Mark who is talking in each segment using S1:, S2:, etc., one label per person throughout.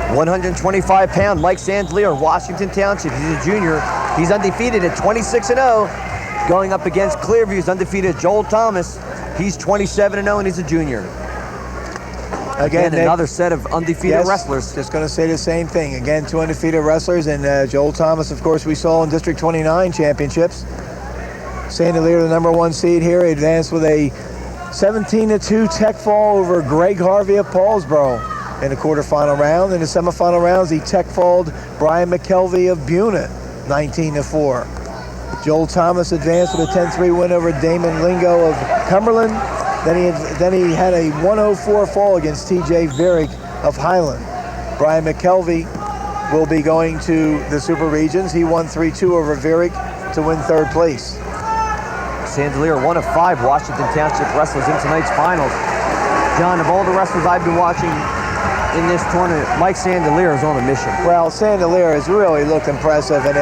S1: 125-pound Mike Sandelier, Washington Township. He's a junior. He's undefeated at 26-0. Going up against Clearview's undefeated Joel Thomas. He's 27-0 and he's a junior. Again, another set of undefeated wrestlers.
S2: Just going to say the same thing. Again, 2 undefeated wrestlers, and Joel Thomas, of course, we saw in District 29 championships. Sandelier, the #1 seed here, advanced with a 17-2 tech fall over Greg Harvey of Paulsboro in the quarterfinal round. In the semifinal rounds, he tech falled Brian McKelvey of Buna, 19-4. Joel Thomas advanced with a 10-3 win over Damon Lingo of Cumberland. Then he had a 104 fall against TJ Vierick of Highland. Brian McKelvey will be going to the Super Regions. He won 3-2 over Vierick to win 3rd place.
S1: Sandelier, 1 of 5 Washington Township wrestlers in tonight's finals. John, of all the wrestlers I've been watching in this tournament, Mike Sandelier is on a mission.
S2: Well, Sandelier has really looked impressive, and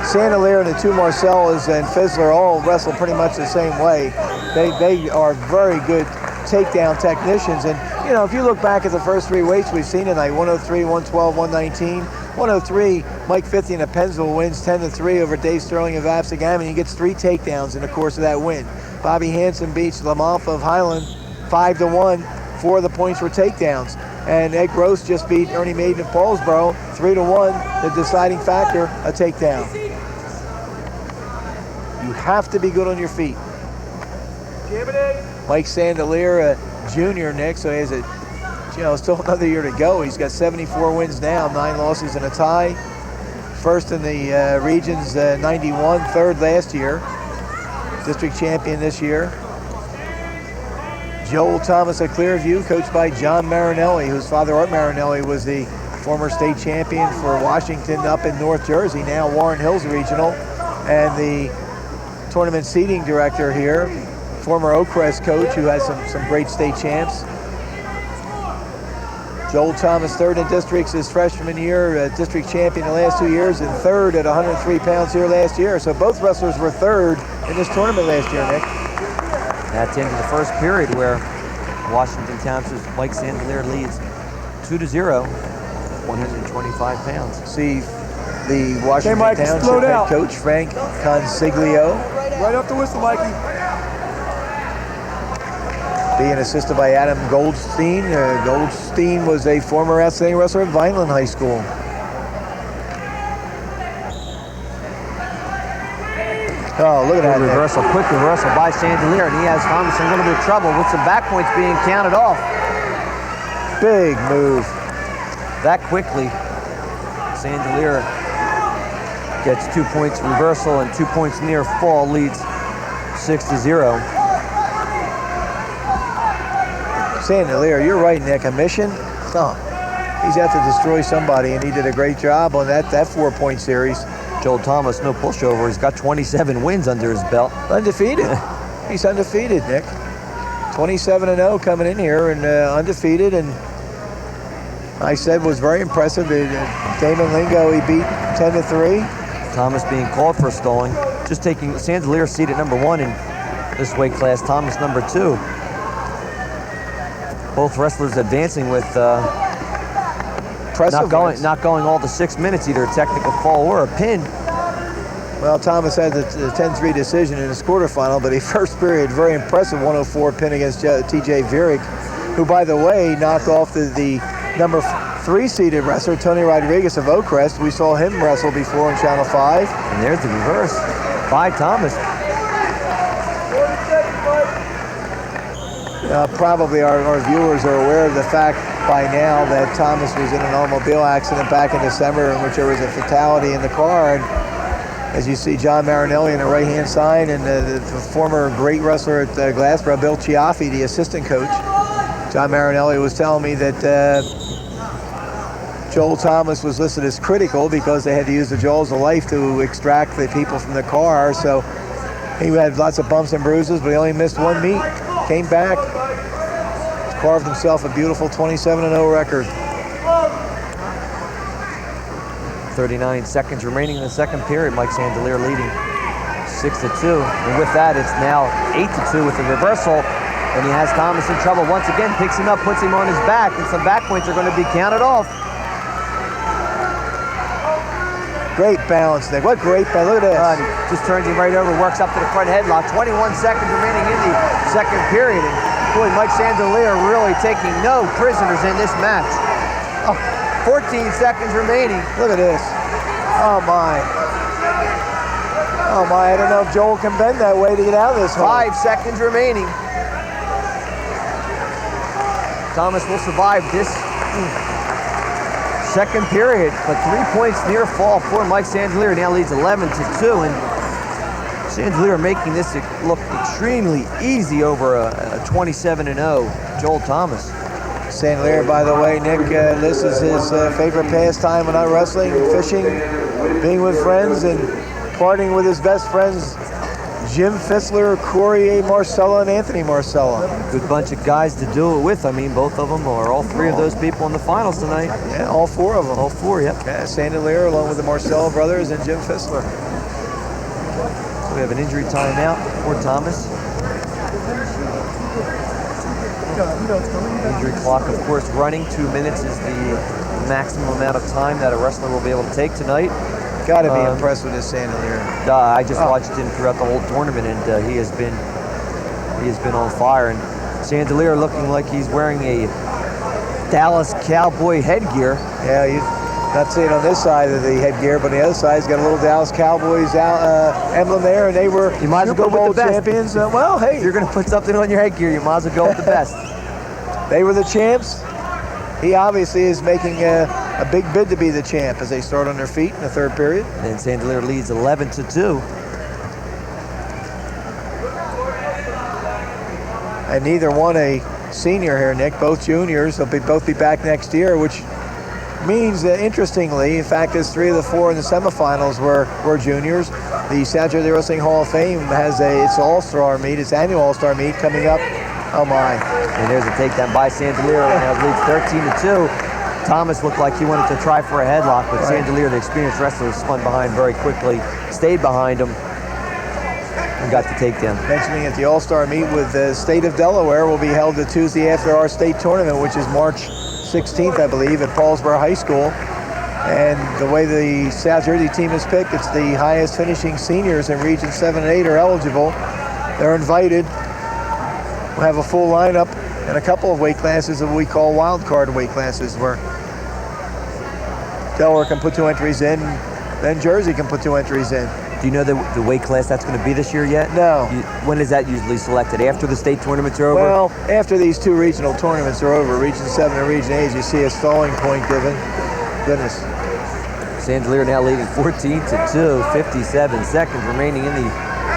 S2: Sandelier and the 2 Marcellas and Fizzler all wrestle pretty much the same way. They are very good takedown technicians, and you know, if you look back at the first 3 weights we've seen tonight, 103, 112, 119, 103, Mike 50 of Pennsville wins 10-3 over Dave Sterling of Absegami. He gets 3 takedowns in the course of that win. Bobby Hansen beats Lamalfa of Highland 5-1. 4 of the points were takedowns. And Ed Gross just beat Ernie Maiden of Paulsboro 3-1. The deciding factor, a takedown. You have to be good on your feet. Mike Sandelier, junior, Nick, so he has still another year to go. He's got 74 wins now, 9 losses and a tie. First in the regions, 91, 3rd last year. District champion this year. Joel Thomas at Clearview, coached by John Marinelli, whose father, Art Marinelli, was the former state champion for Washington up in North Jersey, now Warren Hills Regional, and the tournament seating director here, former Oakcrest coach, who has some great state champs. Joel Thomas, 3rd in districts his freshman year, district champion the last 2 years, and 3rd at 103 pounds here last year. So both wrestlers were 3rd in this tournament last year, Nick.
S1: That's the end of the first period, where Washington Township's Mike Sandelier leads 2-0, 125 pounds.
S2: See the Washington Township head coach, Frank Consiglio.
S3: Right off the whistle, Mikey.
S2: Being assisted by Adam Goldstein. Goldstein was a former outstanding wrestler at Vineland High School. Oh, look at that.
S1: Reversal, quick reversal by Sandelier, and he has Thomas in a little bit of trouble with some back points being counted off.
S2: Big move.
S1: That quickly, Sandelier gets 2 points reversal and 2 points near fall, leads 6-0.
S2: Sandelier, you're right, Nick. A mission? Oh, he's out to destroy somebody, and he did a great job on that 4-point series.
S1: Joel Thomas, no pushover. He's got 27 wins under his belt.
S2: Undefeated. He's undefeated, Nick. 27-0 coming in here and undefeated, and I said was very impressive. Damon Lingo, he beat 10-3.
S1: Thomas being called for stalling. Just taking Sandelier seat at #1 in this weight class. Thomas #2. Both wrestlers advancing with not going all the 6 minutes, either a technical fall or a pin.
S2: Well, Thomas had the 10-3 decision in his quarterfinal, but he first period, very impressive 104 pin against TJ Vierick, who, by the way, knocked off the #3 seeded wrestler, Tony Rodriguez of Oakcrest. We saw him wrestle before in Channel 5.
S1: And there's the reverse by Thomas.
S2: Probably our viewers are aware of the fact by now that Thomas was in an automobile accident back in December in which there was a fatality in the car. And as you see, John Marinelli on the right-hand side, and the former great wrestler at Glassboro, Bill Chiaffi, the assistant coach. John Marinelli was telling me that Joel Thomas was listed as critical because they had to use the jaws of life to extract the people from the car. So he had lots of bumps and bruises, but he only missed 1 meet. Came back, carved himself a beautiful 27-0 record.
S1: 39 seconds remaining in the second period. Mike Sandelier leading 6-2. And with that, it's now 8-2 with the reversal. And he has Thomas in trouble. Once again, picks him up, puts him on his back, and some back points are going to be counted off.
S2: Great balance, Nick. What great balance. Look at this.
S1: Just turns him right over, works up to the front headlock. 21 seconds remaining in the second period. And boy, Mike Sandelier really taking no prisoners in this match. 14 seconds remaining.
S2: Look at this. Oh, my. Oh, my. I don't know if Joel can bend that way to get out of this hole.
S1: 5 seconds remaining. Thomas will survive this second period, but 3 points near fall for Mike Sandelier. Now leads 11-2, and Sandelier making this look extremely easy over a 27-0 Joel Thomas.
S2: Sandelier, by the way, Nick, this is his favorite pastime when out wrestling, fishing, being with friends, and partying with his best friends, Jim Fissler, Corey A. Marcella, and Anthony Marcella.
S1: Good bunch of guys to do it with. I mean, both of them, or all three of those people in the finals tonight.
S2: Yeah, all four of them.
S1: All four, yep.
S2: Yeah, Sandelier along with the Marcella brothers and Jim Fissler.
S1: So we have an injury timeout for Thomas. Injury clock, of course, running. 2 minutes is the maximum amount of time that a wrestler will be able to take tonight.
S2: Got to be impressed with this Sandelier.
S1: I just watched him throughout the whole tournament, and he has been on fire. And Sandelier looking like he's wearing a Dallas Cowboy headgear.
S2: Yeah, you not seeing on this side of the headgear, but on the other side, he's got a little Dallas Cowboys emblem there, and they were
S1: you might as well
S2: Super
S1: go
S2: Bowl
S1: with the best.
S2: champions. Well, hey,
S1: if you're going to put something on your headgear, you might as well go with the best.
S2: They were the champs. He obviously is making a big bid to be the champ as they start on their feet in the third period.
S1: And Sandelier leads 11-2.
S2: And neither one a senior here, Nick. Both juniors. They'll both be back next year, which means that, interestingly, in fact, as 3 of the 4 in the semifinals were juniors. The South Jersey Wrestling Hall of Fame has its All-Star meet, its annual All-Star meet coming up. Oh, my.
S1: And there's a takedown by Sandelier. Now leads 13-2. Thomas looked like he wanted to try for a headlock, but Sandelier, the experienced wrestler, spun behind very quickly, stayed behind him, and got the takedown.
S2: Mentioning that the All-Star meet with the state of Delaware will be held the Tuesday after our state tournament, which is March 16th, I believe, at Paulsboro High School. And the way the South Jersey team is picked, it's the highest finishing seniors in Region 7 and 8 are eligible. They're invited. We'll have a full lineup and a couple of weight classes that we call wild card weight classes, where Delaware can put 2 entries in, then Jersey can put 2 entries in.
S1: Do you know the weight class that's going to be this year yet?
S2: No.
S1: When is that usually selected? After the state tournaments are over?
S2: Well, after these 2 regional tournaments are over, Region 7 and Region 8, you see a stalling point given. Goodness.
S1: Sandelier now leading 14-2, 57 seconds remaining in the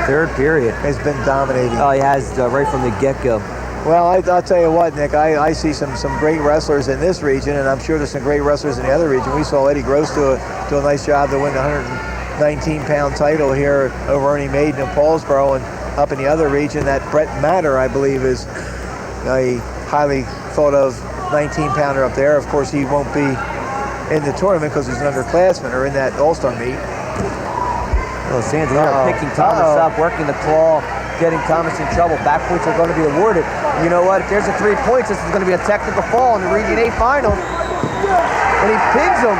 S1: third period.
S2: Has been dominating.
S1: Oh, he has right from the get-go.
S2: Well, I'll tell you what, Nick, I see some great wrestlers in this region, and I'm sure there's some great wrestlers in the other region. We saw Eddie Gross do a nice job to win the 119-pound title here over Ernie Maiden in Paulsboro, and up in the other region, that Brett Matter, I believe, is a highly thought of 19-pounder up there. Of course, he won't be in the tournament because he's an underclassman or in that All-Star meet.
S1: Oh, Sandelier picking Thomas up, working the claw, getting Thomas in trouble. Back points are going to be awarded. You know what? If there's a 3 points, this is going to be a technical fall in the Region 8 final. And he pins him.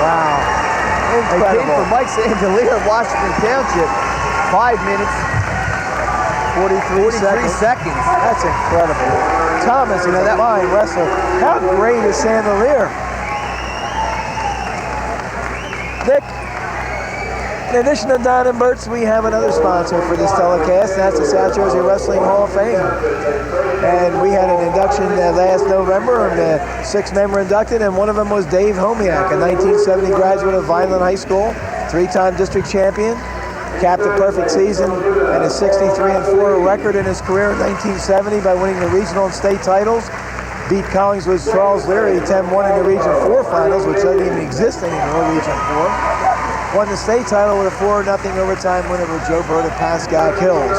S1: Wow. Incredible. A pin for Mike Sandelier, Washington Township. 5 minutes, 43 seconds.
S2: That's incredible. Thomas, you know, that fine wrestler. How great is Sandelier? Nick, in addition to Don and Bert's, we have another sponsor for this telecast, and that's the South Jersey Wrestling Hall of Fame. And we had an induction last November, and 6 men were inducted, and one of them was Dave Homiak, a 1970 graduate of Vineland High School, 3-time district champion, capped a perfect season and a 63-4 record in his career in 1970 by winning the regional and state titles. Beat Collingswood's Charles Leary 10-1 in the Region 4 finals, which doesn't even exist anymore, Region 4. Won the state title with a 4-0 overtime win over Joe Bird at Pascal Hills.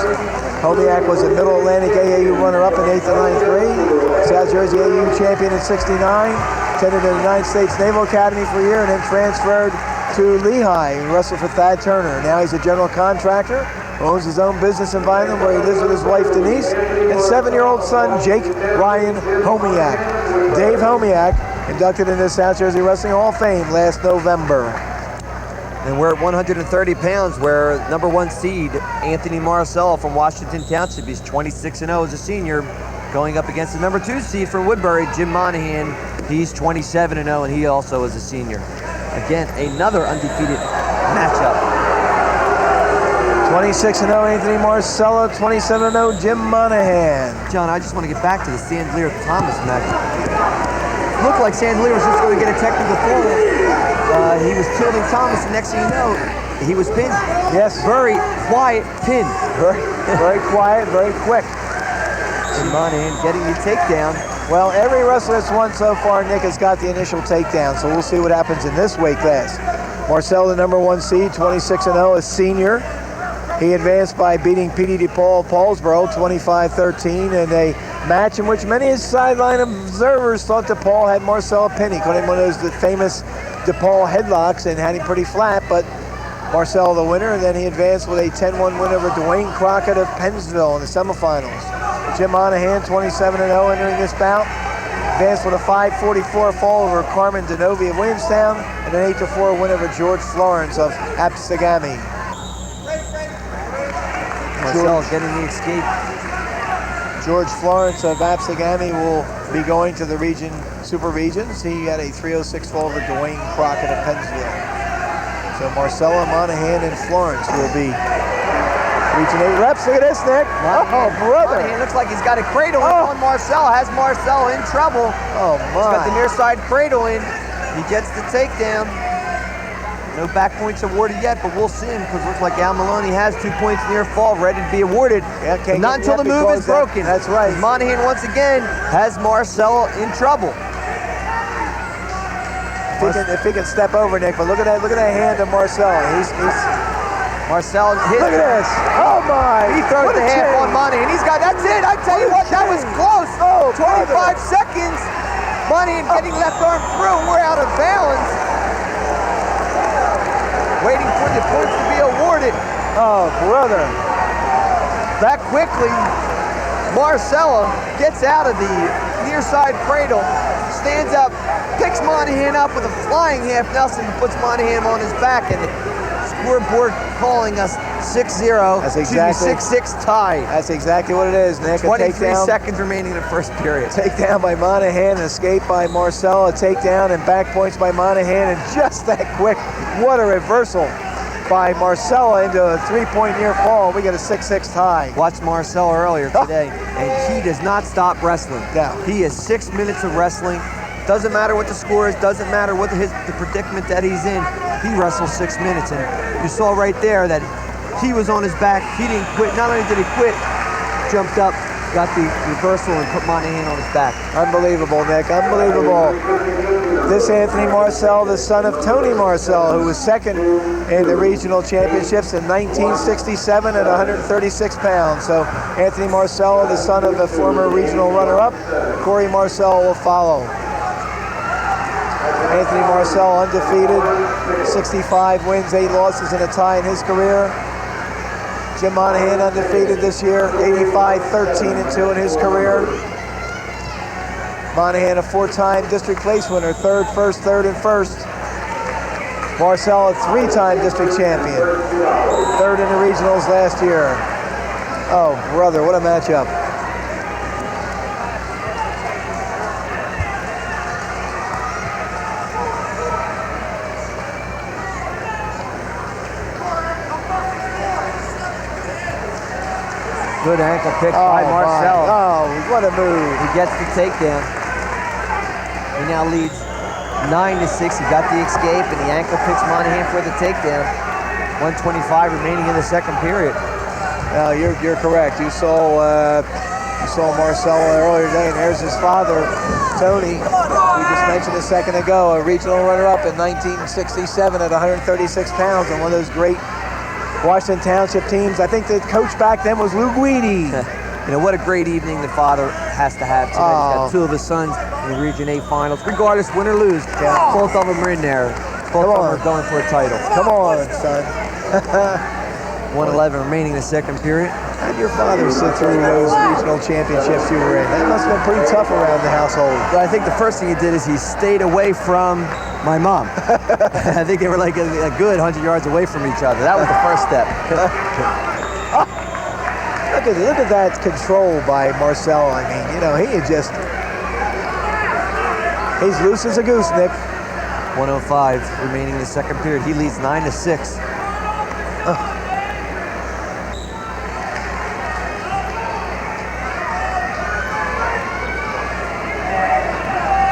S2: Homiak was a Middle Atlantic AAU runner-up in 8th and 9th grade, South Jersey AAU champion in '69, attended the United States Naval Academy for a year, and then transferred to Lehigh and wrestled for Thad Turner. Now he's a general contractor, owns his own business in Vineland where he lives with his wife Denise and 7-year-old son Jake Ryan Homiak. Dave Homiak inducted into South Jersey Wrestling Hall of Fame last November.
S1: And we're at 130 pounds, where number 1 seed Anthony Marcel from Washington Township, he's 26-0 as a senior, going up against the number 2 seed from Woodbury, Jim Monahan. He's 27-0, and he also is a senior. Again, another undefeated matchup.
S2: 26-0 Anthony Marcella, 27-0 Jim Monahan.
S1: John, I just want to get back to the Sandler-Thomas match. Looked like Sandler was just going to get a technical fall. He was tilting Thomas, and next thing you know, he was pinned.
S2: Yes.
S1: Very quiet pin.
S2: Very quiet, very quick.
S1: Jim Monahan getting the takedown.
S2: Well, every wrestler that's won so far, Nick, has got the initial takedown, so we'll see what happens in this weight class. Marcel, the number 1 seed, 26-0, a senior. He advanced by beating Petey DePaul of Paulsboro, 25-13, in a match in which many sideline observers thought DePaul had Marcel pinned. He caught him one of those famous DePaul headlocks and had him pretty flat, but Marcel the winner, and then he advanced with a 10-1 win over Dwayne Crockett of Pennsville in the semifinals. Jim Monahan, 27-0, entering this bout. Advanced with a 5:44 fall over Carmen Denovi of Williamstown, and an 8-4 win over George Florence of Absegami.
S1: Marcel getting the escape.
S2: George Florence of Absegami will be going to the region, Super Regions. He had a 306 fall over Dwayne Crockett of Pennsville. So Marcella, Monahan, and Florence will be Region 8 reps. Look at this, Nick. Oh, brother.
S1: Monahan looks like he's got a cradle on Marcel. Has Marcel in trouble.
S2: Oh, my.
S1: He's got the near side cradle in. He gets the takedown. No back points awarded yet, but we'll see him, because it looks like Al Maloney has 2 points near fall, ready to be awarded.
S2: Yeah,
S1: but not until the move is broken.
S2: That's right.
S1: Monahan once again has Marcel in trouble.
S2: If he can step over, Nick, but look at that hand of Marcel.
S1: Marcel hits.
S2: Look at this. Oh my.
S1: He throws the half on Monahan. He's got, that's it. I tell you what, that was close.
S2: Oh,
S1: 25 seconds. Monahan getting left arm through. We're out of balance. Waiting for the points to be awarded.
S2: Oh, brother.
S1: That quickly, Marcella gets out of the near side cradle, stands up, picks Monahan up with a flying half Nelson, and puts Monahan on his back, and the scoreboard calling us 6-0.
S2: That's exactly
S1: 6-6 tie.
S2: That's exactly what it is, Nick.
S1: 23 seconds remaining in the first period.
S2: Takedown by Monahan, an escape by Marcel, a takedown and back points by Monahan, and just that quick. What a reversal by Marcella into a 3-point near fall. We get a 6-6 tie.
S1: Watched Marcel earlier today, and he does not stop wrestling.
S2: No.
S1: He is 6 minutes of wrestling. Doesn't matter what the score is, doesn't matter what the predicament that he's in. He wrestles 6 minutes, and you saw right there that he was on his back. He didn't quit. Not only did he quit, jumped up, got the reversal, and put Monahan on his back.
S2: Unbelievable, Nick. Unbelievable. This Anthony Marcel, the son of Tony Marcel, who was second in the regional championships in 1967 at 136 pounds. So Anthony Marcel, the son of a former regional runner-up. Corey Marcel will follow. Anthony Marcel undefeated, 65 wins, 8 losses, and a tie in his career. Jim Monahan undefeated this year, 85, 13-2 in his career. Monahan, a 4-time district place winner, 3rd, 1st, 3rd, and 1st. Marcel, a 3-time district champion, 3rd in the regionals last year. Oh, brother, what a matchup.
S1: Good ankle pick by Marcel.
S2: Oh, what a move.
S1: He gets the takedown. He now leads 9-6. He got the escape, and the ankle picks Monahan for the takedown. 1:25 remaining in the second period.
S2: You're correct. You saw Marcel earlier today, and there's his father, Tony, we just mentioned a second ago, a regional runner-up in 1967 at 136 pounds, and one of those great Washington Township teams. I think the coach back then was Lou Guidi.
S1: You know, what a great evening the father has to have tonight. He's got 2 of his sons in the Region 8 finals. Regardless, win or lose, both of them are in there. Both of them are going for a title.
S2: Come on, son.
S1: 1:11 remaining in the second period.
S2: How did your father sit through those regional championships you were in? That must have been pretty tough around the household.
S1: But I think the first thing he did is he stayed away from my mom. I think they were like a good 100 yards away from each other. That was the first step.
S2: Look at that control by Marcel. I mean, you know, he's loose as a goose, Nick.
S1: 1:05 remaining in the second period. He leads 9-6.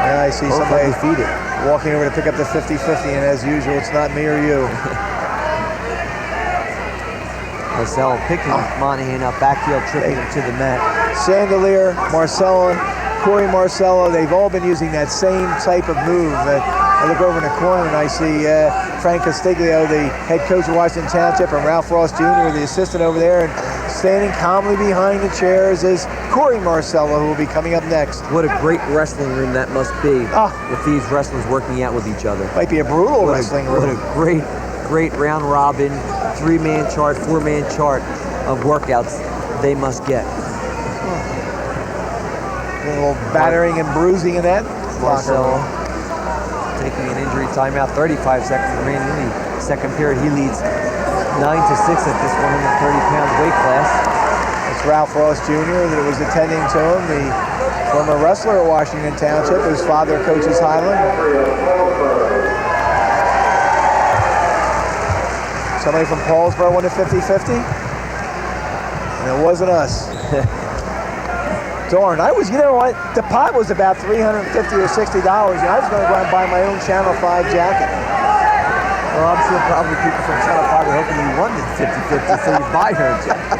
S2: Yeah, I see somebody
S1: defeated.
S2: Walking over to pick up the 50-50, and as usual, it's not me or you.
S1: Marcel picking Monahan up, backfield tripping him to the mat.
S2: Sandelier, Marcelo, Corey Marcello, they've all been using that same type of move. I look over in the corner and I see Frank Castiglio, the head coach of Washington Township, and Ralph Ross Jr., the assistant over there, and standing calmly behind the chairs is Corey Marcello, who will be coming up next.
S1: What a great wrestling room that must be with these wrestlers working out with each other.
S2: Might be a brutal wrestling room.
S1: What a great round robin, 3-man chart, 4-man chart of workouts they must get.
S2: A little battering and bruising in that.
S1: Marcelo taking an injury timeout, 35 seconds remaining in the second period. He leads 9-6 at this 130-pound weight class.
S2: It's Ralph Ross Jr. that was attending to him, the former wrestler at Washington Township, whose father coaches Highland. Somebody from Paulsboro won a 50-50? And it wasn't us. Darn, you know what? The pot was about $350 or $60. I was going to go out and buy my own Channel 5 jacket.
S1: Well, I'm sure probably people from Channel 5 were hoping you won the 50-50, so you buy her a jacket.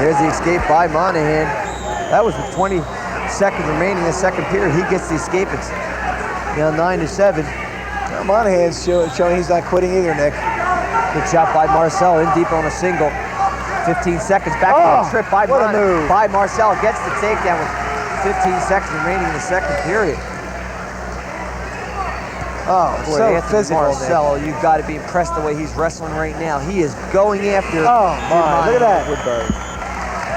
S1: There's the escape by Monahan. That was with 20 seconds remaining in the second period. He gets the escape. It's now 9-7.
S2: Well, Monahan's showing he's not quitting either, Nick.
S1: Good shot by Marcel, in deep on a single. 15 seconds back on a trip by Marcel. Gets the takedown with 15 seconds remaining in the second period.
S2: Oh, boy, so
S1: Anthony
S2: physical,
S1: Marcel, you've got to be impressed the way he's wrestling right now. He is going after.
S2: Oh, my, look at that.
S1: Woodbury.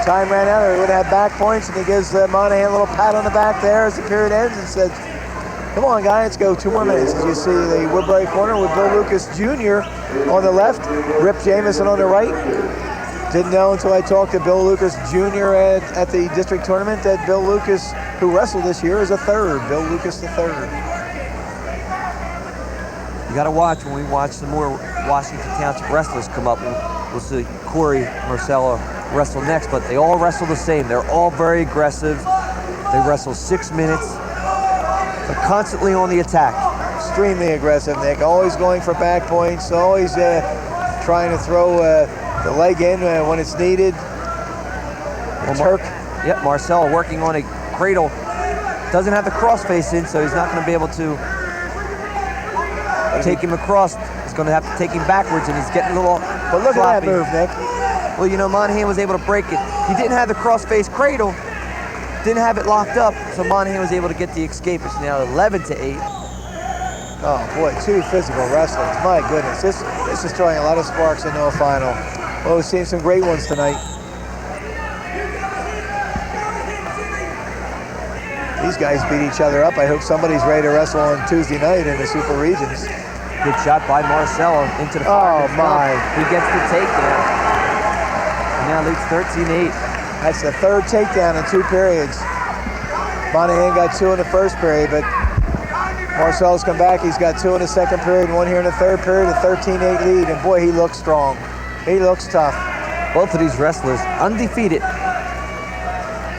S2: Time ran out, he would have back points, and he gives Monahan a little pat on the back there as the period ends and says, come on, guy, let's go 2 more minutes. As you see the Woodbury corner with Bill Lucas Jr. on the left, Rip Jamison on the right. Didn't know until I talked to Bill Lucas Jr. at the district tournament that Bill Lucas, who wrestled this year, is a third. Bill Lucas the third.
S1: You got to watch when we watch some more Washington Township wrestlers come up. We'll see Corey Marcello wrestle next, but they all wrestle the same. They're all very aggressive. They wrestle 6 minutes. They're constantly on the attack.
S2: Extremely aggressive, Nick. Always going for back points. Always trying to throw the leg in when it's needed.
S1: Marcel working on a cradle. Doesn't have the crossface in, so he's not going to be able to take him across. He's going to have to take him backwards, and he's getting a little
S2: But look
S1: floppy.
S2: at that move, Nick.
S1: Well, you know, Monahan was able to break it. He didn't have the crossface cradle, didn't have it locked up, so Monahan was able to get the escape. It's now 11-8.
S2: Oh, boy, 2 physical wrestlers. My goodness, this is throwing a lot of sparks into a final. Well, we've seen some great ones tonight. These guys beat each other up. I hope somebody's ready to wrestle on Tuesday night in the Super Regions.
S1: Good shot by Marcelo into the fire.
S2: Oh, my.
S1: He gets the takedown. He now leads 13-8.
S2: That's the third takedown in 2 periods. Monahan got 2 in the first period, but Marcel's come back. He's got 2 in the second period, 1 here in the third period, a 13-8 lead, and boy, he looks strong. He looks tough.
S1: Both of these wrestlers undefeated.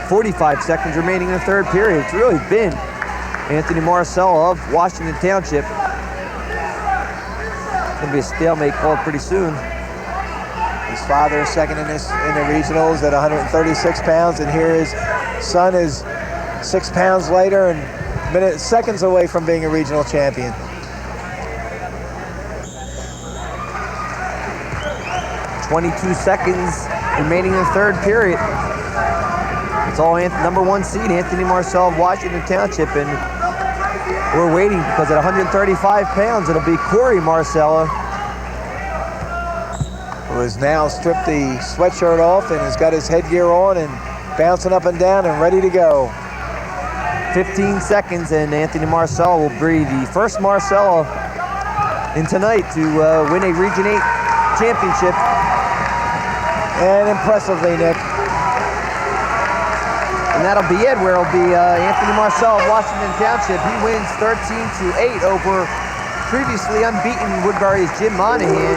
S1: 45 seconds remaining in the third period. It's really been Anthony Marcel of Washington Township. It's going to be a stalemate called pretty soon.
S2: His father is second in the regionals at 136 pounds, and here his son is 6 pounds lighter and seconds away from being a regional champion. .22 seconds remaining in the third period. It's all number 1 seed, Anthony Marcel of Washington Township, and we're waiting because at 135 pounds, it'll be Corey Marcello who has now stripped the sweatshirt off and has got his headgear on and bouncing up and down and ready to go.
S1: 15 seconds, and Anthony Marcella will be the first Marcella in tonight to win a Region 8 championship.
S2: And impressively, Nick.
S1: And that'll be it, where it'll be Anthony Marcella of Washington Township. He wins 13-8 over previously unbeaten Woodbury's Jim Monahan.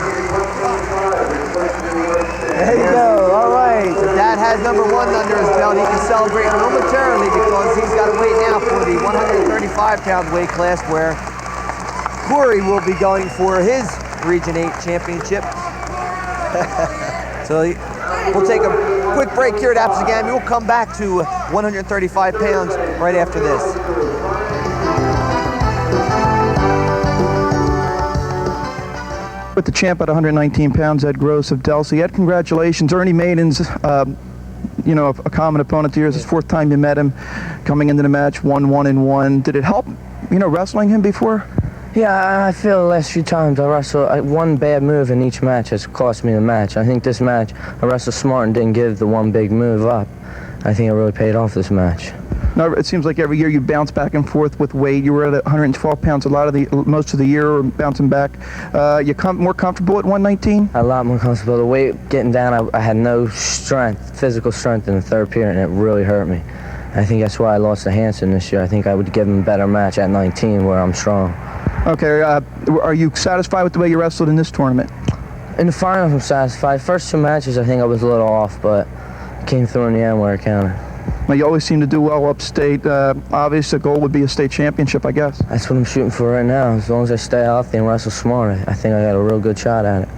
S2: There you go, all right.
S1: That has number 1 under his belt. He can celebrate momentarily because he's got to wait now for the 135-pound weight class, where Corey will be going for his Region 8 championship. So we'll take a quick break here at Absegami. We'll come back to 135 pounds right after this.
S3: With the champ at 119 pounds, Ed Gross of Delsey. Ed, congratulations. Ernie Maiden's, you know, a common opponent to yours. It's the 4th time you met him, coming into the match, 1-1-1. Did it help, you know, wrestling him before?
S4: Yeah, I feel the last few times I wrestled, one bad move in each match has cost me the match. I think this match, I wrestled smart and didn't give the one big move up. I think it really paid off this match.
S3: Now, it seems like every year you bounce back and forth with weight. You were at 112 pounds most of the year, bouncing back. You more comfortable at 119?
S4: A lot more comfortable. The weight getting down, I had no strength, physical strength in the 3rd period, and it really hurt me. I think that's why I lost to Hanson this year. I think I would give him a better match at 19 where I'm strong.
S3: Okay, are you satisfied with the way you wrestled in this tournament?
S4: In the finals, I'm satisfied. First 2 matches, I think I was a little off, but came through in the end where it counted.
S3: Now, you always seem to do well upstate. Obviously, the goal would be a state championship, I guess.
S4: That's what I'm shooting for right now. As long as I stay healthy and wrestle smart, I think I got a real good shot at it.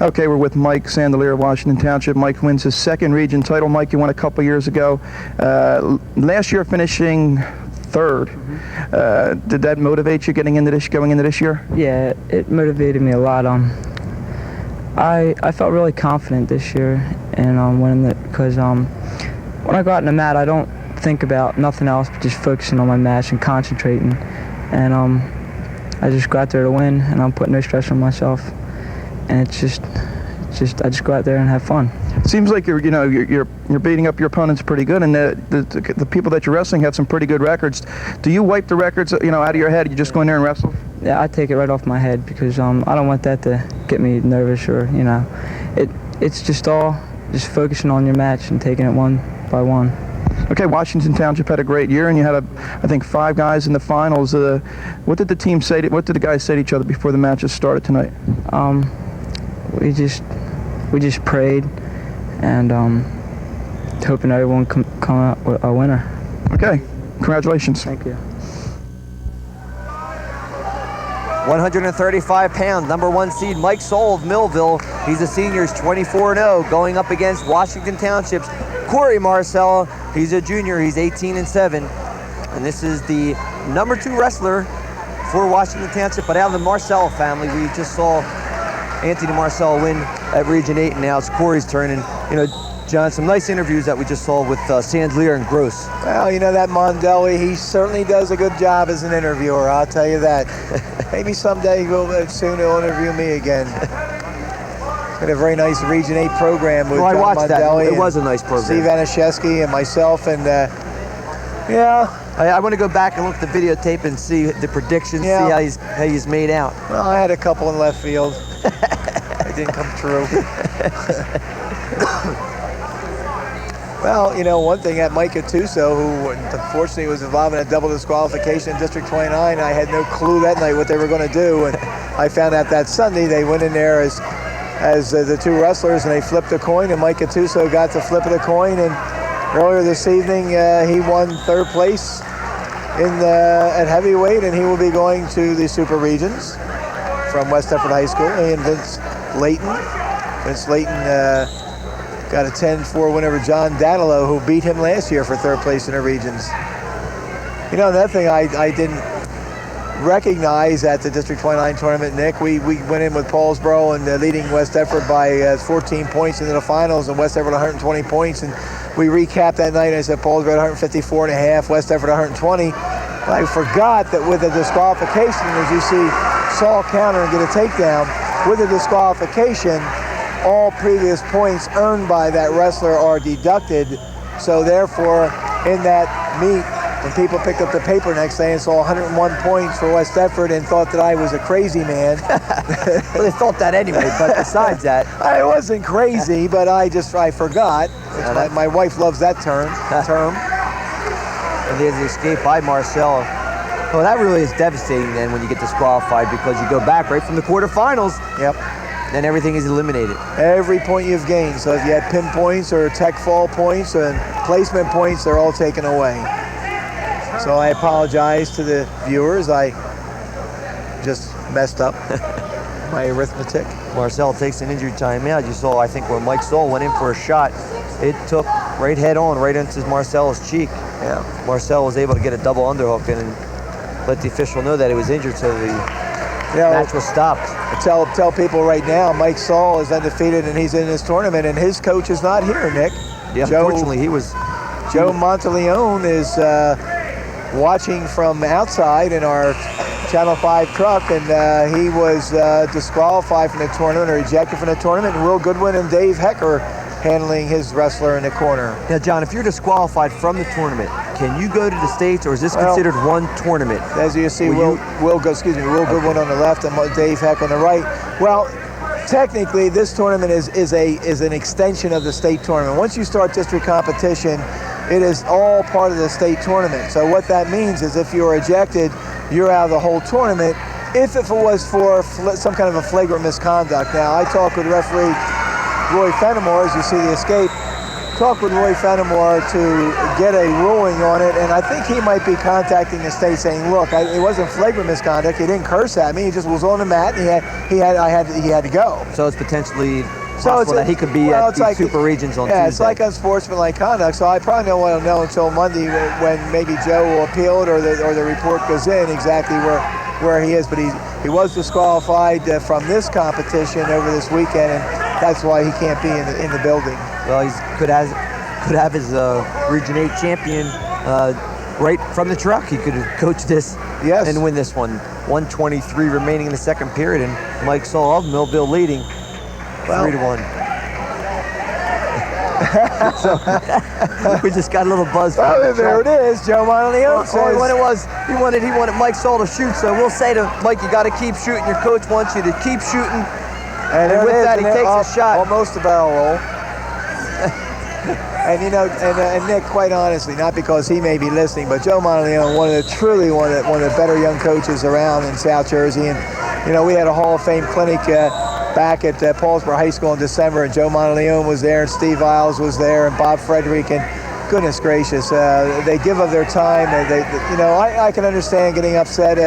S3: Okay, we're with Mike Sandelier of Washington Township. Mike wins his 2nd region title. Mike, you won a couple years ago. Last year, finishing 3rd. Did that motivate you going into this year?
S5: Yeah, it motivated me a lot. I felt really confident this year in winning it because when I go out in the mat, I don't think about nothing else but just focusing on my match and concentrating. And I just go out there to win, and I'm putting no stress on myself. And I just go out there and have fun.
S3: It seems like you're beating up your opponents pretty good, and the people that you're wrestling have some pretty good records. Do you wipe the records, out of your head? You just go in there and wrestle?
S5: Yeah, I take it right off my head because I don't want that to get me nervous or it's just focusing on your match and taking it one by one.
S3: Okay, Washington Township had a great year, and you had I think 5 guys in the finals. What did the team say? What did the guys say to each other before the matches started tonight?
S5: We just prayed and hoping everyone come out with a winner.
S3: Okay, congratulations.
S5: Thank you.
S1: 135 pounds, number 1 seed Mike Soul of Millville. He's a senior, he's 24-0, going up against Washington Township's Corey Marcella. He's a junior, he's 18-7. And this is the number 2 wrestler for Washington Township, but out of the Marcella family. We just saw Anthony Marcella win at Region 8, and now it's Corey's turn. And, John, some nice interviews that we just saw with Sandelier and Gross.
S2: Well, that Mondelli, he certainly does a good job as an interviewer, I'll tell you that. Maybe someday soon he'll interview me again. It's been a very nice Region 8 program with
S1: I watched
S2: Mondelli.
S1: That. It was a nice program.
S2: Steve Anashevsky and myself, and
S1: I want to go back and look at the videotape and see the predictions, see how he's made out.
S2: Well, I had a couple in left field. It didn't come true. Well, one thing at Mike Gattuso, who unfortunately was involved in a double disqualification in District 29, I had no clue that night what they were going to do, and I found out that Sunday they went in there as the 2 wrestlers, and they flipped a coin, and Mike Gattuso got the flip of the coin, and earlier this evening he won 3rd place at heavyweight, and he will be going to the Super Regions from West Deptford High School. He and Vince Layton got a 10-4 win over John Danilo, who beat him last year for 3rd place in the regions. Another thing I didn't recognize at the District 29 tournament, Nick, we went in with Paulsboro and leading West Deptford by 14 points into the finals, and West Deptford 120 points, and we recapped that night, and I said Paulsboro 154.5, West Deptford 120. Well, I forgot that with the disqualification, as you see Saul counter and get a takedown, with a disqualification, all previous points earned by that wrestler are deducted. So therefore, in that meet, when people picked up the paper next day and saw 101 points for West Deptford and thought that I was a crazy man.
S1: Well, they thought that anyway, but besides that.
S2: I wasn't crazy, but I forgot. My wife loves that term.
S1: And there's the escape by Marcel. Well, that really is devastating then when you get disqualified, because you go back right from the quarterfinals.
S2: Yep.
S1: Then everything is eliminated.
S2: Every point you've gained. So if you had pin points or tech fall points and placement points, they're all taken away. So I apologize to the viewers. I just messed up my arithmetic.
S1: Marcel takes an injury timeout. You saw, I think, where Mike Saul went in for a shot. It took right head on, right into Marcel's cheek.
S2: Yeah.
S1: Marcel was able to get a double underhook and let the official know that he was injured, so the match was stopped.
S2: Tell people right now, Mike Saul is undefeated and he's in this tournament, and his coach is not here, Nick.
S1: Yeah, unfortunately,
S2: Joe Monteleone is watching from outside in our Channel 5 truck, and he was disqualified from the tournament or ejected from the tournament. And Will Goodwin and Dave Hecker handling his wrestler in the corner.
S1: Now, John, if you're disqualified from the tournament, can you go to the States, or is this considered one tournament?
S2: As you see, Will Goodwin on the left and Dave Heck on the right. Well, technically, this tournament is an extension of the state tournament. Once you start district competition, it is all part of the state tournament. So what that means is if you're ejected, you're out of the whole tournament. If it was for some kind of a flagrant misconduct. Now, I talked with referee Roy Fenimore, as you see the escape, talked with Roy Fenimore to get a ruling on it, and I think he might be contacting the state saying, look, it wasn't flagrant misconduct, he didn't curse at me, he just was on the mat, and he had to go.
S1: So it's potentially possible that he could be at the Super Regions on Tuesday.
S2: Yeah, it's like unsportsmanlike conduct, so I probably won't know until Monday when maybe Joe will appeal it or the report goes in exactly where he is, but he was disqualified from this competition over this weekend, and that's why he can't be in the building.
S1: Well, he could have his Region 8 champion right from the truck. He could have coached this and win this one. 1:23 remaining in the second period, and Mike Saul of Millville leading 3-1. So we just got a little buzz.
S2: Well, there it is. Joe Monteleone says
S1: what it was. He wanted Mike Saul to shoot. So we'll say to Mike, you got to keep shooting. Your coach wants you to keep shooting. And with that, he takes a shot.
S2: Almost a barrel roll. And and Nick, quite honestly, not because he may be listening, but Joe Monteleone, one of the better young coaches around in South Jersey. And we had a Hall of Fame clinic back at Paulsboro High School in December, and Joe Monteleone was there, and Steve Isles was there, and Bob Frederick, and goodness gracious, they give of their time. I can understand getting upset.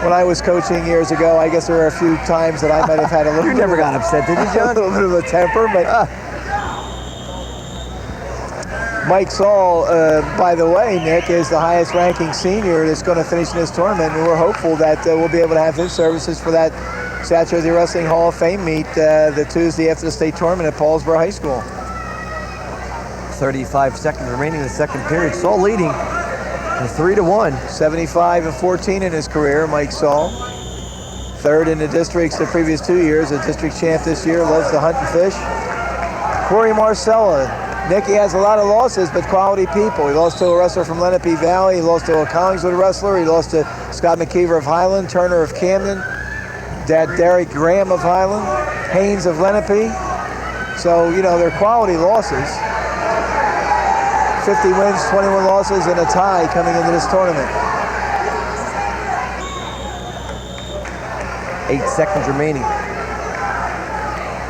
S2: When I was coaching years ago, I guess there were a few times that I might have had a little.
S1: You never got upset, did you, John?
S2: A little bit of a temper, but. Mike Saul, by the way, Nick, is the highest-ranking senior that's going to finish in this tournament, and we're hopeful that we'll be able to have his services for that South Jersey Wrestling Hall of Fame meet the Tuesday after the state tournament at Paulsboro High School.
S1: 35 seconds remaining in the second period. Saul leading 3-1.
S2: 75-14 in his career, Mike Saul. Third in the districts the previous 2 years, a district champ this year, loves to hunt and fish. Corey Marcella. Nick, he has a lot of losses, but quality people. He lost to a wrestler from Lenape Valley. He lost to a Collingswood wrestler. He lost to Scott McKeever of Highland, Turner of Camden, Dad Derek Graham of Highland, Haynes of Lenape. So, they're quality losses. 50 wins, 21 losses, and a tie coming into this tournament.
S1: 8 seconds remaining.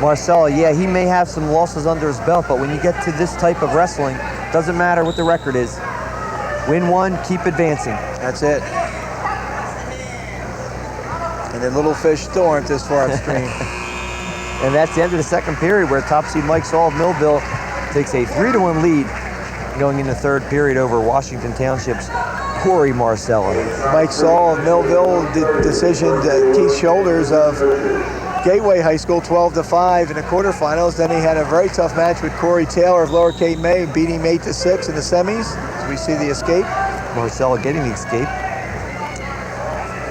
S1: Marcella, he may have some losses under his belt, but when you get to this type of wrestling, doesn't matter what the record is. Win one, keep advancing.
S2: That's it. And the little fish still aren't this far upstream.
S1: And that's the end of the second period, where top seed Mike Saul of Millville takes a 3-1 lead going into third period over Washington Township's Corey Marcella.
S2: Mike Saul of Millville decisioned Keith Shoulders of Gateway High School 12-5 in the quarterfinals. Then he had a very tough match with Corey Taylor of Lower Cape May, beating him 8-6 in the semis. So we see the escape.
S1: Marcella getting the escape.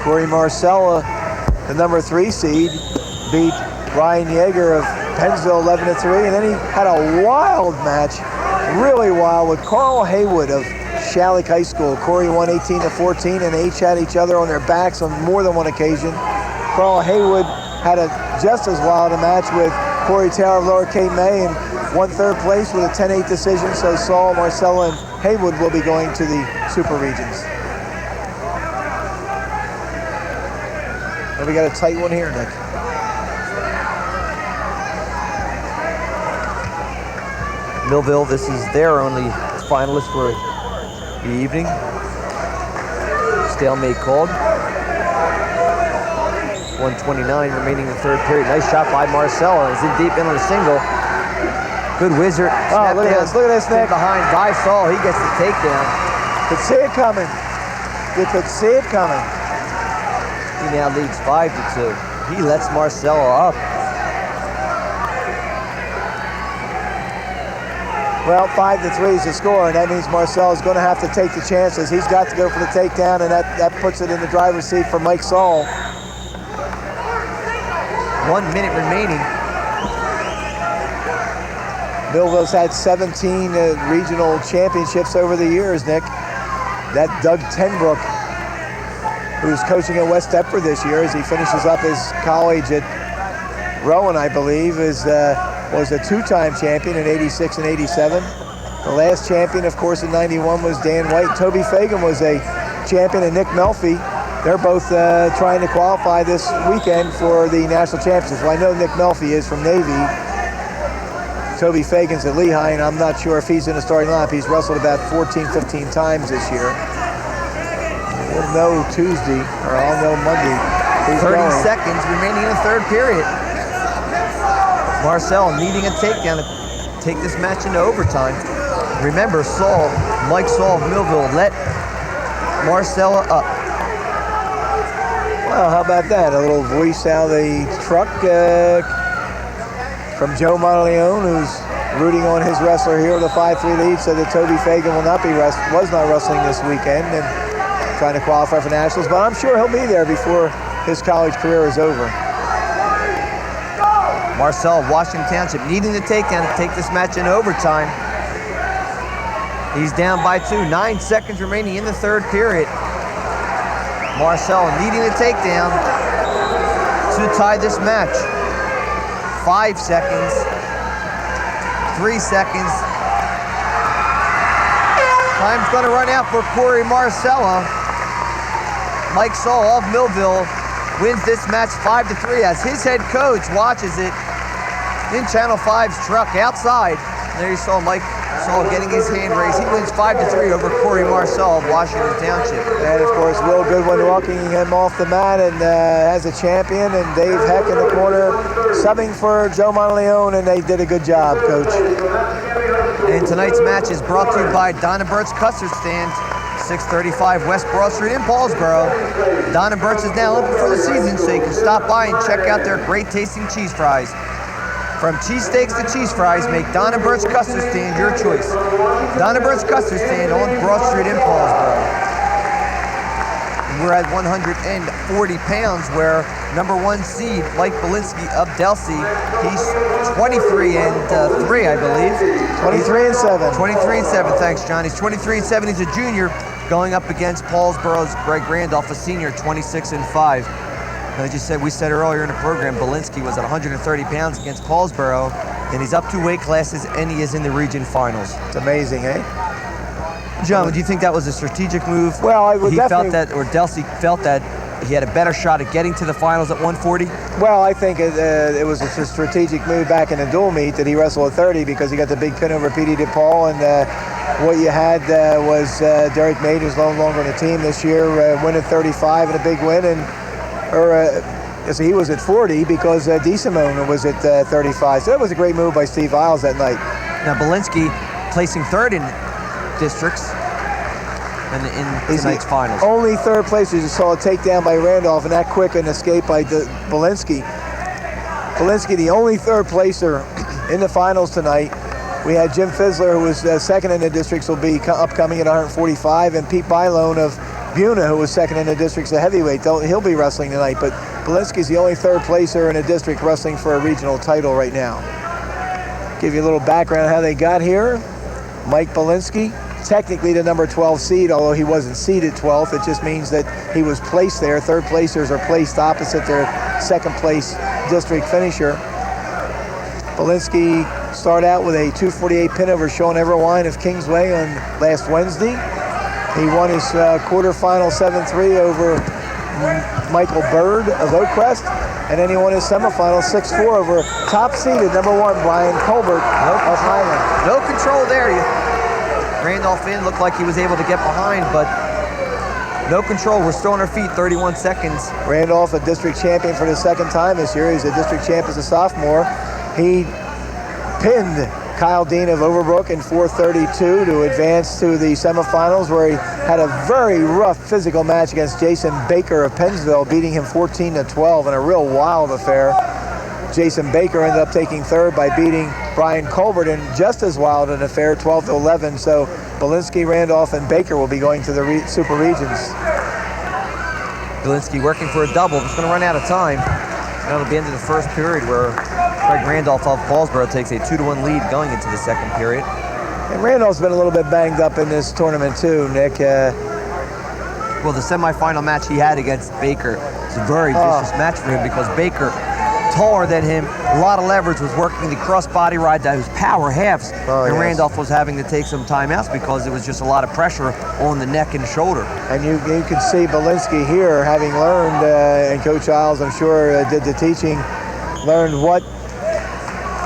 S2: Corey Marcella, the number 3 seed, beat Ryan Yeager of Pennsville 11-3, and then he had a wild match, really wild, with Carl Haywood of Shalleck High School. Corey won 18-14, and they each had each other on their backs on more than one occasion. Carl Haywood had a just as wild a match with Corey Taylor of Lower Cape May and won third place with a 10-8 decision. So Saul, Marcella, and Haywood will be going to the Super Regions. And we got a tight one here, Nick.
S1: Millville, this is their only finalist for the evening. Stalemate called. 1:29 remaining in the third period. Nice shot by Marcella. Is in deep in on a single. Good wizard.
S2: Oh, look at this. Look at this, Nick.
S1: Behind by Saul. He gets the takedown.
S2: Could see it coming. You could see it coming.
S1: He now leads 5-2. He lets Marcella up.
S2: Well, 5-3 is the score, and that means Marcel is going to have to take the chances. He's got to go for the takedown, and that puts it in the driver's seat for Mike Saul.
S1: 1 minute remaining.
S2: Millville's had 17 regional championships over the years, Nick. That Doug Tenbrook, who's coaching at West Deptford this year as he finishes up his college at Rowan, I believe, was a two-time champion in 86 and 87. The last champion, of course, in 91 was Dan White. Toby Fagan was a champion, and Nick Melfi. They're both trying to qualify this weekend for the national championships. Well, I know Nick Melfi is from Navy. Toby Fagan's at Lehigh, and I'm not sure if he's in the starting lineup. He's wrestled about 14, 15 times this year. We'll know Tuesday, or I'll know Monday.
S1: 30 seconds remaining in the third period. Marcel needing a takedown to take this match into overtime. Remember, Mike Saul of Millville let Marcella up.
S2: Well, how about that? A little voice out of the truck from Joe Monteleone, who's rooting on his wrestler here with a 5-3 lead, so that Toby Fagan was not wrestling this weekend and trying to qualify for nationals, but I'm sure he'll be there before his college career is over.
S1: Marcel of Washington Township needing the takedown to take this match in overtime. He's down by 2. 9 seconds remaining in the third period. Marcel needing the takedown to tie this match. 5 seconds. 3 seconds. Time's going to run out for Corey Marcella. Mike Saul of Millville wins this match 5-3 as his head coach watches it in Channel 5's truck outside. There you saw Mike Saul getting his hand raised. He wins 5-3 over Corey Marcel of Washington Township.
S2: And of course, Will Goodwin walking him off the mat and as a champion, and Dave Heck in the corner subbing for Joe Monteleone, and they did a good job, Coach.
S1: And tonight's match is brought to you by Donna Burt's Custard Stand, 635 West Broad Street in Paulsboro. Donna Burt's is now open for the season, so you can stop by and check out their great tasting cheese fries. From cheesesteaks to cheese fries, make Donna Burt's Custard Stand your choice. Donna Burt's Custard Stand on Broad Street in Paulsboro. We're at 140 pounds, where number 1 seed, Mike Belinsky of Delsey, he's 23-3, I believe.
S2: 23-7.
S1: 23-7, thanks, John. He's 23-7, he's a junior, going up against Paulsboro's Greg Randolph, a senior, 26-5. As you said, we said earlier in the program, Belinsky was at 130 pounds against Paulsboro, and he's up 2 weight classes, and he is in the region finals.
S2: It's amazing, eh?
S1: John, do you think that was a strategic move?
S2: Well, I would definitely...
S1: felt that, or Delsey felt that he had a better shot at getting to the finals at 140?
S2: Well, I think it was a strategic move back in the dual meet that he wrestled at 30 because he got the big pin over Petey DePaul, and what you had was Derek Maid, who's no longer on the team this year, winning 35 and a big win, so he was at 40 because DeSimone was at 35. So that was a great move by Steve Isles that night.
S1: Now, Belinsky placing third in districts in tonight's finals.
S2: Only third place. You saw a takedown by Randolph and that quick an escape by Belinsky. Belinsky, the only third placer in the finals tonight. We had Jim Fizzler, who was second in the districts, will be upcoming at 145, and Pete Bylone of Buna, who was second in the districts at heavyweight. He'll be wrestling tonight. But Belinsky's the only third placer in a district wrestling for a regional title right now. Give you a little background on how they got here. Mike Belinsky, technically the number 12 seed, although he wasn't seeded 12th. It just means that he was placed there. Third placers are placed opposite their second place district finisher. Belinsky started out with a 248 pin over Sean Everwine of Kingsway on last Wednesday. He won his quarterfinal 7-3 over Michael Bird of Oakcrest, and then he won his semifinal 6-4 over top-seeded number 1 Brian Colbert of Highland.
S1: No control there. Randolph Inn looked like he was able to get behind, but no control. We're still on our feet, 31 seconds.
S2: Randolph, a district champion for the second time this year. He's a district champ as a sophomore. He pinned Kyle Dean of Overbrook in 4:32 to advance to the semifinals, where he had a very rough physical match against Jason Baker of Pennsville, beating him 14-12 in a real wild affair. Jason Baker ended up taking third by beating Brian Colbert in just as wild an affair, 12-11. So Belinsky, Randolph, and Baker will be going to the Super Regions.
S1: Belinsky working for a double. It's going to run out of time. Now it'll be into the first period, where Craig Randolph of Paulsboro takes a 2-1 lead going into the second period.
S2: And Randolph's been a little bit banged up in this tournament too, Nick.
S1: Well, the semifinal match he had against Baker was a very vicious match for him, because Baker, taller than him, a lot of leverage, was working the cross-body ride that was power halves, and Randolph was having to take some timeouts because it was just a lot of pressure on the neck and shoulder.
S2: And you can see Belinsky here, having learned, and Coach Isles, I'm sure, did the teaching, learned what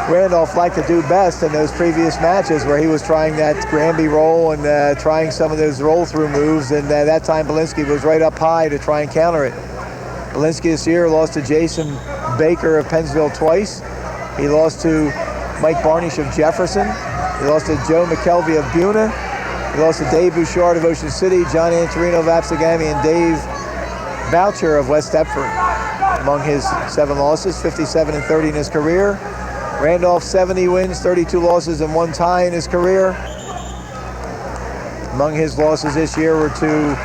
S2: Randolph liked to do best in those previous matches, where he was trying that Granby roll and trying some of those roll-through moves, and that time Belinsky was right up high to try and counter it. Belinsky this year lost to Jason Baker of Pennsville twice. He lost to Mike Barnish of Jefferson. He lost to Joe McKelvey of Buna. He lost to Dave Bouchard of Ocean City, John Antorino of Absegami, and Dave Boucher of West Deptford. Among his 7 losses, 57-30 in his career. Randolph, 70 wins, 32 losses, and 1 tie in his career. Among his losses this year were to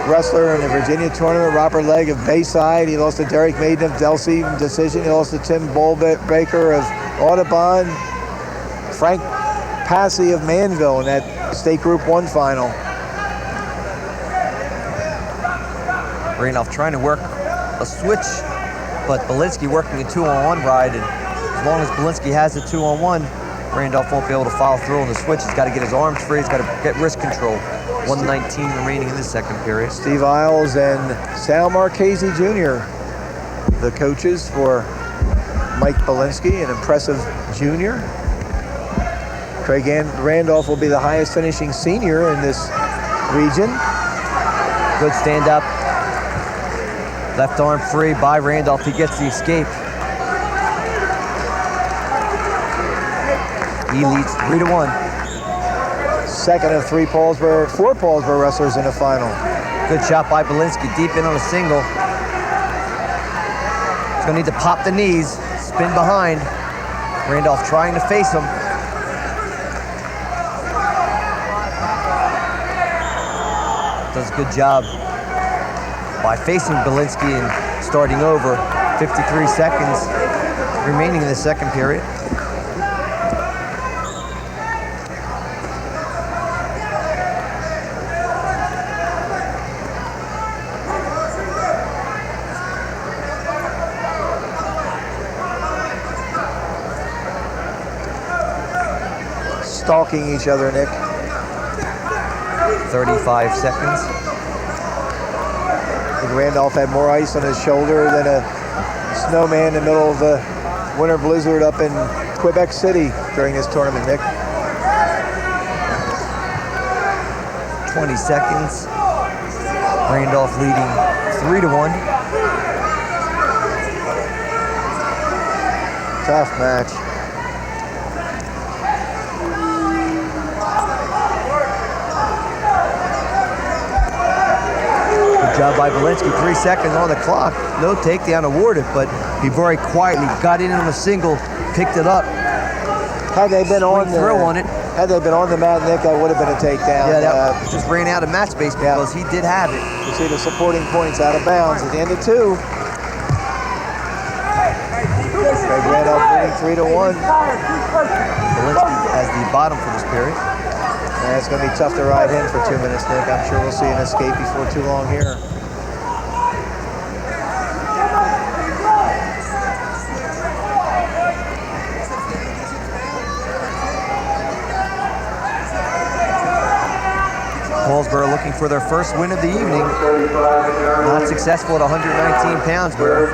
S2: wrestler in the Virginia tournament, Robert Legg of Bayside. He lost to Derek Maiden of Delsey in decision. He lost to Tim Bullbaker of Audubon. Frank Passy of Manville in that State Group 1 final.
S1: Randolph trying to work a switch, but Belinsky working a 2-on-1 ride, and as long as Belinsky has a 2-on-1, Randolph won't be able to follow through on the switch. He's got to get his arms free. He's got to get wrist control. 1:19 remaining in the second period.
S2: Steve Isles and Sal Marchese Jr., the coaches for Mike Belinsky, an impressive junior. Craig Randolph will be the highest finishing senior in this region.
S1: Good stand up. Left arm free by Randolph. He gets the escape. He leads 3-1.
S2: Second of 4 Paulsboro wrestlers in the final.
S1: Good shot by Belinsky, deep in on a single. He's gonna need to pop the knees, spin behind. Randolph trying to face him. Does a good job by facing Belinsky and starting over. 53 seconds remaining in the second period.
S2: Stalking each other, Nick.
S1: 35 seconds.
S2: I think Randolph had more ice on his shoulder than a snowman in the middle of a winter blizzard up in Quebec City during this tournament, Nick.
S1: 20 seconds. Randolph leading 3-1.
S2: Tough match.
S1: Job by Belinsky, 3 seconds on the clock. No takedown awarded, but he very quietly got in on a single, picked it up.
S2: Had they been on
S1: throw on it.
S2: Had they been on the mat, Nick, that would have been a takedown.
S1: Yeah, that just ran out of match space because he did have it.
S2: You see the supporting points out of bounds at the end of 2. Craig Randolph leading 3-1.
S1: Volinsky has the bottom for this period.
S2: And it's going to be tough to ride in for 2 minutes, Nick. I'm sure we'll see an escape before too long here.
S1: Paulsboro looking for their first win of the evening. Not successful at 119 pounds, where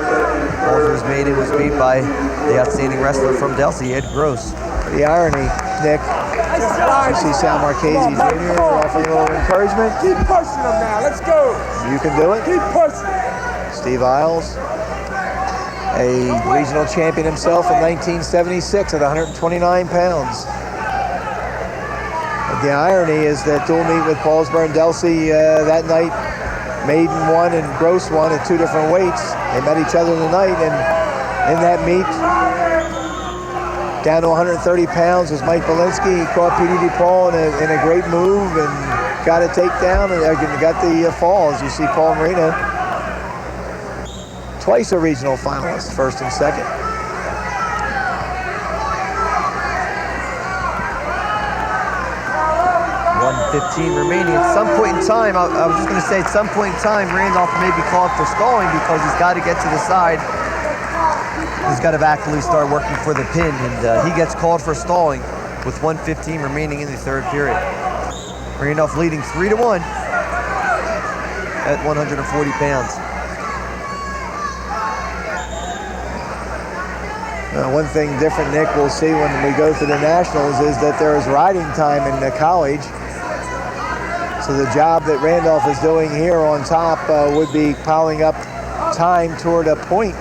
S1: Paulsboro's maiden was beat by the outstanding wrestler from Delsey, Ed Gross.
S2: The irony, Nick, you see Sal Marchese Jr. offering a little encouragement.
S6: Keep pushing them now. Let's go.
S2: You can do it.
S6: Keep pushing.
S2: Steve Isles, a regional champion himself in 1976 at 129 pounds. The irony is that dual meet with Paulsboro and Delsey that night, Maiden won and Gross won at 2 different weights. They met each other tonight, and in that meet, down to 130 pounds was Mike Volinsky. He caught P.D. DePaul in a great move and got a takedown and got the fall. As you see, Paul Marino, twice a regional finalist, first and second.
S1: 1:15 remaining. At some point in time, I was just going to say, at some point in time, Randolph may be called for stalling because he's got to get to the side. He's got to actually start working for the pin, and he gets called for stalling with 1:15 remaining in the third period. Randolph leading 3-1 at 140 pounds.
S2: One thing different, Nick, we'll see when we go to the Nationals is that there is riding time in the college. So the job that Randolph is doing here on top would be piling up time toward a point.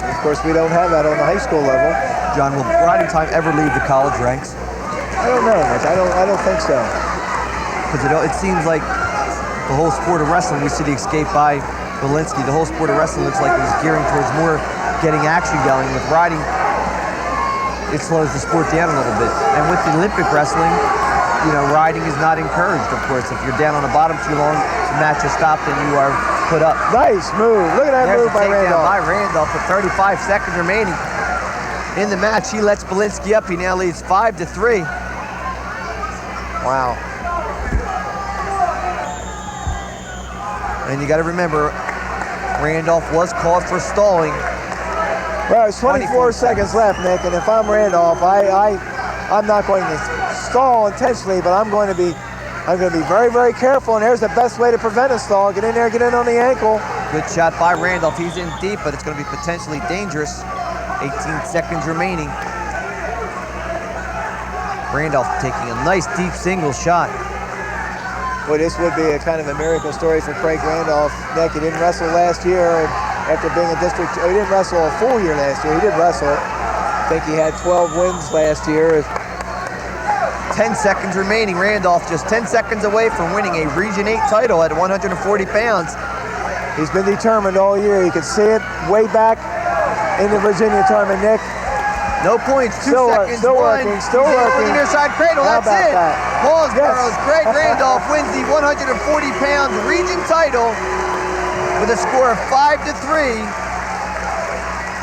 S2: Of course, we don't have that on the high school level.
S1: John, will riding time ever leave the college ranks?
S2: I don't know, Nick. I don't think so.
S1: Because it seems like the whole sport of wrestling, we see the escape by Volinsky. The whole sport of wrestling looks like it's gearing towards more getting action going. With riding, it slows the sport down a little bit. And with the Olympic wrestling, you know, riding is not encouraged, of course. If you're down on the bottom too long, the match is stopped and you are put up.
S2: Nice move. Look at that move by Randolph.
S1: By Randolph with 35 seconds remaining in the match. He lets Volinsky up. He now leads 5-3. Wow. And you got to remember, Randolph was called for stalling.
S2: Well, it's 24 seconds left, Nick, and if I'm Randolph, I'm not going to stall intentionally, but I'm going to be very, very careful, and here's the best way to prevent a stall. Get in there, get in on the ankle.
S1: Good shot by Randolph. He's in deep, but it's going to be potentially dangerous. 18 seconds remaining. Randolph taking a nice deep single shot.
S2: Well, this would be a kind of a miracle story for Craig Randolph. Nick, he didn't wrestle last year, and after being a district, he didn't wrestle a full year last year. He did wrestle. I think he had 12 wins last year.
S1: 10 seconds remaining. Randolph just 10 seconds away from winning a Region 8 title at 140 pounds.
S2: He's been determined all year. You can see it way back in the Virginia tournament, Nick.
S1: No points, 2 seconds,
S2: still working.
S1: The near side cradle, that's it. Paulsboro's Craig Randolph wins the 140 pounds region title with a score of 5-3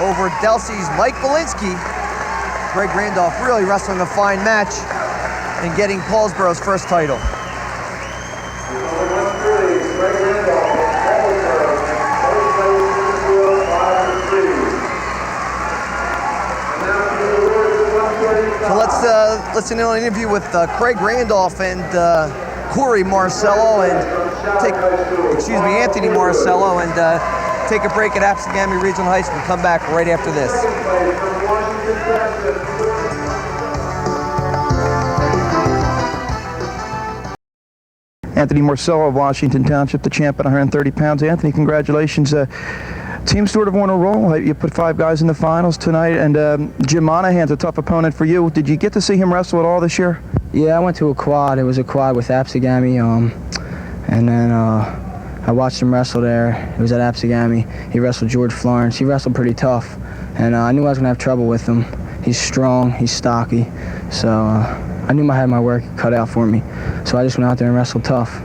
S1: over Delsey's Mike Volinsky. Craig Randolph really wrestling a fine match and getting Paulsboro's first title. So let's listen in on an interview with Craig Randolph and Corey Marcello and Anthony Marcello, and take a break at Absegami Regional High School. Come back right after this.
S3: Anthony Marcello of Washington Township, the champ at 130 pounds. Anthony, congratulations. Team sort of on a roll. You put 5 guys in the finals tonight, and Jim Monahan's a tough opponent for you. Did you get to see him wrestle at all this year?
S5: Yeah, I went to a quad. It was a quad with Absegami, and then I watched him wrestle there. It was at Absegami. He wrestled George Florence. He wrestled pretty tough, and I knew I was going to have trouble with him. He's strong, he's stocky, so I knew I had my work cut out for me. So I just went out there and wrestled tough.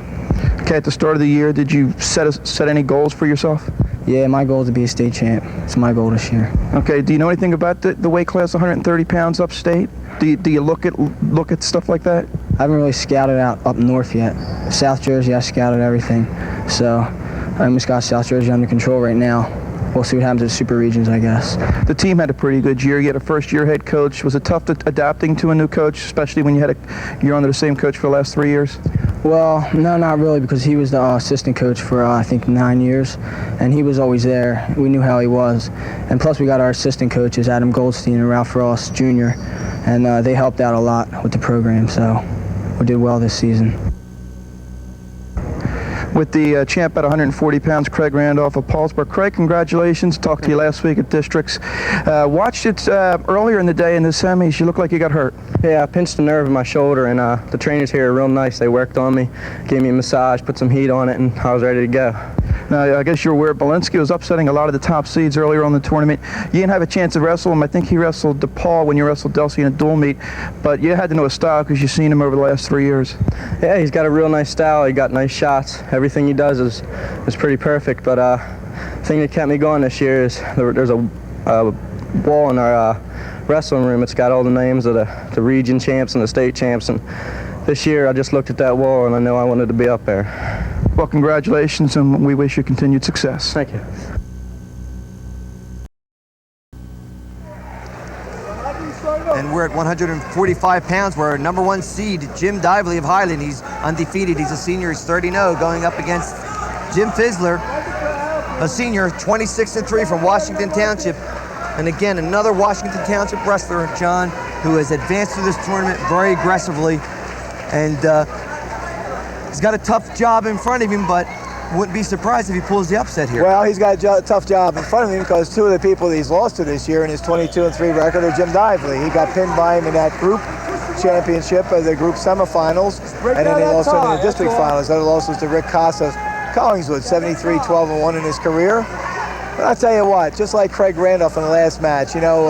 S3: Okay, at the start of the year, did you set any goals for yourself?
S5: Yeah, my goal is to be a state champ. It's my goal this year.
S3: Okay, do you know anything about the weight class, 130 pounds upstate? Do you look at stuff like that?
S5: I haven't really scouted out up north yet. South Jersey, I scouted everything. So I almost got South Jersey under control right now. We'll see what happens at Super Regions, I guess.
S3: The team had a pretty good year. You had a first-year head coach. Was it tough adapting to a new coach, especially when you're under the same coach for the last 3 years?
S5: Well, no, not really, because he was the assistant coach for, I think, 9 years, and he was always there. We knew how he was. And plus, we got our assistant coaches, Adam Goldstein and Ralph Ross Jr., and they helped out a lot with the program, so we did well this season.
S3: With the champ at 140 pounds, Craig Randolph of Paulsboro. Craig, congratulations. Talked to you last week at Districts. Watched it earlier in the day in the semis. You look like you got hurt.
S7: Yeah, I pinched a nerve in my shoulder, and the trainers here are real nice. They worked on me, gave me a massage, put some heat on it, and I was ready to go.
S3: Now, I guess you're aware Belinsky was upsetting a lot of the top seeds earlier on in the tournament. You didn't have a chance to wrestle him. I think he wrestled DePaul when you wrestled Delsey in a dual meet, but you had to know his style because you've seen him over the last 3 years.
S7: Yeah, he's got a real nice style. He got nice shots. Everything he does is pretty perfect, but the thing that kept me going this year is there's a wall in our wrestling room. It's got all the names of the region champs and the state champs, and this year I just looked at that wall and I knew I wanted to be up there.
S3: Well, congratulations, and we wish you continued success.
S7: Thank you.
S1: And we're at 145 pounds. We're number 1 seed, Jim Dively of Highland. He's undefeated. He's a senior. He's 30-0, going up against Jim Fizzler, a senior, 26-3 from Washington Township. And again, another Washington Township wrestler, John, who has advanced through this tournament very aggressively. And he's got a tough job in front of him, but wouldn't be surprised if he pulls the upset here.
S2: Well, he's got a tough job in front of him because two of the people that he's lost to this year in his 22-3 record are Jim Dively. He got pinned by him in that group championship of the group semifinals, and then he lost him in the district finals. Other losses to Rick Casa of Collingswood, 73-12-1 in his career. But I'll tell you what, just like Craig Randolph in the last match, you know,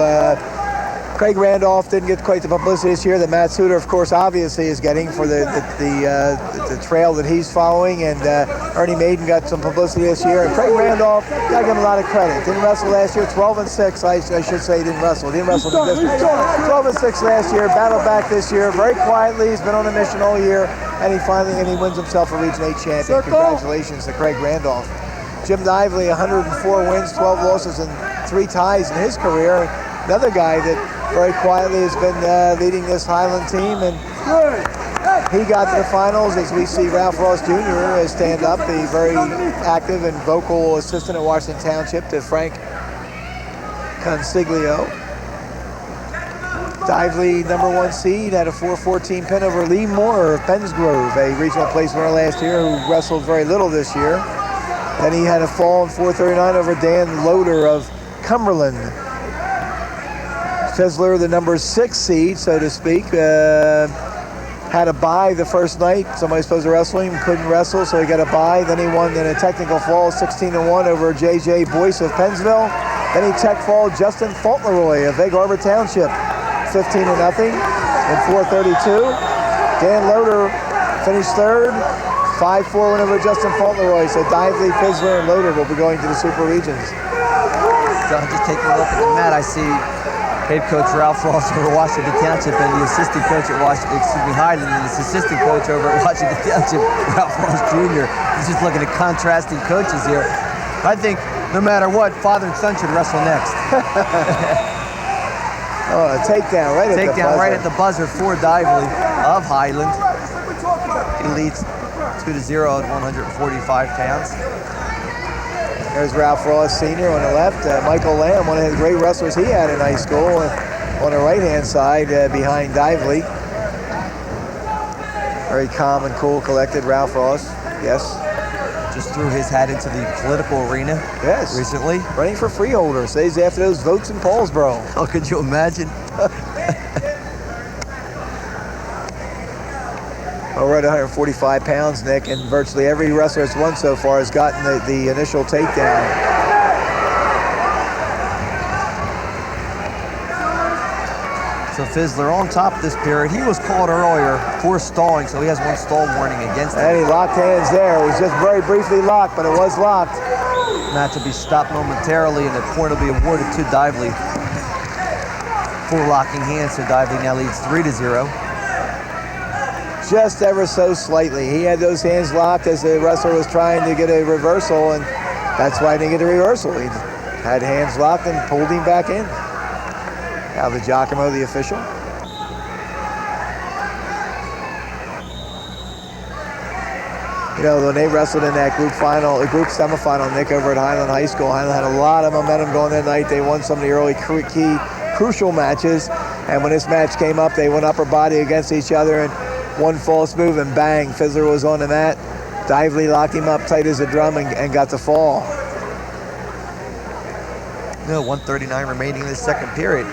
S2: Craig Randolph didn't get quite the publicity this year that Matt Suter, of course, obviously is getting for the trail that he's following, and Ernie Maiden got some publicity this year. And Craig Randolph, gotta give him a lot of credit. Didn't wrestle last year, 12-6. I should say didn't wrestle. Didn't wrestle the district. 12-6 last year. Battled back this year very quietly. He's been on a mission all year, and he wins himself a Region 8 champion. Congratulations to Craig Randolph. Jim Dively, 104 wins, 12 losses, and 3 ties in his career. Another guy that very quietly has been leading this Highland team, and he got to the finals as we see Ralph Ross Jr. stand up, the very active and vocal assistant at Washington Township to Frank Consiglio. Dively, number 1 seed, had a 4-14 pin over Lee Moore of Pensgrove, a regional place winner last year who wrestled very little this year. Then he had a fall in 4:39 over Dan Loader of Cumberland. Fizzler, the number 6 seed, so to speak, had a bye the first night. Somebody supposed to wrestle him, couldn't wrestle, so he got a bye. Then he won in a technical fall, 16-1 over J.J. Boyce of Pennsville. Then he tech fall Justin Fauntleroy of Egg Harbor Township, 15-0 in 4:32. Dan Loader finished 3rd. 5-4 win over Justin Fauntleroy. So Dively, Fizzler, and Loader will be going to the Super Regions.
S1: John, just taking a look at the mat, I see head coach Ralph Ross over Washington Township and the assistant coach at Highland, and his assistant coach over at Washington Township, Ralph Ross Jr. He's just looking at contrasting coaches here. I think no matter what, father and son should wrestle next.
S2: Oh, a takedown right at the buzzer.
S1: Takedown right at the buzzer for Dively of Highland. He leads 2-0 at 145 pounds.
S2: There's Ralph Ross Sr. on the left. Michael Lamb, one of the great wrestlers he had in high school, on the right-hand side behind Dively. Very calm and cool, collected Ralph Ross. Yes.
S1: Just threw his hat into the political arena.
S2: Yes.
S1: Recently.
S2: Running for freeholder. Says after those votes in Paulsboro.
S1: Oh, could you imagine?
S2: We're at 145 pounds, Nick, and virtually every wrestler that's won so far has gotten the initial takedown.
S1: So Fizzler on top this period. He was called earlier for stalling, so he has one stall warning against him.
S2: And he locked hands there. It was just very briefly locked, but it was locked.
S1: Match will be stopped momentarily, and the point will be awarded to Dively for locking hands. So Dively now leads 3-0.
S2: Just ever so slightly. He had those hands locked as the wrestler was trying to get a reversal, and that's why he didn't get a reversal. He had hands locked and pulled him back in. Now the Giacomo, the official. You know, when they wrestled in that group semifinal, Nick, over at Highland High School, Highland had a lot of momentum going that night. They won some of the early key crucial matches, and when this match came up, they went upper body against each other, and one false move, and bang, Fizzler was on the mat. Dively locked him up tight as a drum and got the fall.
S1: 1:39 remaining in the second period.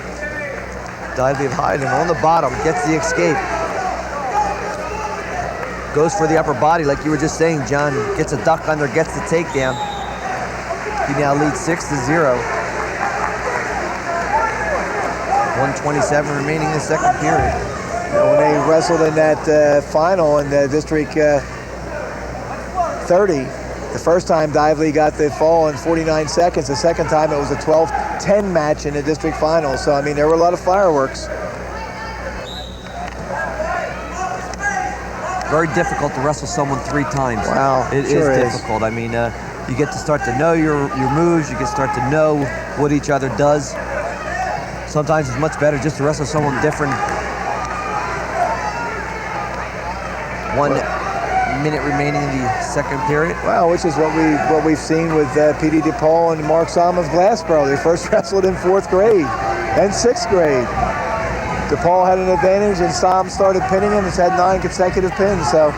S1: Dively of Highland on the bottom, gets the escape. Goes for the upper body, like you were just saying, John. Gets a duck under, gets the takedown. He now leads 6-0. 1:27 remaining in the second period.
S2: When they wrestled in that final in the District 30, the first time Dively got the fall in 49 seconds. The second time it was a 12-10 match in the district final. So, I mean, there were a lot of fireworks.
S1: Very difficult to wrestle someone 3 times.
S2: Wow,
S1: it
S2: sure
S1: is difficult. I mean, you get to start to know your moves. You can start to know what each other does. Sometimes it's much better just to wrestle someone different. 1 minute remaining in the second period.
S2: Wow, which is what we've seen with P.D. DePaul and Mark Somm of Glassboro. They first wrestled in 4th grade and 6th grade. DePaul had an advantage, and Somm started pinning him. He's had 9 consecutive pins, so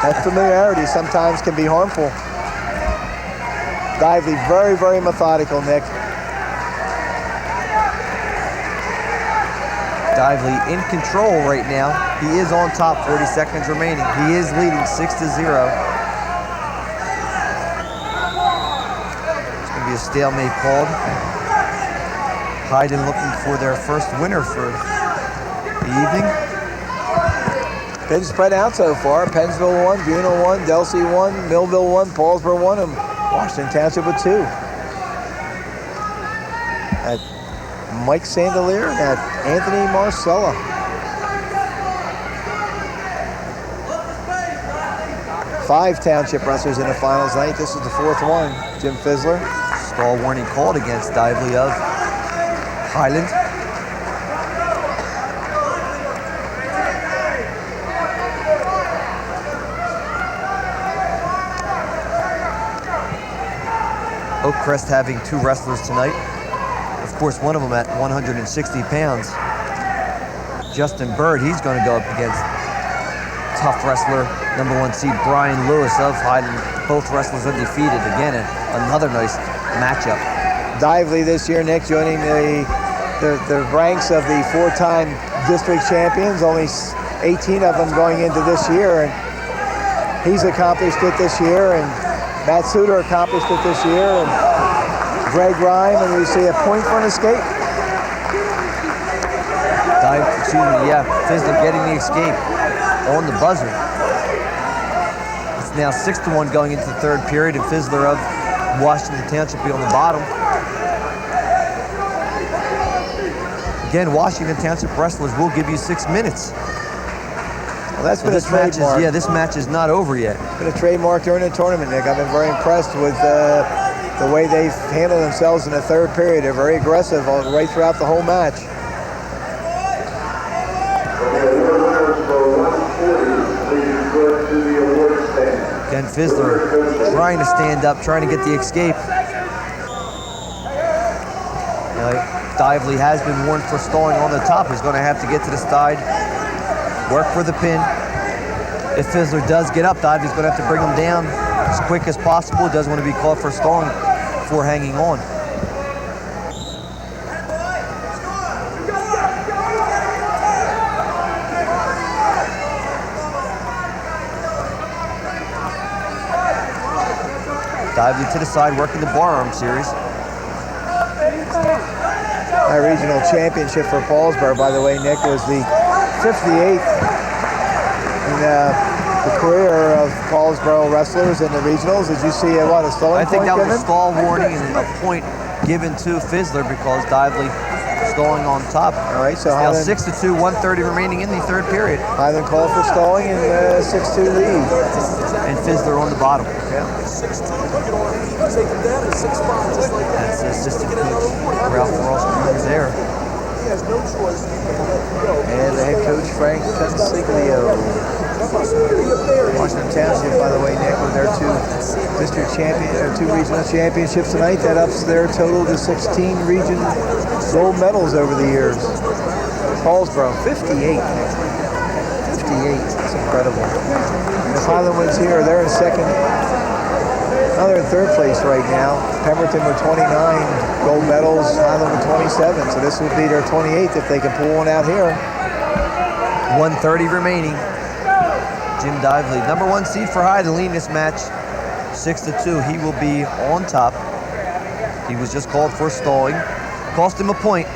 S2: that familiarity sometimes can be harmful. Dively, very, very methodical, Nick.
S1: Dively in control right now. He is on top, 40 seconds remaining. He is leading 6-0. It's going to be a stalemate called. Hayden looking for their first winner for the evening.
S2: Pins spread out so far. Pennsville 1, Buno 1, Delsey 1, Millville 1, Paulsboro 1, and Washington Township with 2. At Mike Sandelier and at Anthony Marcella. Five Township wrestlers in the finals tonight. This is the 4th one. Jim Fizzler.
S1: Stall warning called against Dively of Highland. Oakcrest having 2 wrestlers tonight. Of course, one of them at 160 pounds. Justin Bird, he's going to go up against tough wrestler, number 1 seed Brian Lewis of Highland. Both wrestlers undefeated. Again, another nice matchup.
S2: Dively this year, Nick, joining the ranks of the 4-time district champions. Only 18 of them going into this year, and he's accomplished it this year, and Matt Suter accomplished it this year, and Greg Rhyme, and we see a point for an escape.
S1: Fizzler getting the escape on the buzzer. It's now 6-1 going into the 3rd period, and Fizzler of Washington Township be on the bottom. Again, Washington Township wrestlers will give you 6 minutes.
S2: Well, that's been a trademark.
S1: This match is not over yet.
S2: It's been a trademark during the tournament, Nick. I've been very impressed with the way they've handled themselves in the 3rd period. They're very aggressive right throughout the whole match.
S1: Again, Fizzler trying to stand up, trying to get the escape. Dively has been warned for stalling on the top. He's going to have to get to the side, work for the pin. If Fizzler does get up, Dively's going to have to bring him down as quick as possible. Doesn't want to be called for stalling before hanging on. Dively to the side, working the bar arm series.
S2: That regional championship for Paulsboro, by the way, Nick, was the 58th in the career of Paulsboro wrestlers in the regionals. Did you see a stalling
S1: I think
S2: point
S1: that was
S2: given?
S1: a stall warning and a point given to Fizzler because Dively stalling on top.
S2: All right, so
S1: now
S2: Highland,
S1: 6-2, 1:30 remaining in the third period.
S2: Highland called for stalling and 6-2 lead.
S1: And Fizzler on the bottom.
S2: Yeah.
S1: That's the assistant coach, Ralph Ross Jr. there.
S2: And the head coach, Frank Consiglio. Washington Township, by the way, Nick, with their two regional championships tonight. That ups their total to 16 region gold medals over the years. Paulsboro, 58. 58, that's incredible. And if Highland wins here, they're in second. Now they're in third place right now. Pemberton with 29 gold medals, Highland with 27. So this would be their 28th if they can pull one out here.
S1: 1:30 remaining. Jim Dively, number 1 seed for Highland, leading this match 6-2. He will be on top. He was just called for stalling. Cost him a point.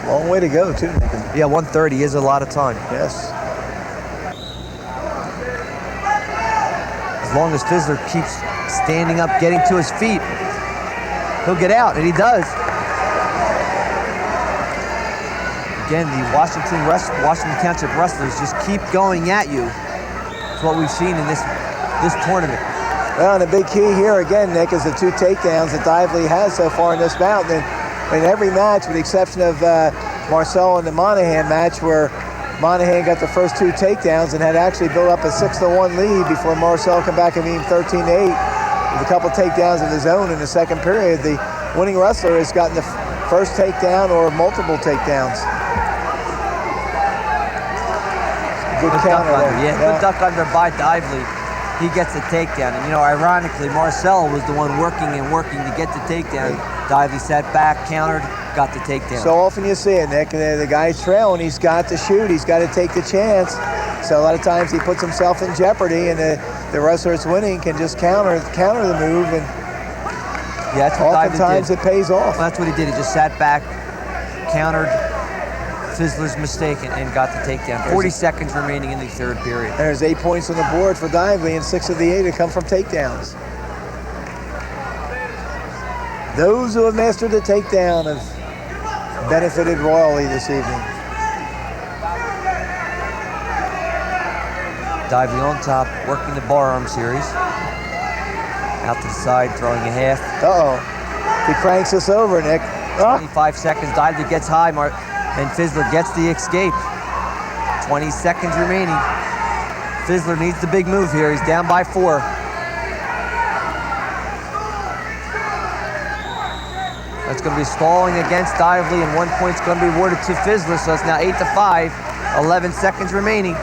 S2: Long way to go, too, Nick.
S1: Yeah, 1:30 is a lot of time.
S2: Yes.
S1: As long as Fizzler keeps standing up, getting to his feet, he'll get out, and he does. Again, the Washington Township wrestlers just keep going at you. It's what we've seen in this tournament.
S2: Well, and a big key here again, Nick, is the 2 takedowns that Dively has so far in this bout. And in every match, with the exception of Marcel and the Monahan match, where Monahan got the first 2 takedowns and had actually built up a 6-1 lead before Marcel came back and beat him 13-8 with a couple takedowns of his own in the second period. The winning wrestler has gotten the first takedown or multiple takedowns. Good counter there.
S1: Yeah, good duck under by Dively. He gets the takedown. And, ironically, Marcel was the one working to get the takedown. Dively sat back, countered, got the takedown.
S2: So often you see it, Nick. The guy's trailing. He's got to shoot. He's got to take the chance. So a lot of times he puts himself in jeopardy, and the wrestler that's winning can just counter the move. And
S1: yeah, that's what
S2: oftentimes it pays off.
S1: Well, that's what he did. He just sat back, countered Fizzler's mistake, and got the takedown. 40 seconds remaining in the third period.
S2: There's 8 points on the board for Dively, and 6 of the 8 have come from takedowns. Those who have mastered the takedown have benefited royally this evening.
S1: Dively on top, working the bar arm series. Out to the side, throwing a half.
S2: Uh-oh. He cranks us over, Nick.
S1: 25 seconds, Dively gets high, and Fizzler gets the escape. 20 seconds remaining. Fizzler needs the big move here. He's down by 4. That's going to be stalling against Dively, and 1 point's going to be awarded to Fizzler, so it's now 8-5. 11 seconds remaining.
S2: I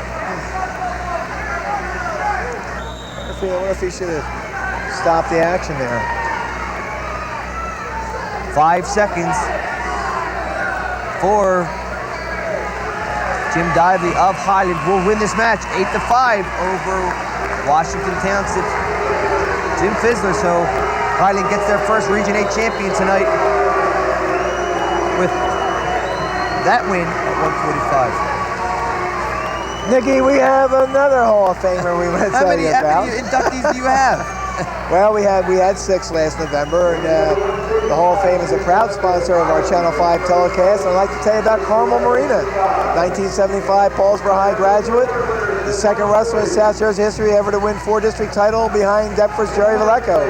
S2: wonder if he should have stopped the action there.
S1: 5 seconds for Jim Dively of Highland will win this match 8-5 over Washington Township. Jim Fizzler, so Highland gets their first Region 8 champion tonight with that win at 145.
S2: Nicky, we have another Hall of Famer we want to tell you about.
S1: How many inductees do you have?
S2: Well, we had 6 last November, and the Hall of Fame is a proud sponsor of our Channel 5 telecast. And I'd like to tell you about Carmel Marina, 1975 Paulsboro High graduate, the second wrestler in South Jersey history ever to win 4 district title behind Deptford's Jerry Vallejo.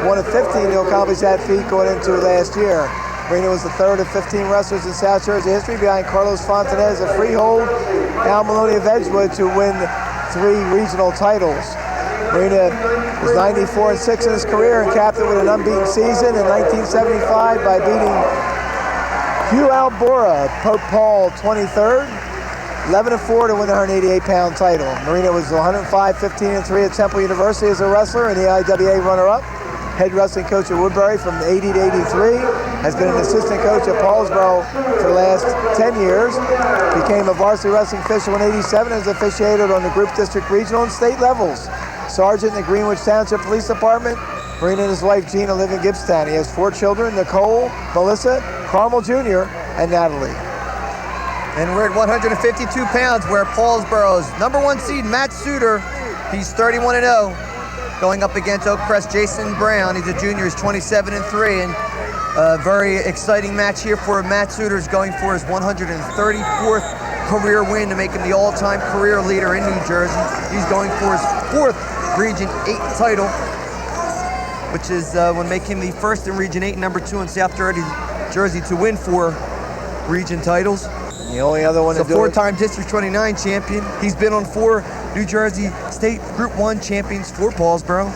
S2: One of 15 to accomplish that feat going into last year. Marina was the third of 15 wrestlers in South Jersey history behind Carlos Fontanez of Freehold, Al Maloney of Edgewood to win 3 regional titles. Marina was 94-6 in his career and capped it with an unbeaten season in 1975 by beating Hugh Albora, Pope Paul 23rd, 11-4 to win the 188-pound title. Marina was 105-15-3 at Temple University as a wrestler and the IWA runner-up. Head wrestling coach at Woodbury from 80 to 83, has been an assistant coach at Paulsboro for the last 10 years, became a varsity wrestling official in 87 and has officiated on the group district regional and state levels. Sergeant in the Greenwich Township Police Department, Marina and his wife Gina live in Gibbstown. He has 4 children: Nicole, Melissa, Carmel Jr., and Natalie.
S1: And we're at 152 pounds where Paulsboro's #1 seed, Matt Suter, he's 31-0, going up against Oakcrest Jason Brown. He's a junior, he's 27-3, and a very exciting match here for Matt Suter. Is going for his 134th career win to make him the all-time career leader in New Jersey. He's going for his 4th Region 8 title, which is would make him the first in Region 8 and #2 in South Jersey to win 4 region titles.
S2: The only other one
S1: He's
S2: to
S1: a
S2: do it.
S1: 4-time District 29 champion. He's been on 4 New Jersey State Group 1 champions for Paulsboro.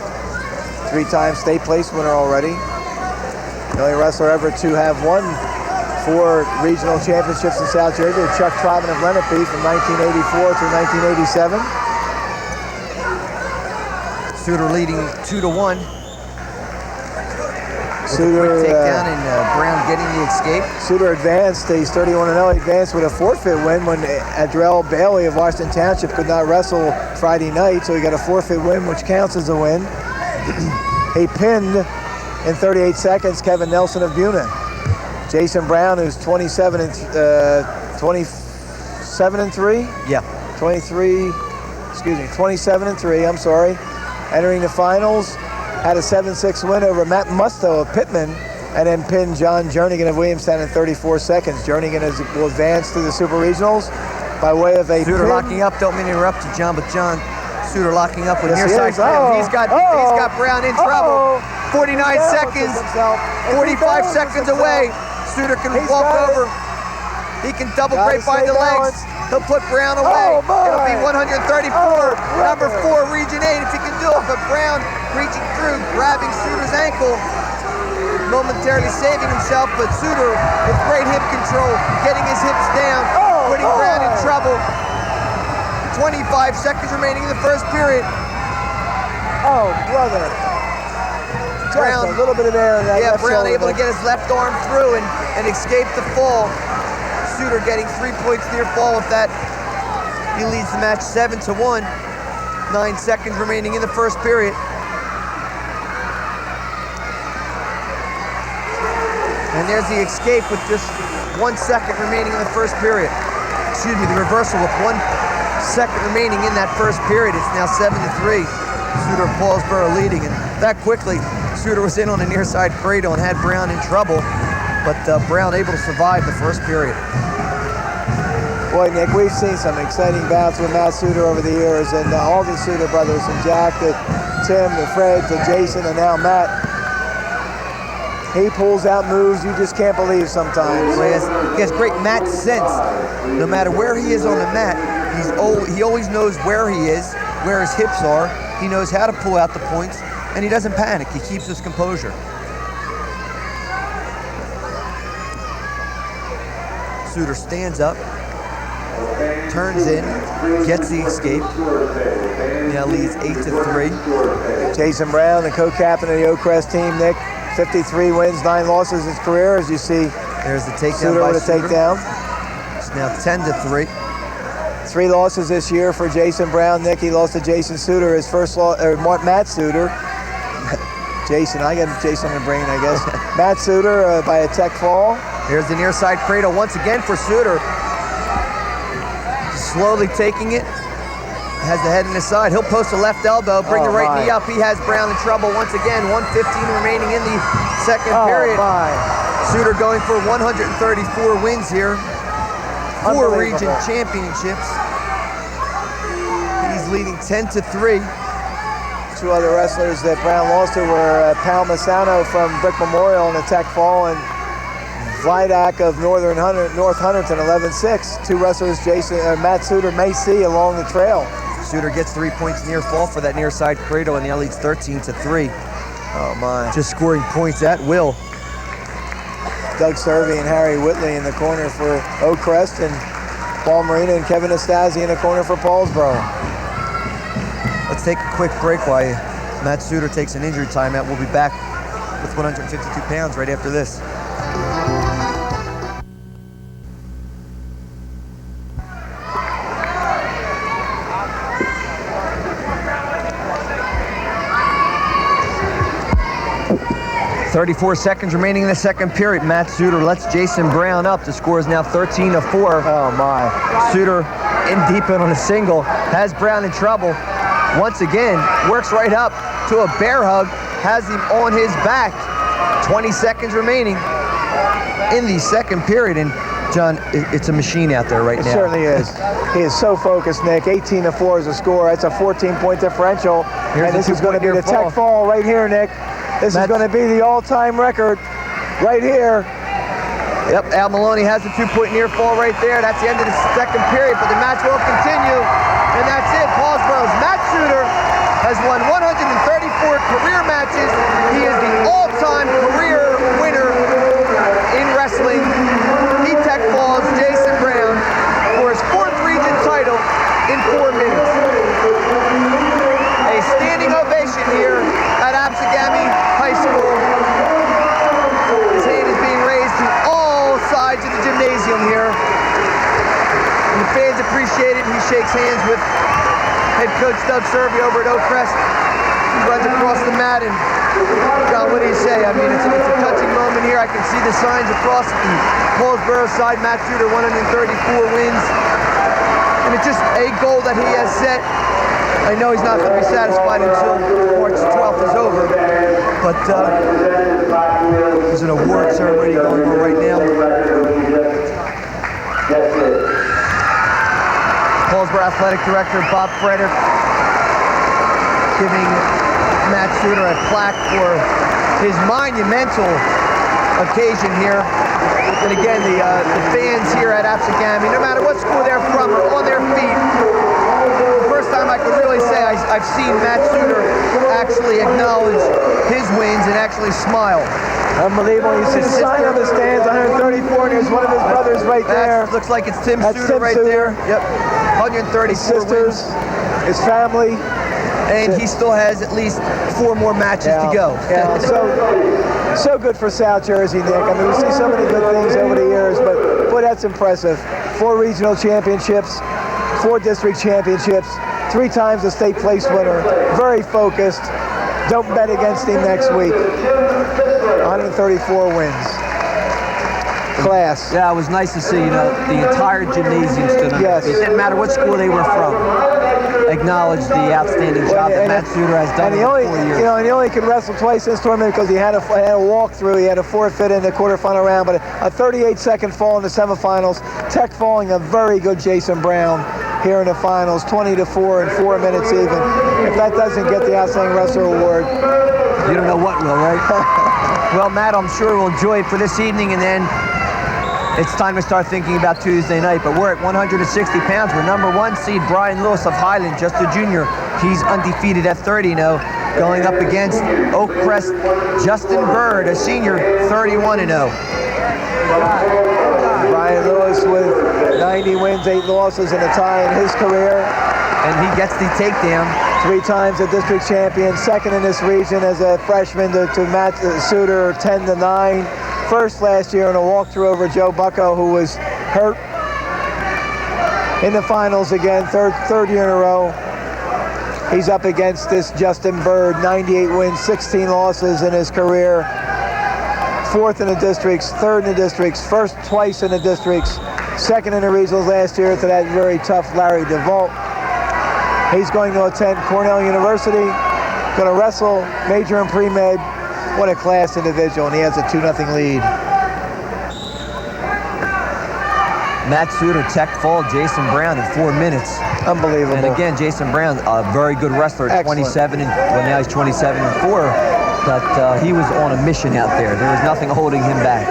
S2: 3-time state place winner already. The only wrestler ever to have won 4 regional championships in South Jersey, Chuck Trotman of Lenape from 1984 to 1987.
S1: Suter leading 2-1.
S2: Suter,
S1: Takedown and Brown getting the escape.
S2: Suter advanced. He's 31-0. He advanced with a forfeit win when Adrell Bailey of Washington Township could not wrestle Friday night, so he got a forfeit win, which counts as a win. He pinned in 38 seconds Kevin Nelson of Buena. Jason Brown, who's 27-3.
S1: Yeah.
S2: 27-3. I'm sorry. Entering the finals. Had a 7-6 win over Matt Musto of Pittman, and then pinned John Jernigan of Williamstown in 34 seconds. Jernigan will advance to the Super Regionals by way of a
S1: Suter
S2: pin.
S1: locking up. Don't mean to interrupt you, John, but John Suter locking up with
S2: Yes, he
S1: near
S2: is.
S1: side.
S2: Uh-oh.
S1: He's got Brown in
S2: Uh-oh.
S1: trouble. 49
S2: He
S1: seconds.
S2: balances himself. If he
S1: 45
S2: balances
S1: seconds
S2: himself,
S1: away. Suter can
S2: He's
S1: walk
S2: got it.
S1: over. He can double
S2: Gotta
S1: break by
S2: stay
S1: the legs.
S2: balanced.
S1: He'll put Brown away.
S2: Oh, my.
S1: It'll be 134.
S2: Oh,
S1: Number
S2: brother.
S1: 4, Region 8, if he can do it. But Brown reaching through, grabbing Suter's ankle, momentarily saving himself. But Suter with great hip control, getting his hips down,
S2: Oh,
S1: putting Brown in
S2: boy.
S1: trouble. 25 seconds remaining in the first period.
S2: Oh, brother. Just
S1: Brown,
S2: a little bit of air in that
S1: yeah,
S2: left
S1: Brown
S2: shoulder.
S1: able to get his left arm through and escape the fall. Suter getting 3 points near fall with that. He leads the match 7-1. 9 seconds remaining in the first period. And there's the escape with just 1 second remaining in the first period. Excuse me, the reversal with 1 second remaining in that first period. It's now 7-3. Suter and Paulsboro leading, and that quickly, Suter was in on the near side cradle and had Brown in trouble, but Brown able to survive the first period.
S2: Boy, Nick, we've seen some exciting bouts with Matt Suter over the years, and all the Suter brothers, from Jack to Tim to Fred to Jason and now Matt. He pulls out moves you just can't believe sometimes.
S1: He has great mat sense. No matter where he is on the mat, he always knows where he is, where his hips are. He knows how to pull out the points, and he doesn't panic. He keeps his composure. Suter stands up, turns in, gets the escape. Now leads 8-3.
S2: Jason Brown, the co-captain of the Oakcrest team, Nick, 53 wins, 9 losses in his career. As you see,
S1: there's the takedown
S2: Suter
S1: by
S2: with a
S1: Suter.
S2: takedown.
S1: It's now 10-3.
S2: 3 losses this year for Jason Brown. Nick, he lost to Jason Suter, his first loss, or Matt Suter. Jason, I got Jason on the brain, I guess. Matt Suter by a tech fall.
S1: Here's the near side cradle once again for Suter. Just slowly taking it. Has the head in the side. He'll post a left elbow, bring the right knee up. He has Brown in trouble once again. 1:15 remaining in the second period. Suter going for 134 wins here. 4 region championships. He's leading 10-3.
S2: 2 other wrestlers that Brown lost to were Pal Masano from Brick Memorial in a tech fall, and Vidak of North Hunterton, 11-6. 2 wrestlers Matt Suter may see along the trail.
S1: Suter gets 3 points near fall for that near side cradle, and now leads 13-3.
S2: Oh my.
S1: Just scoring points at will.
S2: Doug Servey and Harry Whitley in the corner for Oakcrest, and Paul Marina and Kevin Estasi in the corner for Paulsboro.
S1: Let's take a quick break while Matt Suter takes an injury timeout. We'll be back with 152 pounds right after this. 34 seconds remaining in the second period. Matt Suter lets Jason Brown up. The score is now 13-4.
S2: Oh, my.
S1: Suter in deep end on a single. Has Brown in trouble. Once again, works right up to a bear hug. Has him on his back. 20 seconds remaining in the second period. And John, it's a machine out there right now.
S2: It certainly is. He is so focused, Nick. 18-4 is a score. That's a 14-point differential.
S1: Here's
S2: and this is going to be the tech fall right here, Nick. This is going to be the all-time record right here.
S1: Yep, Al Maloney has the 2-point near fall right there. That's the end of the second period, but the match will continue. And that's it. Paulsboro's Matt Suter has won 134 career matches. He is the all-time career winner in wrestling. He tech falls Jason Brown for his 4th region title in 4 minutes. A standing ovation here at Absegami High School. His hand is being raised to all sides of the gymnasium here. And the fans appreciate it. He shakes hands with head coach Doug Serby over at Oakcrest. He runs across the mat, and John, what do you say? I mean, it's a touching moment here. I can see the signs across the Paulsboro side. Matt Suter, 134 wins. And it's just a goal that he has set. I know he's not going to be satisfied until March 12th is over, but there's an award ceremony going on right now. Paulsboro Athletic Director Bob Frederick giving Matt Suter a plaque for his monumental occasion here. And again, the fans here at Absegami, no matter what school they're from, are on their feet. The first time I can really say I've seen Matt Suter actually acknowledge his wins and actually smile.
S2: Unbelievable. You see the sign on the stands, 134, and there's one of his brothers right there.
S1: Looks like it's Tim
S2: That's
S1: Suter
S2: Tim
S1: right
S2: Suter.
S1: there. Yep, 134
S2: His sisters,
S1: wins.
S2: his family.
S1: And he still has at least 4 more matches to go.
S2: Yeah, so good for South Jersey, Nick. I mean, we see so many good things over the years, but boy, that's impressive. 4 regional championships, 4 district championships, 3 times a state place winner. Very focused. Don't bet against him next week. 134 wins. Class.
S1: Yeah, it was nice to see, the entire gymnasium stood up.
S2: Yes.
S1: It didn't matter what school they were from. Acknowledge the outstanding job that Matt Suter has done in 4 years.
S2: And he only could wrestle twice in this tournament because he had a walkthrough. He had a forfeit in the quarterfinal round, but a 38-second fall in the semifinals. Tech falling a very good Jason Brown here in the finals, 20-4 in 4 minutes even. If that doesn't get the Outstanding Wrestler Award,
S1: you don't know what will, right? Well, Matt, I'm sure we'll enjoy it for this evening, and then it's time to start thinking about Tuesday night. But we're at 160 pounds. We're number 1 seed Brian Lewis of Highland, just a junior. He's undefeated at 30 now, going up against Oakcrest Justin Bird, a senior, 31-0.
S2: Brian Lewis with 90 wins, 8 losses, and a tie in his career.
S1: And he gets the takedown.
S2: 3 times a district champion, second in this region as a freshman to Matt Suter, 10-9. First last year in a walkthrough over Joe Bucko, who was hurt in the finals again, third year in a row. He's up against this Justin Bird, 98 wins, 16 losses in his career. 4th in the districts, 3rd in the districts, first twice in the districts, 2nd in the regionals last year to that very tough Larry DeVault. He's going to attend Cornell University, going to wrestle, major in pre-med. What a class individual, and he has a 2-0 lead.
S1: Matt Suter tech fall Jason Brown in 4 minutes.
S2: Unbelievable.
S1: And again, Jason Brown, a very good wrestler at 27, now he's 27-4. But he was on a mission out there. There was nothing holding him back.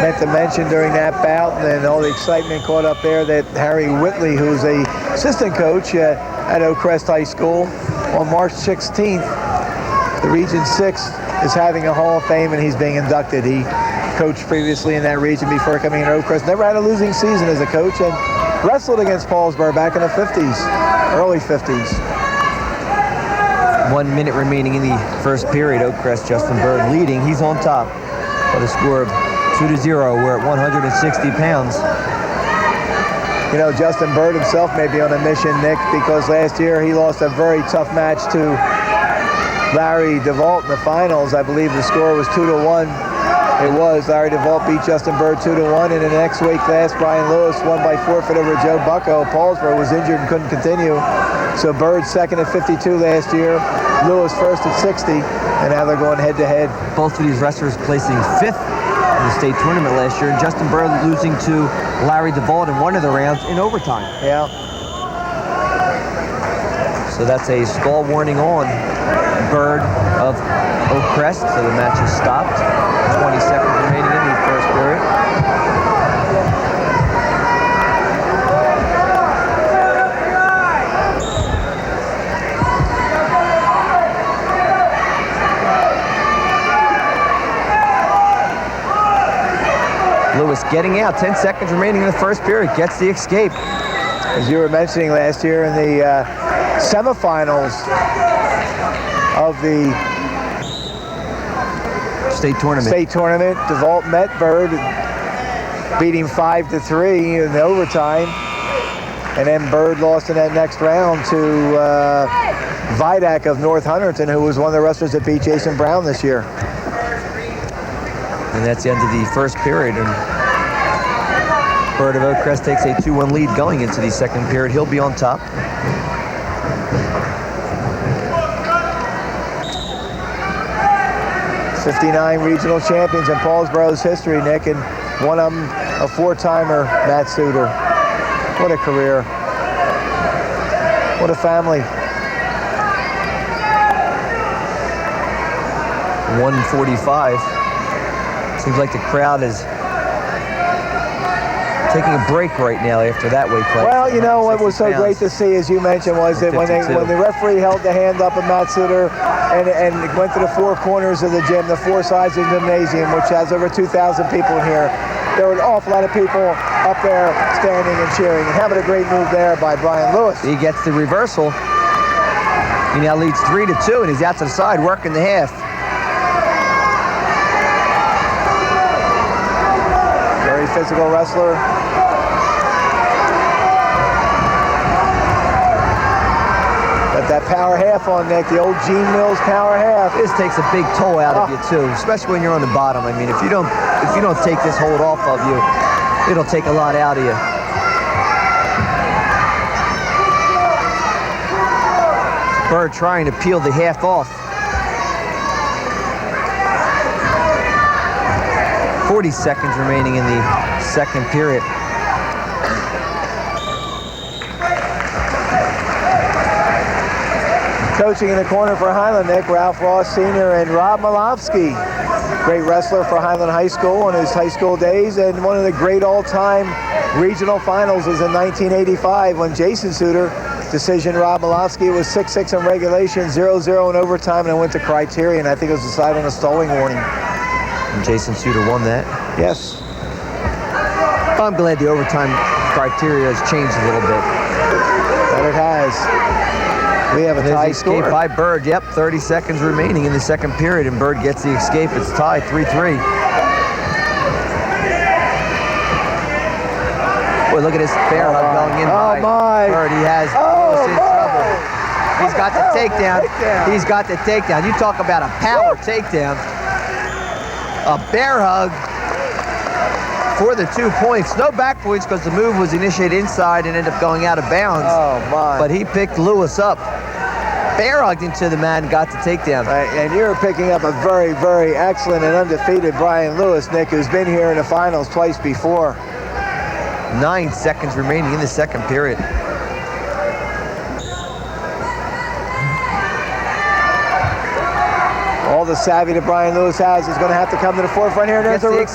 S2: Meant to mention during that bout and all the excitement caught up there that Harry Whitley, who's a assistant coach at Oakcrest High School, on March 16th, the Region 6 is having a Hall of Fame and he's being inducted. He coached previously in that region before coming to Oakcrest. Never had a losing season as a coach and wrestled against Paulsboro back in the 50s, early 50s.
S1: 1 minute remaining in the first period. Oakcrest, Justin Bird leading. He's on top by the score of 2-0. We're at 160 pounds.
S2: You know, Justin Bird himself may be on a mission, Nick, because last year he lost a very tough match to Larry DeVault in the finals. I believe the score was 2-1. It was. Larry DeVault beat Justin Bird 2-1. And in the next weight class, Brian Lewis won by forfeit over Joe Bucko. Paulsboro was injured and couldn't continue. So Bird second at 52 last year. Lewis first at 60. And now they're going head-to-head.
S1: Both of these wrestlers placing 5th in the state tournament last year. And Justin Bird losing to Larry DeVault in one of the rounds in overtime.
S2: Yeah.
S1: So that's a stall warning on Bird of Oak Crest. So the match is stopped. 20 seconds remaining in the first period. Lewis getting out. 10 seconds remaining in the first period. Gets the escape.
S2: As you were mentioning last year in the semifinals of the
S1: state tournament,
S2: DeVault met Bird, beating 5-3 in overtime, and then Bird lost in that next round to Vidak of North Huntington, who was one of the wrestlers that beat Jason Brown this year.
S1: And that's the end of the first period. And Bird of Oak Crest takes a 2-1 lead going into the second period. He'll be on top.
S2: '59 regional champions in Paulsboro's history, Nick, and one of them a four-timer, Matt Suter. What a career. What a family.
S1: 1:45. Seems like the crowd is taking a break right now after that weight class.
S2: Well, you know what was so great to see, as you mentioned, was that when the referee held the hand up of Matt Suter and went to the four corners of the gym, the four sides of the gymnasium, which has over 2,000 people in here, there were an awful lot of people up there standing and cheering. And having a great move there by Brian Lewis.
S1: He gets the reversal. He now leads 3-2, and he's out to the side working the half.
S2: Very physical wrestler. Got that power half on, Nick, the old Gene Mills power half.
S1: This takes a big toll out of you too, especially when you're on the bottom. I mean, if you don't take this hold off of you, it'll take a lot out of you. Bird trying to peel the half off. 40 seconds remaining in the second period.
S2: Coaching in the corner for Highland, Nick, Ralph Ross Sr. and Rob Malofsky. Great wrestler for Highland High School in his high school days, and one of the great all-time regional finals was in 1985 when Jason Suter decision Rob Malofsky was 6-6 in regulation, 0-0 in overtime, and it went to criterion. I think it was decided on a stalling warning.
S1: And Jason Suter won that.
S2: Yes.
S1: I'm glad the overtime criteria has changed a little bit.
S2: But it has. We have a tie score.
S1: Escape by Bird. Yep, 30 seconds remaining in the second period, and Bird gets the escape. It's tied 3-3. Boy, look at this bear hug going in by Bird. He has Lewis in trouble. He's got the takedown. He's got the takedown. You talk about a power takedown. A bear hug for the 2 points. No back points because the move was initiated inside and ended up going out of bounds.
S2: Oh, my.
S1: But he picked Lewis up. Bear hugged into the man, got the takedown.
S2: And you're picking up a very, very excellent and undefeated Brian Lewis, Nick, who's been here in the finals twice before.
S1: 9 seconds remaining in the second period.
S2: All the savvy that Brian Lewis has is going to have to come to the forefront here. There's a reversal.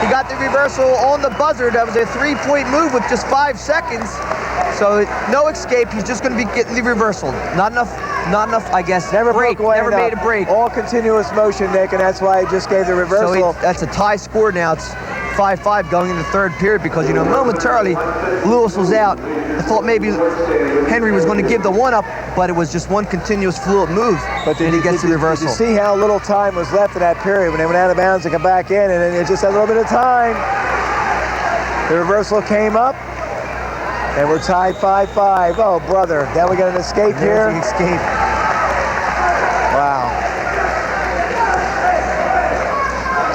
S1: He got the reversal on the buzzer. That was a 3-point move with just 5 seconds. So no escape. He's just going to be getting the reversal. Not enough, I guess.
S2: Never
S1: break. Never made a break.
S2: All continuous motion, Nick, and that's why he just gave the reversal.
S1: So that's a tie score now. It's 5-5 going into the third period because, you know, momentarily Lewis was out. I thought maybe Henry was going to give the one up, but it was just one continuous fluid move, but then he gets the reversal.
S2: Did you see how little time was left in that period when they went out of bounds and come back in, and then it just had a little bit of time. The reversal came up. And we're tied 5-5. Oh, brother. Now we got an escape here.
S1: There's the escape.
S2: Wow.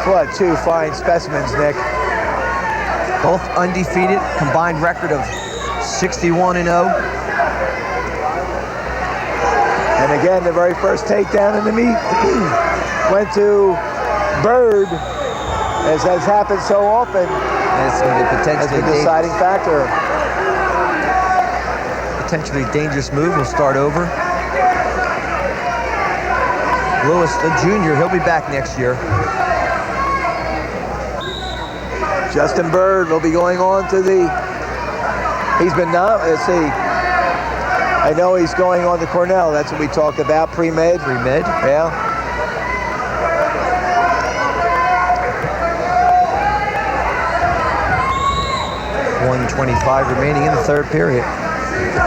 S2: What two fine specimens, Nick.
S1: Both undefeated, combined record of 61-0.
S2: And again, the very first takedown in the meet went to Bird, as has happened so often.
S1: And it's going to be
S2: As
S1: potentially
S2: the deciding factor.
S1: potentially dangerous move. We'll start over. Lewis, the junior, he'll be back next year.
S2: Justin Bird will be going on to the, he's been not, let's see, I know he's going on to Cornell. That's what we talked about, pre-med.
S1: Pre-med.
S2: Yeah.
S1: .125 remaining in the third period.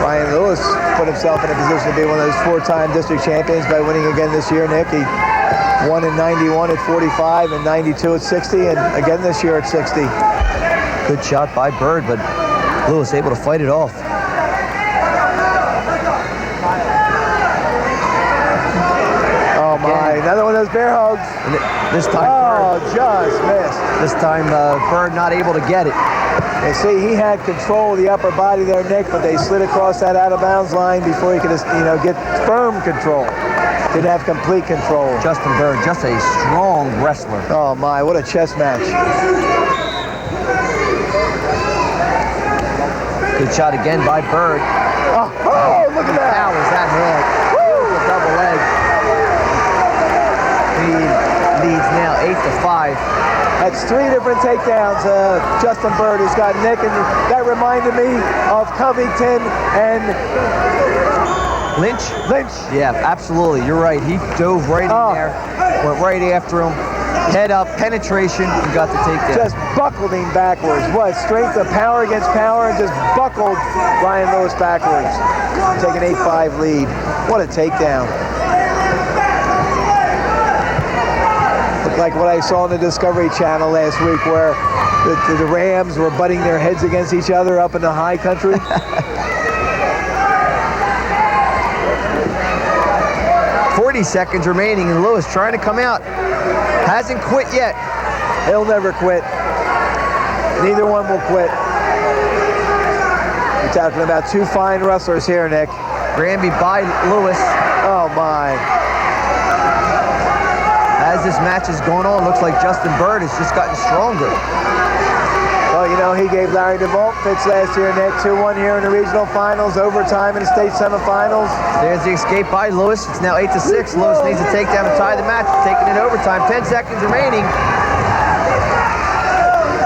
S2: Ryan Lewis put himself in a position to be one of those four-time district champions by winning again this year, Nick. He won in 91 at 45 and 92 at 60, and again this year at 60.
S1: Good shot by Bird, but Lewis able to fight it off.
S2: Oh my, another one of those bear hugs.
S1: And this time,
S2: Oh, just missed.
S1: This time, Bird not able to get it.
S2: You see, he had control of the upper body there, Nick, but they slid across that out-of-bounds line before he could, get firm control. Didn't have complete control.
S1: Justin Bird, just a strong wrestler.
S2: Oh my, what a chess match.
S1: Good shot again by Bird.
S2: Oh, look at that.
S1: How was that head? Woo, a double leg. He leads now 8-5.
S2: That's three different takedowns Justin Bird has got, Nick, and that reminded me of Covington and
S1: Lynch?
S2: Lynch.
S1: Yeah, absolutely. You're right. He dove right in there, went right after him. Head up, penetration, and got the takedown.
S2: Just buckled him backwards. What? Strength of power against power, and just buckled Ryan Lewis backwards. Take an 8-5 lead. What a takedown. Looked like what I saw on the Discovery Channel last week, where the Rams were butting their heads against each other up in the high country.
S1: 40 seconds remaining, and Lewis trying to come out. Hasn't quit yet.
S2: He'll never quit. Neither one will quit. We're talking about two fine wrestlers here, Nick.
S1: Granby by Lewis.
S2: Oh, my.
S1: As this match is going on, looks like Justin Bird has just gotten stronger.
S2: Well, he gave Larry DeVault fits last year, Nick. 2-1 here in the regional finals, overtime in the state semifinals.
S1: There's the escape by Lewis. It's now 8-6. Lewis needs to take down and tie the match. Taking it overtime. 10 seconds remaining.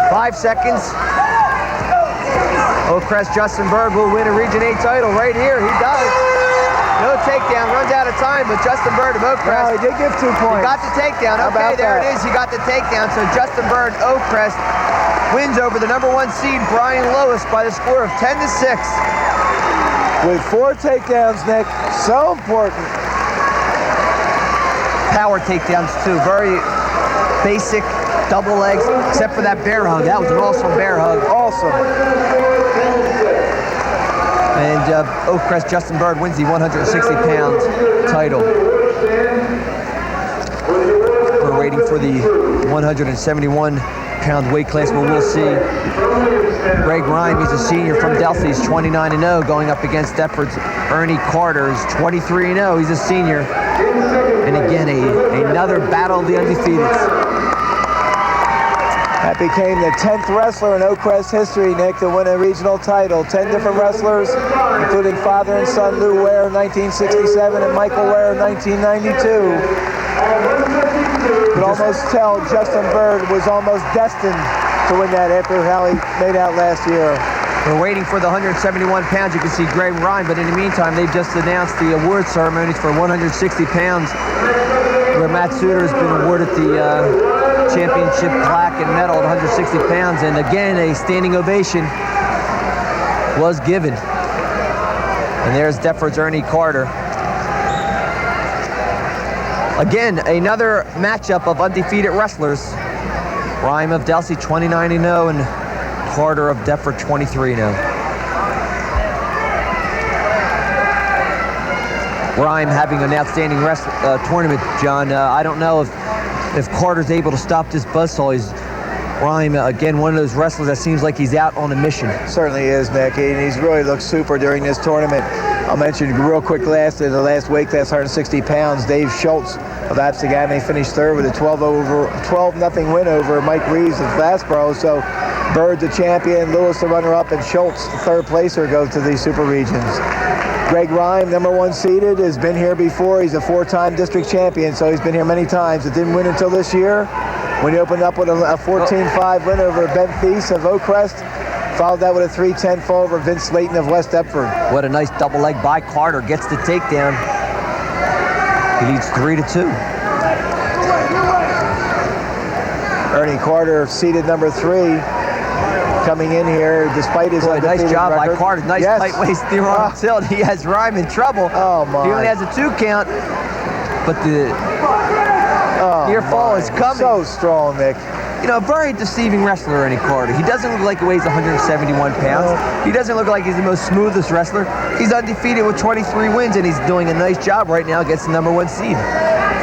S1: 5 seconds. Oakcrest Justin Bird will win a Region 8 title right here. He does. No takedown. Runs out of time, but Justin Bird of Oakcrest.
S2: Well, he did give 2 points.
S1: He got the takedown.
S2: How
S1: Okay,
S2: about
S1: there
S2: that?
S1: it is. He got the takedown. So Justin Bird, Oakcrest, wins over the #1 seed Brian Lewis by the score of 10-6.
S2: With 4 takedowns, Nick. So important.
S1: Power takedowns too. Very basic double legs, except for that bear hug. That was an awesome bear hug.
S2: Awesome.
S1: And Oakcrest Justin Bird wins the 160-pound title. We're waiting for the 171-pound weight class, but we'll see. Greg Rhyme, he's a senior from Delphi. He's 29-0, going up against Deptford's Ernie Carter. He's 23-0. He's a senior. And again, another battle of the undefeateds.
S2: That became the 10th wrestler in Oakcrest history, Nick, to win a regional title. 10 different wrestlers, including father and son Lou Ware in 1967 and Michael Ware in 1992. You could almost tell Justin Bird was almost destined to win that after how he made out last year.
S1: We're waiting for the 171 pounds. You can see Greg Ryan, but in the meantime, they've just announced the award ceremonies for 160 pounds, where Matt Suter has been awarded the championship plaque and medal at 160 pounds. And again, a standing ovation was given. And there's Deptford's Ernie Carter. Again, another matchup of undefeated wrestlers. Rhyme of Delsey, 29-0, and Carter of Deptford, 23-0. Rhyme having an outstanding tournament, John. I don't know if Carter's able to stop this buzzsaw. Rhyme, again, one of those wrestlers that seems like he's out on a mission.
S2: Certainly is, Nick. He's really looked super during this tournament. I'll mention real quick the last weight class, 160 pounds. Dave Schultz of Absegami finished third with a 12-0 win over Mike Reeves of Glassboro. So Bird the champion, Lewis the runner-up, and Schultz, the third placer, go to the Super Regions. Greg Rhyme, number 1 seeded, has been here before. He's a 4-time district champion, so he's been here many times. It didn't win until this year when he opened up with a 14-5 win over Ben Thies of Oakcrest. Followed that with a 3-10 fall over Vince Layton of West Deptford.
S1: What a nice double leg by Carter. Gets the takedown. He leads 3-2.
S2: Ernie Carter, seeded number 3, coming in here despite his
S1: nice job
S2: record.
S1: by Carter. Nice tight waist through on tilt. He has Rhyme in trouble.
S2: Oh my!
S1: He only has a 2 count, but the near fall is coming.
S2: So strong, Nick.
S1: You know, very deceiving wrestler, Ernie Carter. He doesn't look like he weighs 171 pounds. He doesn't look like he's the most smoothest wrestler. He's undefeated with 23 wins, and he's doing a nice job right now. Gets the number 1 seed.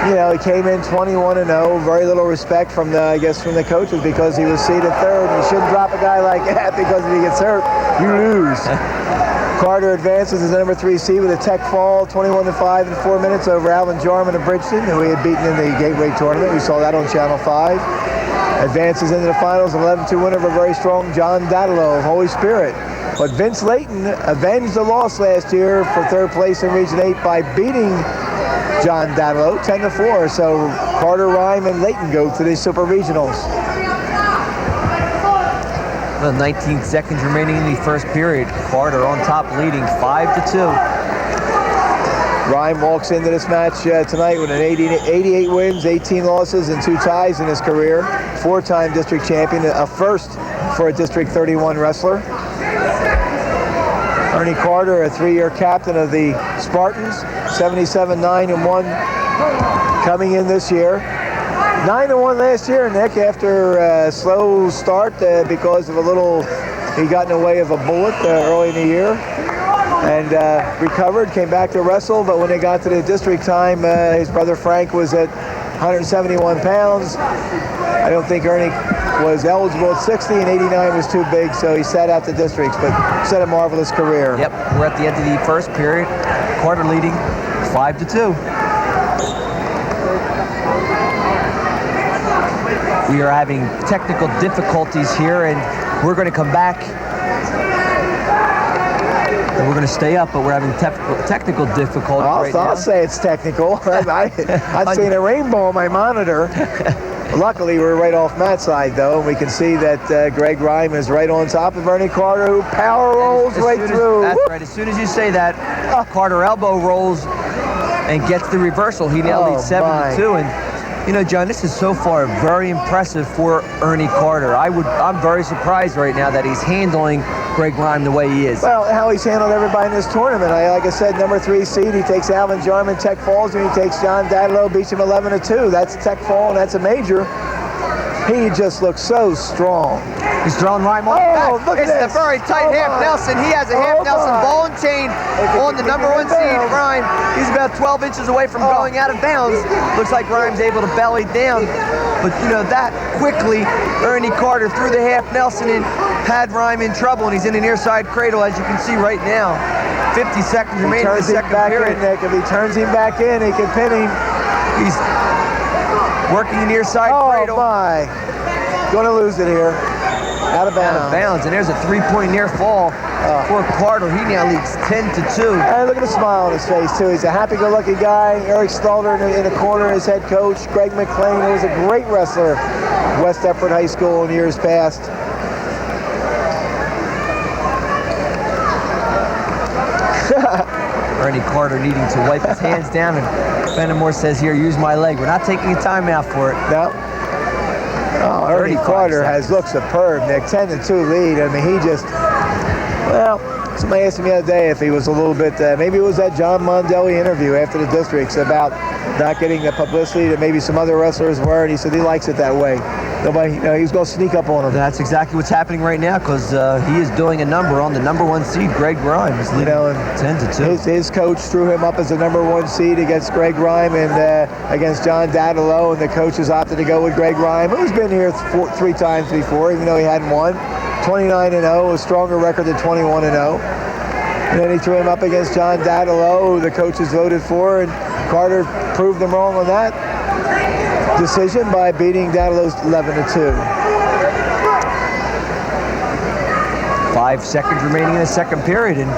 S2: You know, he came in 21-0. Very little respect from the coaches because he was seeded third. And you shouldn't drop a guy like that because if he gets hurt, you lose. Carter advances as the number 3 seed with a tech fall, 21-5 in 4 minutes over Alvin Jarman of Bridgeton, who he had beaten in the Gateway tournament. We saw that on Channel 5. Advances into the finals, an 11-2 win over very strong John Dadlow of Holy Spirit. But Vince Layton avenged the loss last year for 3rd place in Region 8 by beating John Dadlow 10-4. So Carter, Rhyme, and Layton go to the Super Regionals.
S1: 19 seconds remaining in the first period. Carter on top, leading 5-2.
S2: Rhyme walks into this match tonight with an 88 wins, 18 losses, and 2 ties in his career. 4-time district champion, a first for a District 31 wrestler. Ernie Carter, a 3-year captain of the Spartans, 77-9-1 coming in this year. 9-1 last year, Nick, after a slow start because of he got in the way of a bullet early in the year. And recovered, came back to wrestle, but when they got to the district time, his brother Frank was at 171 pounds. I don't think Ernie was eligible at 60, and 89 was too big, so he sat out the districts, but set a marvelous career.
S1: Yep, we're at the end of the first period. Carter leading 5-2. We are having technical difficulties here, and we're going to come back. We're going to stay up, but we're having technical difficulties
S2: I'll say it's technical. I've seen a rainbow on my monitor. Luckily, we're right off Matt's side, though, and we can see that Greg Rhyme is right on top of Ernie Carter, who power rolls right through.
S1: That's right. As soon as you say that, Carter elbow rolls and gets the reversal. He now leads 7-2. And, you know, John, this is so far very impressive for Ernie Carter. I'm very surprised right now that he's handling Greg Rhyme the way he is.
S2: Well, how he's handled everybody in this tournament. Like I said, number 3 seed, he takes Alvin Jarman, tech falls, and he takes John Dadlow, beats him 11-2. That's tech fall, and that's a major. He just looks so strong.
S1: He's throwing Rhyme on the back.
S2: Look at
S1: this.
S2: This.
S1: A very tight half Nelson. He has a half Nelson ball and chain on the number 1 seed, Rhyme. He's about 12 inches away from going out of bounds. Looks like Rhyme's able to belly down. But, you know, that quickly, Ernie Carter threw the half Nelson and had Rhyme in trouble, and he's in an near side cradle, as you can see right now. 50 seconds remaining in the second period.
S2: Nick. If he turns him back in, he can pin him.
S1: He's working a near side cradle.
S2: Oh, my. Going to lose it here. Out of bounds.
S1: Out of bounds, and there's a 3-point near fall for Carter. He now leads 10-2.
S2: And look at the smile on his face, too. He's a happy-go-lucky guy. Eric Stalder in the corner, his head coach. Greg McClain, who was a great wrestler at West Deptford High School in years past.
S1: Ernie Carter needing to wipe his hands down, and Fenimore says, here, use my leg. We're not taking a timeout for it.
S2: No. Oh, Ernie Carter has looked superb, Nick. 10-2 lead. I mean, he just, well, somebody asked me the other day if he was a little bit, maybe it was that John Mondelli interview after the districts about not getting the publicity that maybe some other wrestlers were, and he said he likes it that way. Nobody, he's going to sneak up on him.
S1: That's exactly what's happening right now, because he is doing a number on the number 1 seed, Greg Rhyme. He's leading 10-2.
S2: His coach threw him up as the number 1 seed against Greg Rhyme and against John Dadalow, and the coaches opted to go with Greg Rhyme, who's been here 3 times before, even though he hadn't won. 29-0, a stronger record than 21-0. And then he threw him up against John Dadalow, who the coaches voted for, and Carter proved them wrong on that decision by beating Dadalow's 11-2.
S1: 5 seconds remaining in the second period, and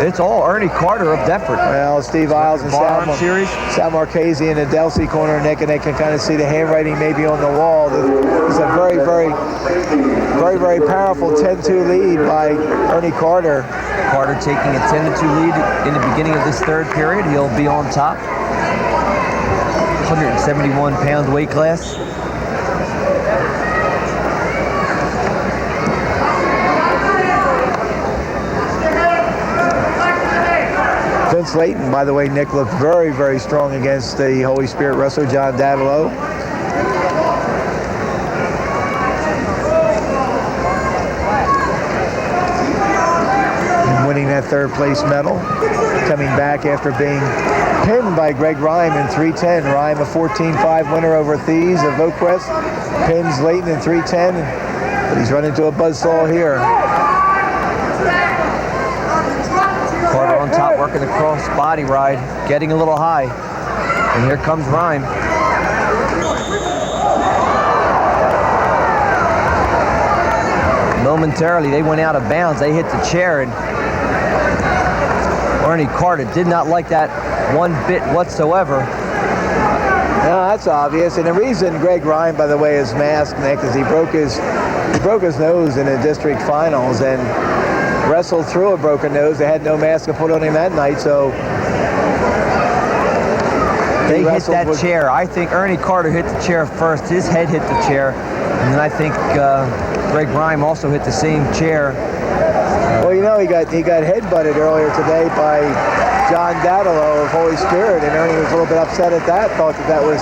S1: it's all Ernie Carter of Deptford.
S2: Well, Steve Isles and Sal Marchese in the Delsey corner, Nick, and they can kind of see the handwriting maybe on the wall. It's a very, very, very, very powerful 10-2 lead by Ernie Carter.
S1: Carter taking a 10-2 lead in the beginning of this third period. He'll be on top. 171-pound weight class.
S2: Vince Layton, by the way, Nick, looked very, very strong against the Holy Spirit wrestler, John Dadalow. And winning that third place medal, coming back after being pinned by Greg Rhyme in 3:10. Rhyme, a 14-5 winner over Thieves of Oakcrest, pins Layton in 3:10, but he's run into a buzzsaw here.
S1: Carter on top, working the cross body ride, getting a little high. And here comes Rhyme. Momentarily, they went out of bounds. They hit the chair, and Ernie Carter did not like that one bit whatsoever.
S2: No, that's obvious. And the reason Greg Rhyme, by the way, is masked, Nick, is he broke his nose in the district finals and wrestled through a broken nose. They had no mask to put on him that night, so
S1: they hit that chair. I think Ernie Carter hit the chair first. His head hit the chair, and then I think Greg Rhyme also hit the same chair.
S2: Well, you know, he got headbutted earlier today by John Dadalow of Holy Spirit, and Ernie was a little bit upset at that. Thought that was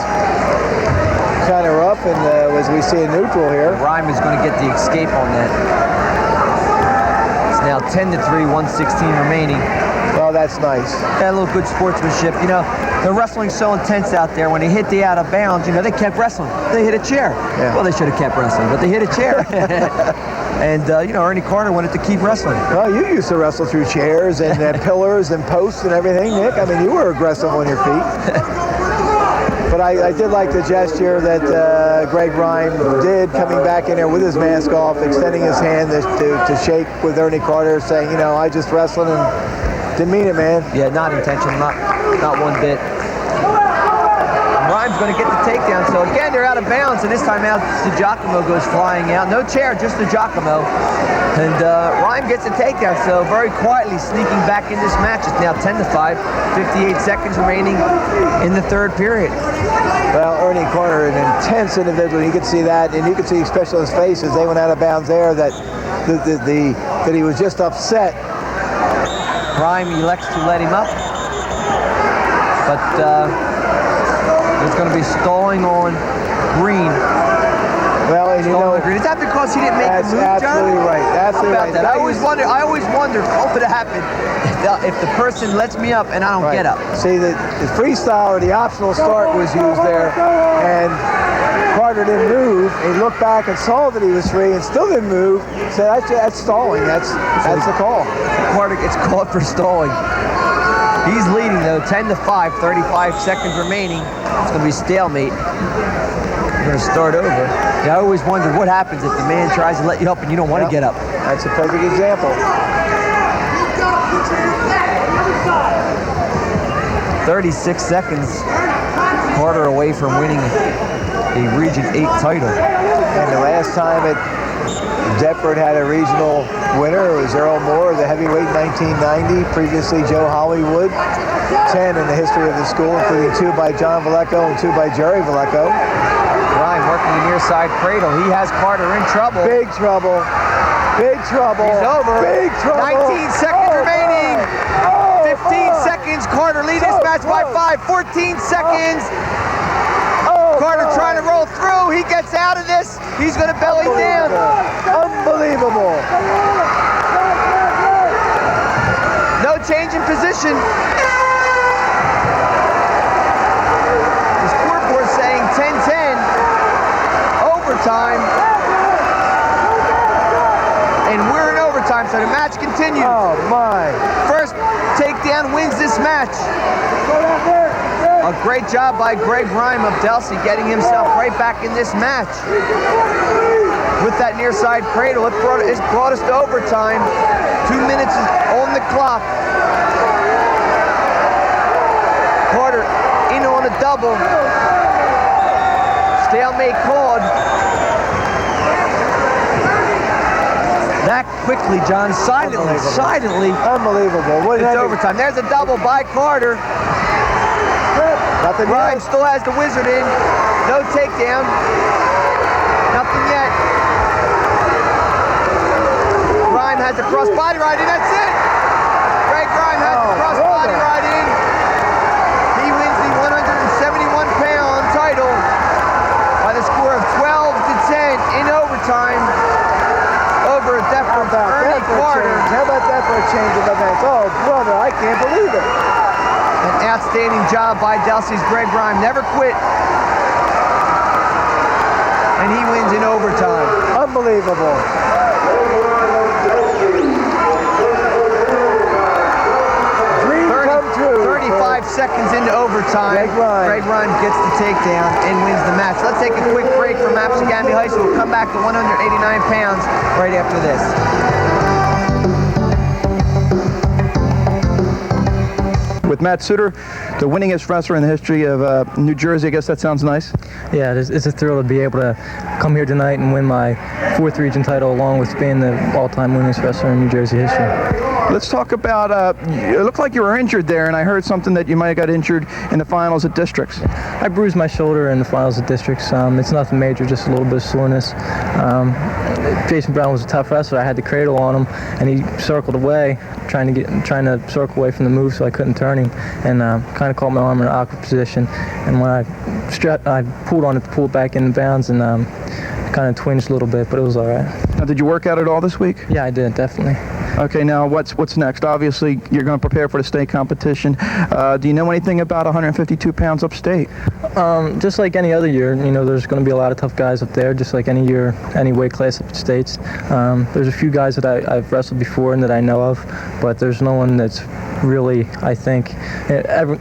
S2: kind of rough, and as we see a neutral here,
S1: Rhyme is going to get the escape on that. It's now 10-3, 1:16 remaining.
S2: Well, that's nice.
S1: Yeah, a little good sportsmanship. You know, the wrestling's so intense out there. When they hit the out of bounds, you know, they kept wrestling. They hit a chair.
S2: Yeah.
S1: Well, they should have kept wrestling, but they hit a chair. And, you know, Ernie Carter wanted to keep wrestling.
S2: Well, you used to wrestle through chairs and pillars and posts and everything, Nick. I mean, you were aggressive on your feet. But I did like the gesture that Greg Rhyme did, coming back in there with his mask off, extending his hand to shake with Ernie Carter, saying, you know, I just wrestled and didn't mean it, man.
S1: Yeah, not intentional, not one bit. Rhyme's going to get the takedown. So again, they're out of bounds, and this time out, DiGiacomo goes flying out. No chair, just DiGiacomo. And Rhyme gets a takedown. So very quietly sneaking back in this match. It's now 10-5, 58 seconds remaining in the third period.
S2: Well, Ernie Carter, an intense individual. You could see that, and you could see especially his face as they went out of bounds there that that he was just upset.
S1: Rhyme elects to let him up, but there's going to be stalling on Green.
S2: Well, and you know,
S1: is that because he didn't make the move, John?
S2: Absolutely right. Absolutely
S1: How about
S2: right.
S1: that? I always wonder what would happen if the person lets me up and I don't get up.
S2: See, the freestyle or the optional start was used there, and Carter didn't move. He looked back and saw that he was free and still didn't move. So that's stalling. That's the call.
S1: Carter gets called for stalling. He's leading though, 10-5, 35 seconds remaining. It's going to be stalemate. We're going to start over. Yeah, I always wondered what happens if the man tries to let you up and you don't want to get up.
S2: That's a perfect example.
S1: 36 seconds. Carter away from winning a Region 8 title.
S2: And the last time Deptford had a regional winner, it was Earl Moore, the heavyweight, 1990. Previously, Joe Hollywood. 10 in the history of the school, including 2 by John Valecco and 2 by Jerry Valecco.
S1: Ryan working the near side cradle. He has Carter in trouble.
S2: Big trouble. Big trouble.
S1: He's over.
S2: Big trouble.
S1: 19 seconds remaining. 15 seconds. Carter leading this match by 5. 14 seconds. Carter trying to roll through. He gets out of this. He's going to belly down.
S2: Unbelievable.
S1: No change in position. The scoreboard saying 10-10. Overtime. And we're in overtime, so the match continues.
S2: Oh, my.
S1: First takedown wins this match. A great job by Greg Rhyme of Delsey getting himself right back in this match. With that near side cradle, it brought us to overtime. 2 minutes on the clock. Carter in on a double. Stalemate called. That quickly, John, silently.
S2: Unbelievable.
S1: It's overtime. There's a double by Carter.
S2: Nothing
S1: Ryan
S2: yet.
S1: still has the wizard in. No takedown. Nothing yet. Ryan has a cross body right in. That's it. Greg Ryan has the cross body right in. He wins the 171-pound title by the score of 12-10 in overtime over Deffer's Ernie Carter.
S2: How about that for a change of events? Oh, brother, I can't believe it.
S1: An outstanding job by Delsey's Greg Rhyme. Never quit. And he wins in overtime.
S2: Unbelievable. Dream come true.
S1: 35 seconds into overtime.
S2: Greg
S1: Rhyme gets the takedown and wins the match. Let's take a quick break from Absegami High School. We'll come back to 189 pounds right after this.
S3: With Matt Suter, the winningest wrestler in the history of New Jersey. I guess that sounds nice.
S8: Yeah, it's a thrill to be able to come here tonight and win my 4th region title along with being the all-time winningest wrestler in New Jersey history.
S3: Let's talk about, it looked like you were injured there, and I heard something that you might have got injured in the finals at Districts.
S8: I bruised my shoulder in the finals at Districts. It's nothing major, just a little bit of soreness. Jason Brown was a tough wrestler. I had the cradle on him, and he circled away, trying to circle away from the move so I couldn't turn him, and kind of caught my arm in an awkward position. And when I pulled on it to pull it back in bounds, and kind of twinged a little bit, but it was all right.
S3: Now, did you work out at all this week?
S8: Yeah, I did, definitely.
S3: Okay, now what's next? Obviously, you're going to prepare for the state competition. Do you know anything about 152 pounds upstate?
S8: Just like any other year, there's going to be a lot of tough guys up there, just like any year, any weight class up states. There's a few guys that I've wrestled before and that I know of, but there's no one that's really, I think,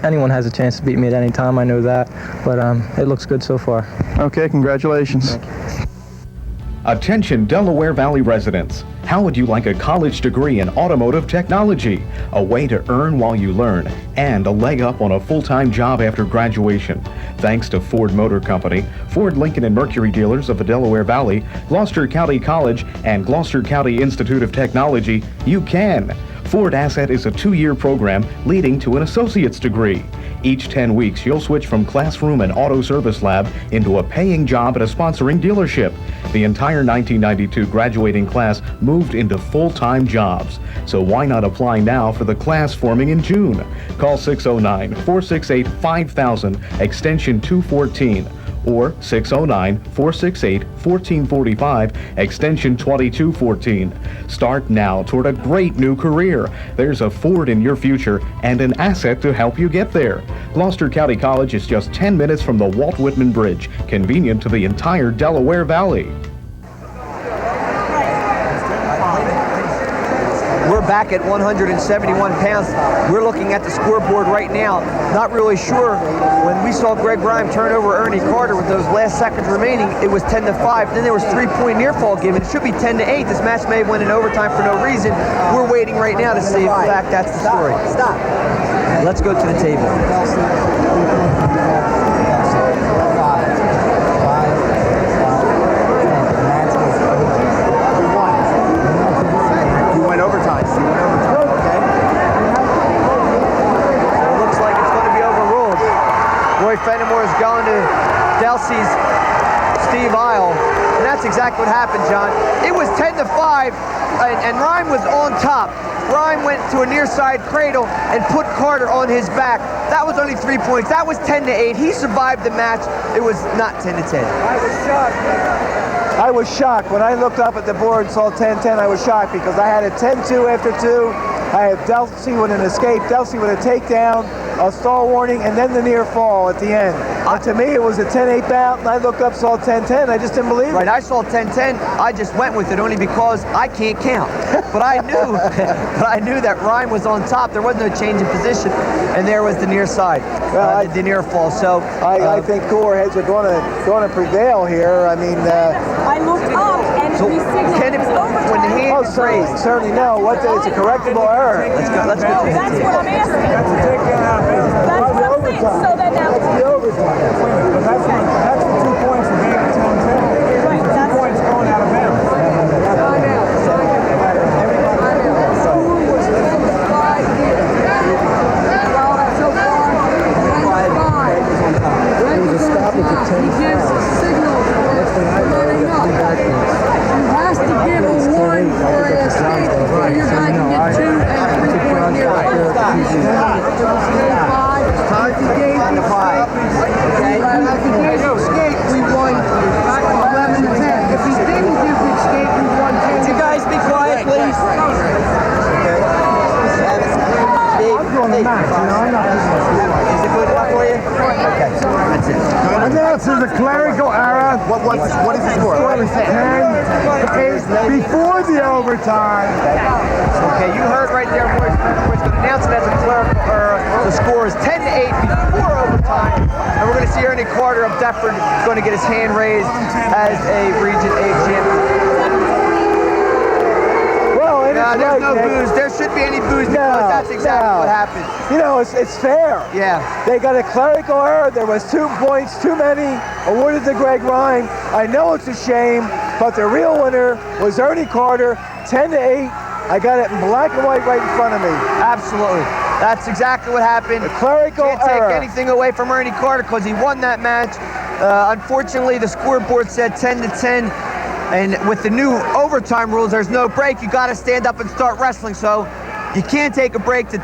S8: anyone has a chance to beat me at any time, I know that, but it looks good so far.
S3: Okay, congratulations.
S8: Thank you.
S9: Attention Delaware Valley residents. How would you like a college degree in automotive technology? A way to earn while you learn and a leg up on a full-time job after graduation. Thanks to Ford Motor Company, Ford, Lincoln, and Mercury dealers of the Delaware Valley, Gloucester County College, and Gloucester County Institute of Technology, you can. Ford Asset is a 2-year program leading to an associate's degree. Each 10 weeks, you'll switch from classroom and auto service lab into a paying job at a sponsoring dealership. The entire 1992 graduating class moved into full-time jobs. So why not apply now for the class forming in June? Call 609-468-5000, extension 214. Or 609-468-1445, extension 2214. Start now toward a great new career. There's a Ford in your future and an asset to help you get there. Gloucester County College is just 10 minutes from the Walt Whitman Bridge, convenient to the entire Delaware Valley.
S1: We're back at 171 pounds. We're looking at the scoreboard right now. Not really sure. When we saw Greg Rhyme turn over Ernie Carter with those last seconds remaining, it was 10-5. Then there was 3-point near fall given. It should be 10-8. This match may have went in overtime for no reason. We're waiting right now to see if in fact that's the story. Stop. Let's go to the table. Fenimore is going to Delsey's Steve Isle, and that's exactly what happened, John. It was 10-5. and Rhyme was on top. Rhyme went to a near side cradle and put Carter on his back. That was only 3 points. That was 10-8. He survived the match. It was not 10-10.
S2: I was shocked. When I looked up at the board and saw 10-10, I was shocked because I had a 10-2 after 2. I had Delsey with an escape, Delsey with a takedown, a stall warning, and then the near fall at the end. And to me, it was a 10-8 bout, and I looked up, saw 10-10. I just didn't believe it.
S1: Right, I saw 10-10. I just went with it only because I can't count. But I knew that Rhyme was on top. There was no change in position, and there was the near side, the near fall. So
S2: I think cooler heads are going to prevail here. I mean,
S10: I looked up and
S1: so
S10: we signaled
S1: when the hand is raised,
S2: certainly no. It's a correctable error.
S1: Let's go.
S10: That's what I'm asking. That's what I'm saying. So then now
S2: That's the overtime. That's the 2 points for being at 10-10.
S10: Right, that's
S2: 2 points going out of bounds.
S6: Announces a clerical error.
S11: What is the score?
S6: 10-8 before the overtime.
S1: Okay, you heard right there, boys. We're going to announce it as a clerical error. The score is 10-8 before overtime. And we're going to see Ernie Carter of Deptford going to get his hand raised as a Region 8 champion. There's no booze. There shouldn't be any booze because that's exactly what happened.
S2: You know, it's fair.
S1: Yeah.
S2: They got a clerical error. There was 2 points too many awarded to Greg Rhyme. I know it's a shame, but the real winner was Ernie Carter, 10-8. I got it in black and white right in front of me.
S1: Absolutely. That's exactly what happened.
S2: The clerical error.
S1: Can't take anything away from Ernie Carter because he won that match. Unfortunately, the scoreboard said 10-10. And with the new overtime rules, there's no break. You got to stand up and start wrestling. So you can't take a break to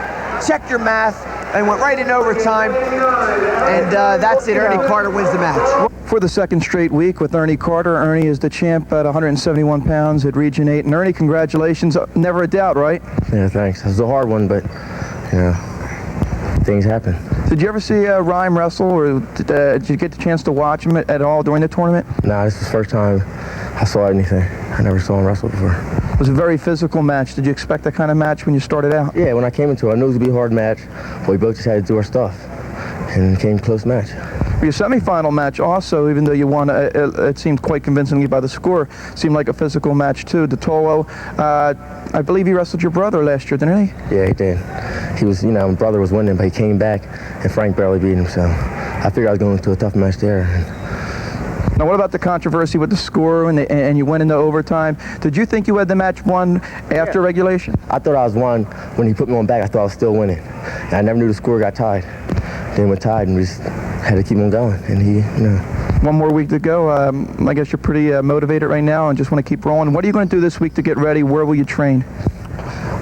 S1: check your math. And went right in overtime. And that's it. Ernie Carter wins the match.
S3: For the second straight week with Ernie Carter. Ernie is the champ at 171 pounds at Region 8. And Ernie, congratulations. Never a doubt, right?
S4: Yeah, thanks. It was a hard one, but, you know, things happen.
S3: Did you ever see Rhyme wrestle, or did you get the chance to watch him at all during the tournament?
S4: Nah, this is the first time I saw anything. I never saw him wrestle before.
S3: It was a very physical match. Did you expect that kind of match when you started out?
S4: Yeah, when I came into it, I knew it was going to be a hard match, but we both just had to do our stuff, and it came a close match.
S3: Your semifinal match also, even though you won, it seemed quite convincingly by the score, seemed like a physical match too. DeTolo, I believe he wrestled your brother last year, didn't he?
S4: Yeah, he did. He was, you know, my brother was winning, but he came back, and Frank barely beat him, so I figured I was going to a tough match there.
S3: Now, what about the controversy with the score and you went into overtime? Did you think you had the match won after regulation?
S4: I thought I was won. When he put me on back, I thought I was still winning. And I never knew the score got tied. Then we tied, and we just had to keep on going. And he, you know.
S3: One more week to go. I guess you're pretty motivated right now and just want to keep rolling. What are you going to do this week to get ready? Where will you train?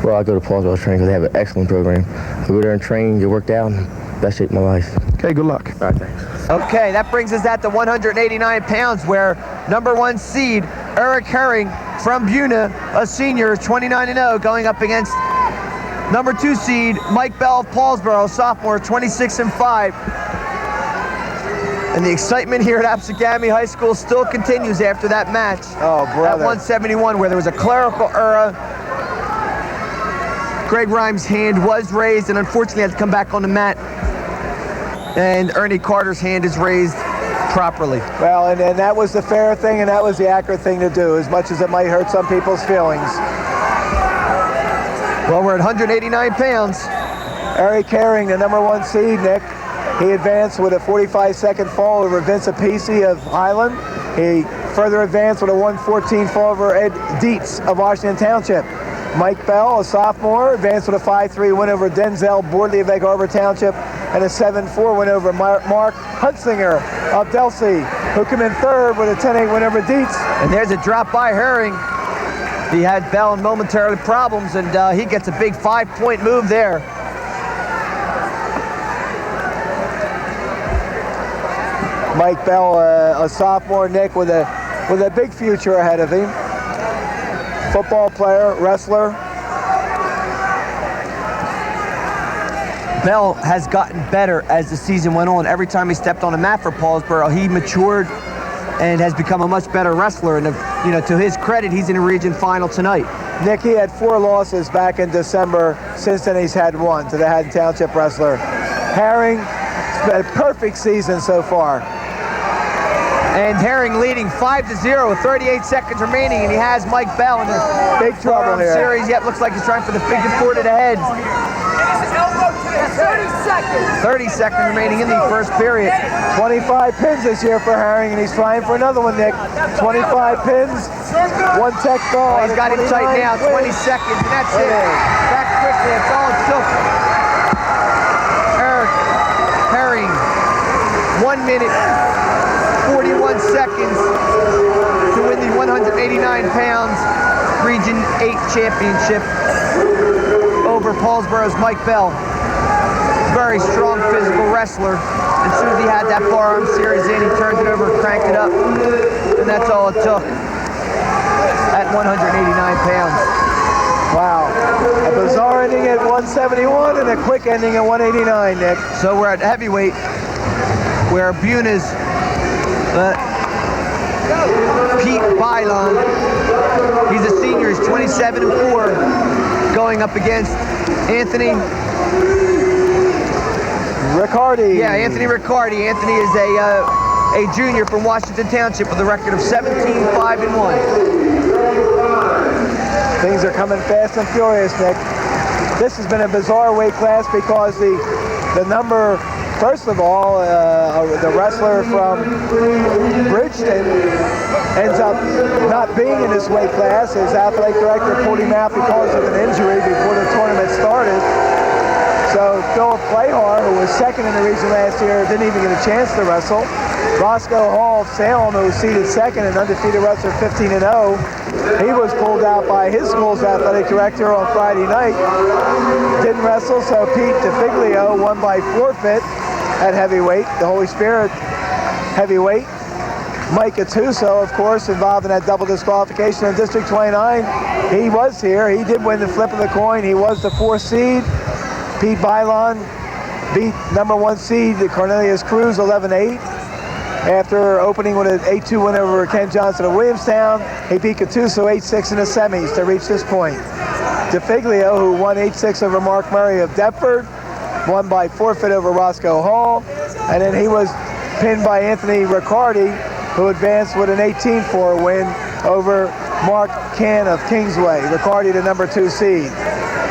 S4: Well, I go to Paulsville Training because they have an excellent program. I go there and train, get worked out, and best shape of my life.
S3: Okay, good luck.
S4: All right, thanks.
S1: Okay, that brings us at the 189 pounds where #1 seed Eric Herring from Buna, a senior, 29-0, going up against #2 seed Mike Bell of Paulsboro, sophomore, 26-5. And the excitement here at Absegami High School still continues after that match.
S2: Oh, brother.
S1: At 171, where there was a clerical error. Greg Rhyme's hand was raised and unfortunately had to come back on the mat. And Ernie Carter's hand is raised properly.
S2: Well, and that was the fair thing, and that was the accurate thing to do, as much as it might hurt some people's feelings.
S1: Well, we're at 189 pounds.
S2: Eric Herring, the #1 seed, Nick. He advanced with a 45-second fall over Vince Apisi of Highland. He further advanced with a 1:14 fall over Ed Dietz of Washington Township. Mike Bell, a sophomore, advanced with a 5-3 win over Denzel Bordley of Egg Harbor Township and a 7-4 win over Mark Huntsinger of Delsey, who came in third with a 10-8 win over Dietz.
S1: And there's a drop by Herring. He had Bell in momentary problems, and he gets a big 5-point move there.
S2: Mike Bell, a sophomore, Nick, with a big future ahead of him. Football player, wrestler.
S1: Bell has gotten better as the season went on. Every time he stepped on a mat for Paulsboro, he matured and has become a much better wrestler. And to his credit, he's in a region final tonight.
S2: Nick, he had 4 losses back in December. Since then, he's had 1 to the Haddon Township wrestler. Herring, it's been a perfect season so far.
S1: And Herring leading 5-0 with 38 seconds remaining, and he has Mike Bell in the
S2: big trouble here.
S1: Series. Yet looks like he's trying for the figure 4 to the head. 30 seconds remaining in the first period.
S2: 25 pins this year for Herring, and he's trying for another one, Nick. 25 pins, 1 tech ball.
S1: He's got him tight now, 20 seconds, and that's it. That quickly, that's all it took. Herring, 1 minute, 41 seconds to win the 189 pounds Region 8 championship over Paulsboro's Mike Bell. Very strong physical wrestler. As soon as he had that forearm series in, he turned it over, cranked it up, and that's all it took at 189 pounds.
S2: Wow. A bizarre ending at 171 and a quick ending at 189, Nick.
S1: So we're at heavyweight, where Buna's Pete Bylon, he's a senior, he's 27-4, going up against Anthony
S2: Riccardi.
S1: Yeah, Anthony Riccardi. Anthony is a junior from Washington Township with a record of 17-5-1.
S2: Things are coming fast and furious, Nick. This has been a bizarre weight class because the number, first of all, the wrestler from Bridgeton ends up not being in this weight class. His athletic director pulled him out because of an injury before the tournament started. So Philip Playhar, who was second in the region last year, didn't even get a chance to wrestle. Roscoe Hall of Salem, who was seated second and undefeated wrestler 15-0, he was pulled out by his school's athletic director on Friday night. Didn't wrestle, so Pete DeFiglio won by forfeit at heavyweight, the Holy Spirit heavyweight. Mike Gattuso, of course, involved in that double disqualification in District 29. He was here. He did win the flip of the coin. He was the 4th seed. Pete Bylon beat number 1 seed Cornelius Cruz 11-8. After opening with an 8-2 win over Ken Johnson of Williamstown, he beat Gattuso 8-6 in the semis to reach this point. DeFiglio, who won 8-6 over Mark Murray of Deptford, won by forfeit over Roscoe Hall, and then he was pinned by Anthony Riccardi, who advanced with an 18-4 win over Mark Can of Kingsway. Riccardi, the number 2 seed.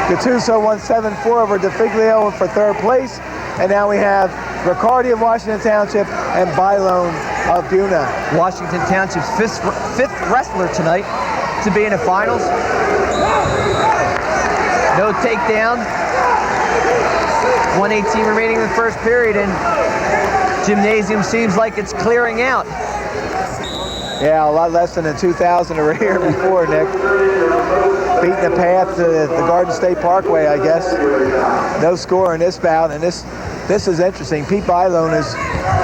S2: Gattuso won 7-4 over DeFiglio for 3rd place. And now we have Riccardi of Washington Township and Bylon of Buna.
S1: Washington Township's fifth wrestler tonight to be in the finals. No takedown. 1:18 remaining in the first period, and gymnasium seems like it's clearing out.
S2: Yeah, a lot less than the 2,000 that were here before, Nick. Beating the path to the Garden State Parkway, I guess. No score in this bout, and this is interesting. Pete Bylon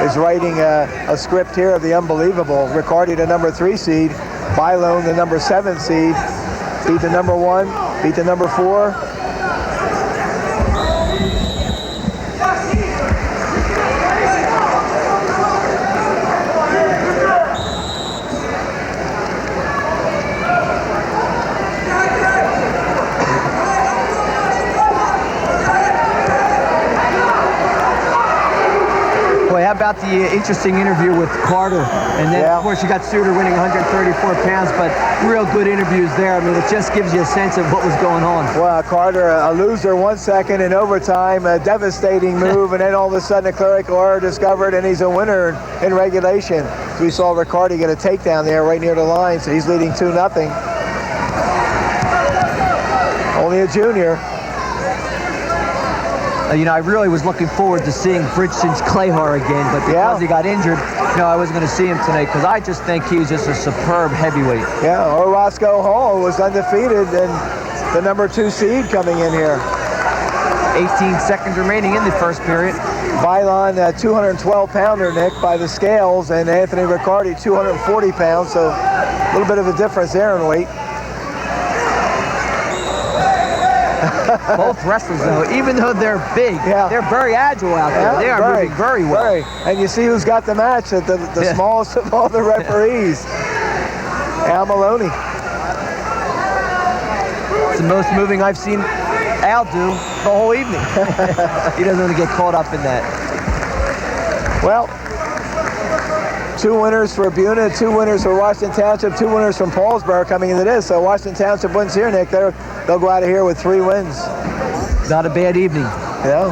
S2: is writing a script here of the unbelievable. Riccardi, the number 3 seed. Bylon, the number 7 seed. Beat the number 1, beat the number 4.
S1: How about the interesting interview with Carter? And then, of course, you got Suter winning 134 pounds, but real good interviews there. I mean, it just gives you a sense of what was going on.
S2: Well, Carter, a loser 1 second in overtime, a devastating move, and then all of a sudden a clerical error discovered, and he's a winner in regulation. We saw Riccardi get a takedown there right near the line, so he's leading 2-0. Only a junior.
S1: I really was looking forward to seeing Bridgson's Clayhar again, but because he got injured, I wasn't going to see him tonight because I just think he's just a superb heavyweight.
S2: Yeah, or Roscoe Hall was undefeated and the number 2 seed coming in here.
S1: 18 seconds remaining in the first period.
S2: Bailon, 212-pounder, Nick, by the scales, and Anthony Riccardi, 240 pounds, so a little bit of a difference there in weight.
S1: Both wrestlers, though, even though they're big, they're very agile out there. They are moving very well.
S2: And you see who's got the match, the smallest of all the referees, Al Maloney.
S1: It's the most moving I've seen Al do the whole evening. He doesn't want to get caught up in that.
S2: Well, 2 winners for Buna, 2 winners for Washington Township, 2 winners from Paulsboro coming into this. So Washington Township wins here, Nick. They'll go out of here with 3 wins.
S1: Not a bad evening.
S2: Yeah.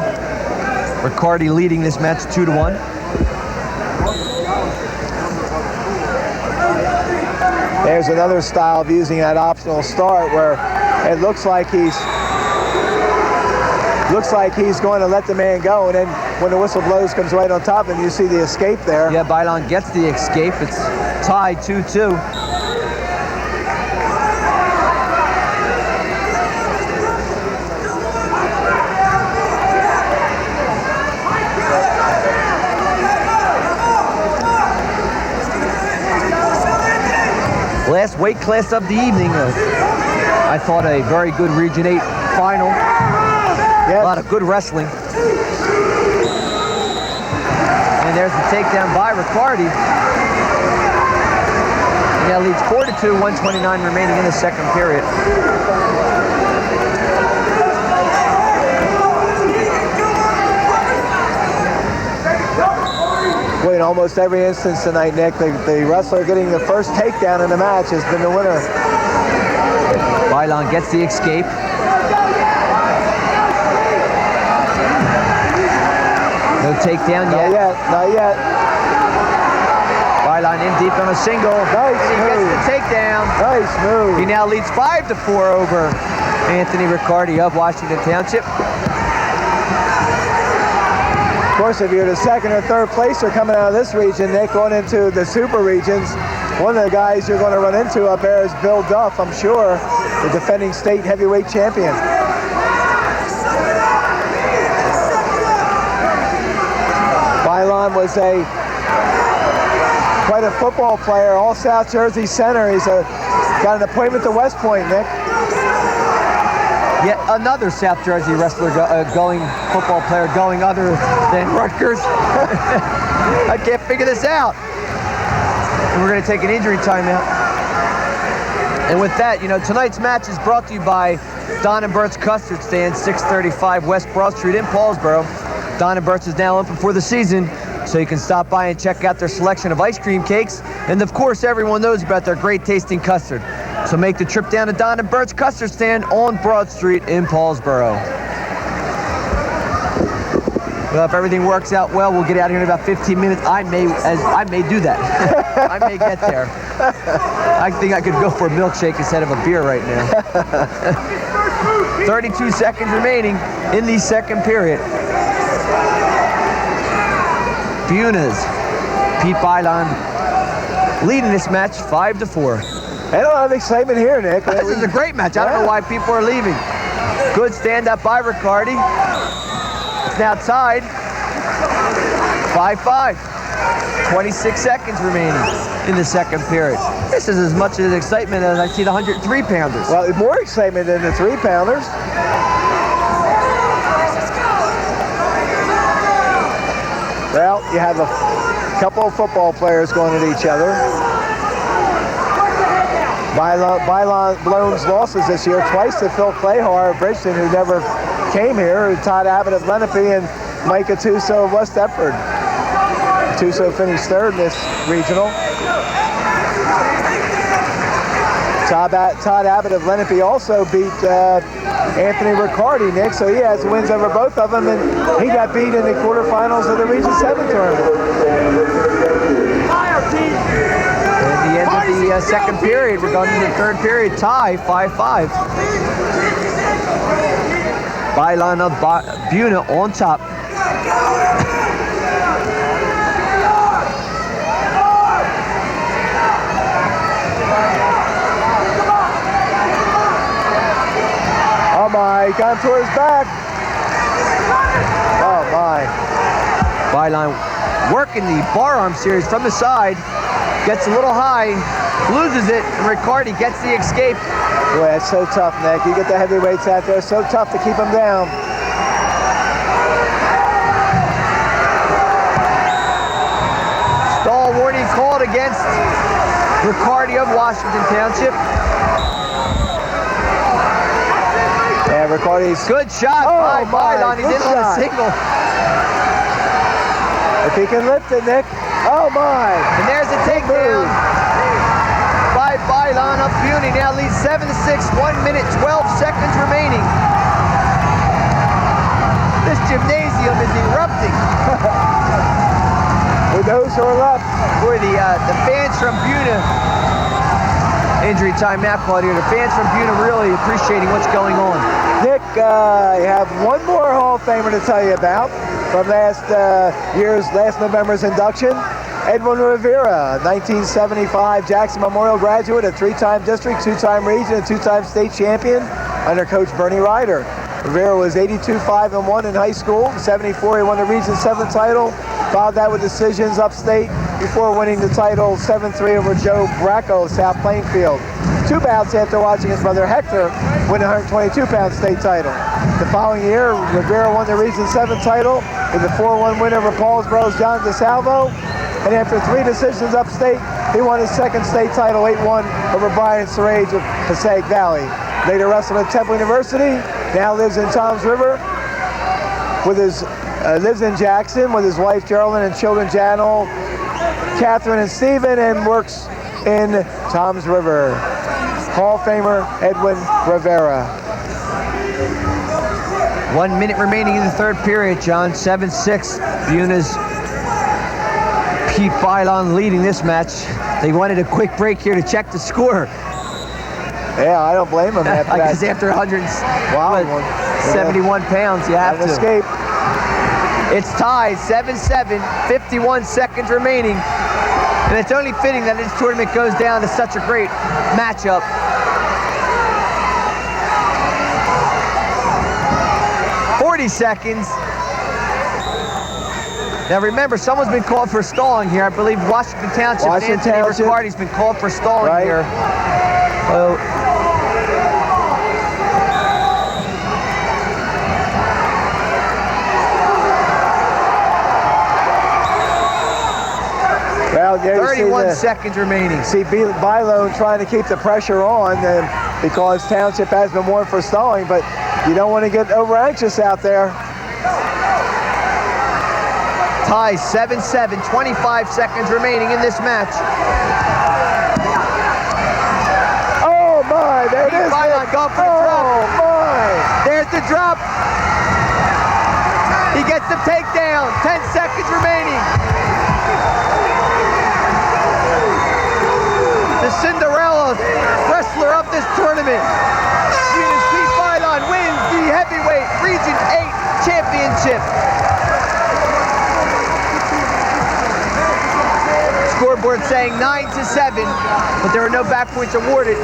S1: Riccardi leading this match 2-1.
S2: There's another style of using that optional start where it looks like he's going to let the man go, and then when the whistle blows, comes right on top of him. You see the escape there.
S1: Yeah, Bailon gets the escape. It's tied 2-2. Last weight class of the evening. I thought a very good Region 8 final. A lot of good wrestling. And there's the takedown by Riccardi. And that leads 4-2, 129 remaining in the second period.
S2: Boy, in almost every instance tonight, Nick, the wrestler getting the first takedown in the match has been the winner.
S1: Bailon gets the escape. No takedown yet.
S2: Not yet.
S1: Bailon in deep on a single.
S2: Nice
S1: and he gets the takedown.
S2: Nice move.
S1: He now leads 5-4 over Anthony Riccardi of Washington Township.
S2: Of course, if you're the second or third placer coming out of this region, Nick, going into the super regions, one of the guys you're going to run into up there is Bill Duff, I'm sure, the defending state heavyweight champion. Bailon was quite a football player, all South Jersey center. He's got an appointment to West Point, Nick.
S1: Yet another South Jersey wrestler football player going other than Rutgers. I can't figure this out. And we're going to take an injury timeout. And with that, tonight's match is brought to you by Don and Bert's Custard Stand, 635 West Broad Street in Paulsboro. Don and Bert's is now open for the season, so you can stop by and check out their selection of ice cream cakes. And of course, everyone knows about their great tasting custard. So make the trip down to Don and Bert's Custard Stand on Broad Street in Paulsboro. Well, if everything works out well, we'll get out here in about 15 minutes. I may do that. I may get there. I think I could go for a milkshake instead of a beer right now. 32 seconds remaining in the second period. Buna's Pete Bailon leading this match 5-4.
S2: And a lot of excitement here, Nick.
S1: This is a great match. I don't know why people are leaving. Good stand-up by Riccardi. It's now tied 5-5. 26 seconds remaining in the second period. This is as much as excitement as I see the 103-pounders.
S2: Well, more excitement than the 3-pounders. Well, you have a couple of football players going at each other. Bailon Blown's losses this year, twice to Phil Clayhar of Bridgeton, who never came here, Todd Abbott of Lenape, and Mike Atuso of West Deptford. Atuso finished third in this regional. Todd Abbott of Lenape also beat Anthony Riccardi, Nick, so he has wins over both of them, and he got beat in the quarterfinals of the Region 7 tournament.
S1: At the end of the second period, we're going to the third period, tie 5-5. Bailon of Buna on top.
S2: Oh my, got to his back. Oh my.
S1: Byline working the bar arm series from the side. Gets a little high, loses it, and Riccardi gets the escape.
S2: Boy, that's so tough, Nick. You get the heavyweights out there, so tough to keep them down.
S1: Stall warning called against Riccardi of Washington Township.
S2: Yeah, Riccardi's
S1: good shot by Byline. He's in on a single.
S2: If he can lift it, Nick. Oh my!
S1: And there's a takedown by Byline of Buna. Now leads 7-6, 1 minute, 12 seconds remaining. This gymnasium is erupting.
S2: For those who are left.
S1: For the fans from Buna, injury timeout called here. The fans from Buna really appreciating what's going on.
S2: Nick, I have one more Hall of Famer to tell you about from last November's induction. Edwin Rivera, 1975 Jackson Memorial graduate, a 3-time district, 2-time region, and 2-time state champion under Coach Bernie Ryder. Rivera was 82-5-1 in high school. In 74, he won the Region 7 title. Followed that with decisions upstate before winning the title 7-3 over Joe Bracco of South Plainfield. 2 bouts after watching his brother Hector win the 122-pound state title. The following year, Rivera won the Region 7 title with a 4-1 win over Paulsboro's John DeSalvo. And after 3 decisions upstate, he won his 2nd state title 8-1 over Brian Serage of Passaic Valley. Later wrestled at Temple University, now lives in Toms River with his lives in Jackson with his wife Geraldine and children Janel, Catherine and Stephen, and works in Toms River. Hall of Famer Edwin Rivera.
S1: 1 minute remaining in the third period, John. 7-6. Buna's Pete Byline leading this match. They wanted a quick break here to check the score.
S2: Yeah, I don't blame him after that.
S1: Because after 171 pounds, you have to
S2: escape.
S1: It's tied, 7-7, 51 seconds remaining. And it's only fitting that this tournament goes down to such a great matchup. Seconds. Now remember, someone's been called for stalling here. I believe Washington Township. Anthony Riccardi's been called for stalling here.
S2: Well,
S1: 31 seconds remaining.
S2: See Byline trying to keep the pressure on, and because Township has been warned for stalling, but you don't want to get over anxious out there.
S1: Ties 7-7, 25 seconds remaining in this match.
S2: Oh my, there it is.
S1: Byline going for the drop.
S2: Oh my.
S1: There's the drop. He gets the takedown. 10 seconds remaining. The Cinderella wrestler of this tournament. Pete Byline wins the heavyweight Region 8 championship. Scoreboard saying 9-7, but there are no back points awarded.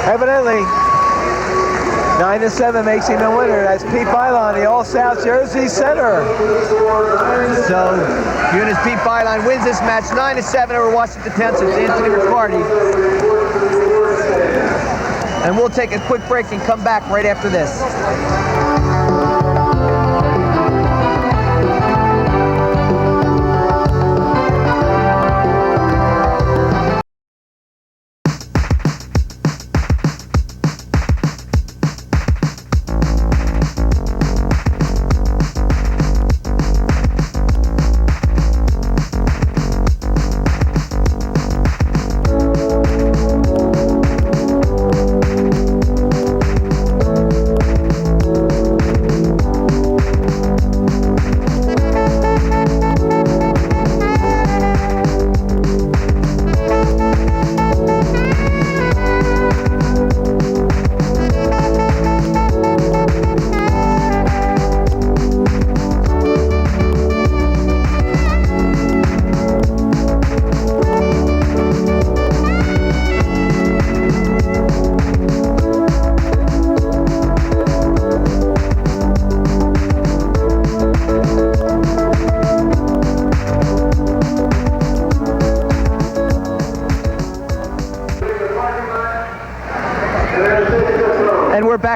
S2: Evidently, 9-7 makes him the winner. That's Pete Byline, the All-South Jersey center.
S1: So, Buna's Pete Byline wins this match 9-7 over Washington Township's Anthony Riccardi. And we'll take a quick break and come back right after this.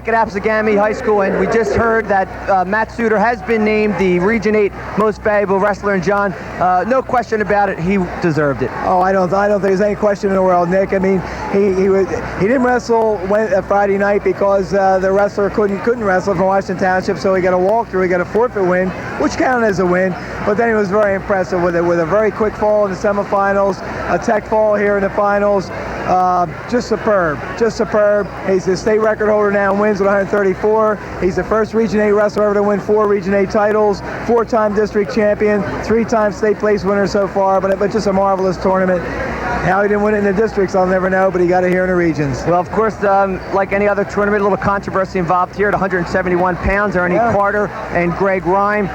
S1: back at Absegami High School, and we just heard that Matt Suter has been named the Region 8 Most Valuable Wrestler. And John, no question about it, he deserved it.
S2: Oh, I don't think there's any question in the world, Nick. I mean, he didn't wrestle Friday night because the wrestler couldn't wrestle from Washington Township, so he got a walkthrough, he got a forfeit win, which counted as a win. But then he was very impressive with a very quick fall in the semifinals, a tech fall here in the finals. Just superb. He's the state record holder now in wins with 134. He's the first Region 8 wrestler ever to win 4 Region 8 titles, 4-time district champion, 3-time state place winner so far, but just a marvelous tournament. How he didn't win it in the districts, I'll never know, but he got it here in the regions.
S1: Well, of course, like any other tournament, a little controversy involved here at 171 pounds. Ernie Carter and Greg Rhyme.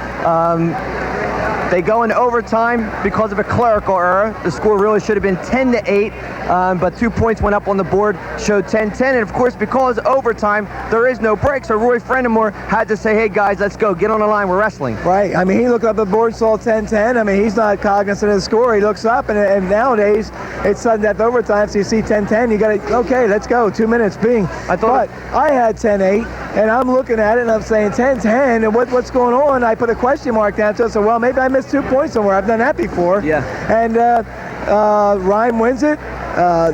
S1: They go into overtime because of a clerical error. The score really should have been 10-8, but 2 points went up on the board, showed 10-10. And of course, because overtime, there is no break. So Roy Frendamore had to say, hey guys, let's go, get on the line, we're wrestling.
S2: Right, I mean, he looked up the board, saw 10-10. I mean, he's not cognizant of the score. He looks up, and nowadays, it's sudden death overtime, so you see 10-10, you got to, okay, let's go, 2 minutes, bing. But I had 10-8, and I'm looking at it, and I'm saying 10-10, and what's going on? I put a question mark down to it, so well, maybe I missed 2 points somewhere. I've done that before.
S1: Yeah.
S2: And Rhyme wins it.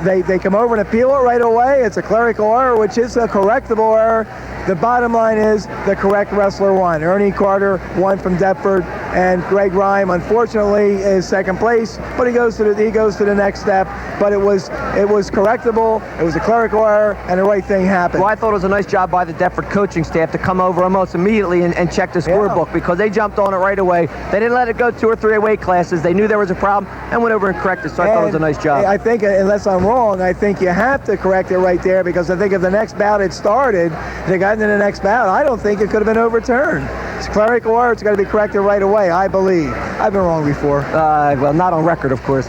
S2: They come over and appeal it right away. It's a clerical error, which is a correctable error. The bottom line is the correct wrestler won. Ernie Carter won from Deptford, and Greg Rhyme, unfortunately, is second place. But he goes to the next step. But it was correctable. It was a clerical error, and the right thing happened.
S1: Well, I thought it was a nice job by the Deptford coaching staff to come over almost immediately and check the scorebook, because they jumped on it right away. They didn't let it go 2 or 3 weight classes. They knew there was a problem and went over and corrected. So I thought it was a nice job.
S2: I think, unless I'm wrong, I think you have to correct it right there, because I think if the next bout had started, they got into the next bout, I don't think it could have been overturned. It's clerical error. It's got to be corrected right away, I believe. I've been wrong before.
S1: Well, not on record, of course.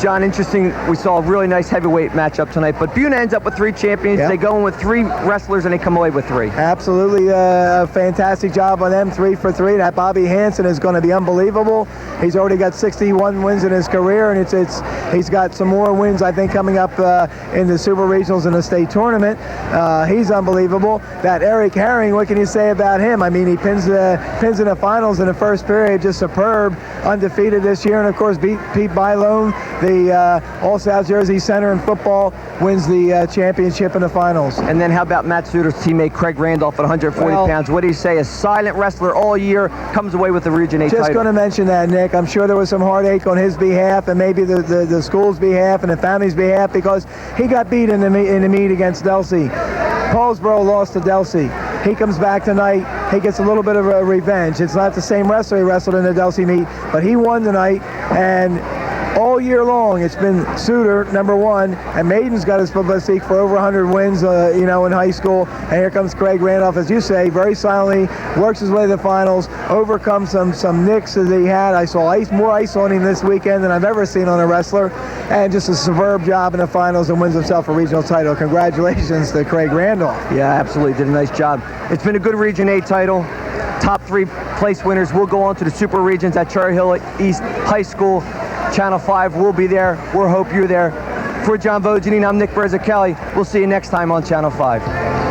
S1: John, interesting. We saw a really nice heavyweight matchup tonight, but Buna ends up with 3 champions.
S2: Yep.
S1: They go in with 3 wrestlers, and they come away with 3.
S2: Absolutely, a fantastic job on them, 3 for 3. That Bobby Hansen is going to be unbelievable. He's already got 61 wins in his career, and he's got some more wins, I think, coming up in the Super Regionals and the state tournament. He's unbelievable. That Eric Herring, what can you say about him? I mean, he pins in the finals in the first period, just superb, undefeated this year, and of course beat Pete Bylone, the All-South Jersey Center in football, wins the championship in the finals.
S1: And then how about Matt Suter's teammate Craig Randolph at 140 pounds? What do you say? A silent wrestler all year, comes away with the Region 8 title.
S2: Just going to mention that, Nick. I'm sure there was some heartache on his behalf, and maybe the school's behalf and the family's behalf, because he got beat in the meet against Delsey. Paulsboro lost to Delsey. He comes back tonight. He gets a little bit of a revenge. It's not the same wrestler he wrestled in the Delsey meet, but he won tonight, and all year long, it's been Suter, #1, and Maiden's got his publicity for over 100 wins, in high school. And here comes Craig Randolph, as you say, very silently, works his way to the finals, overcomes some nicks that he had. I saw more ice on him this weekend than I've ever seen on a wrestler, and just a superb job in the finals, and wins himself a regional title. Congratulations to Craig Randolph.
S1: Yeah, absolutely, did a nice job. It's been a good Region 8 title. Top 3 place winners will go on to the Super Regions at Cherry Hill East High School. Channel 5 will be there. We'll hope you're there. For John Vogeding, I'm Nick Burzichelli. We'll see you next time on Channel 5.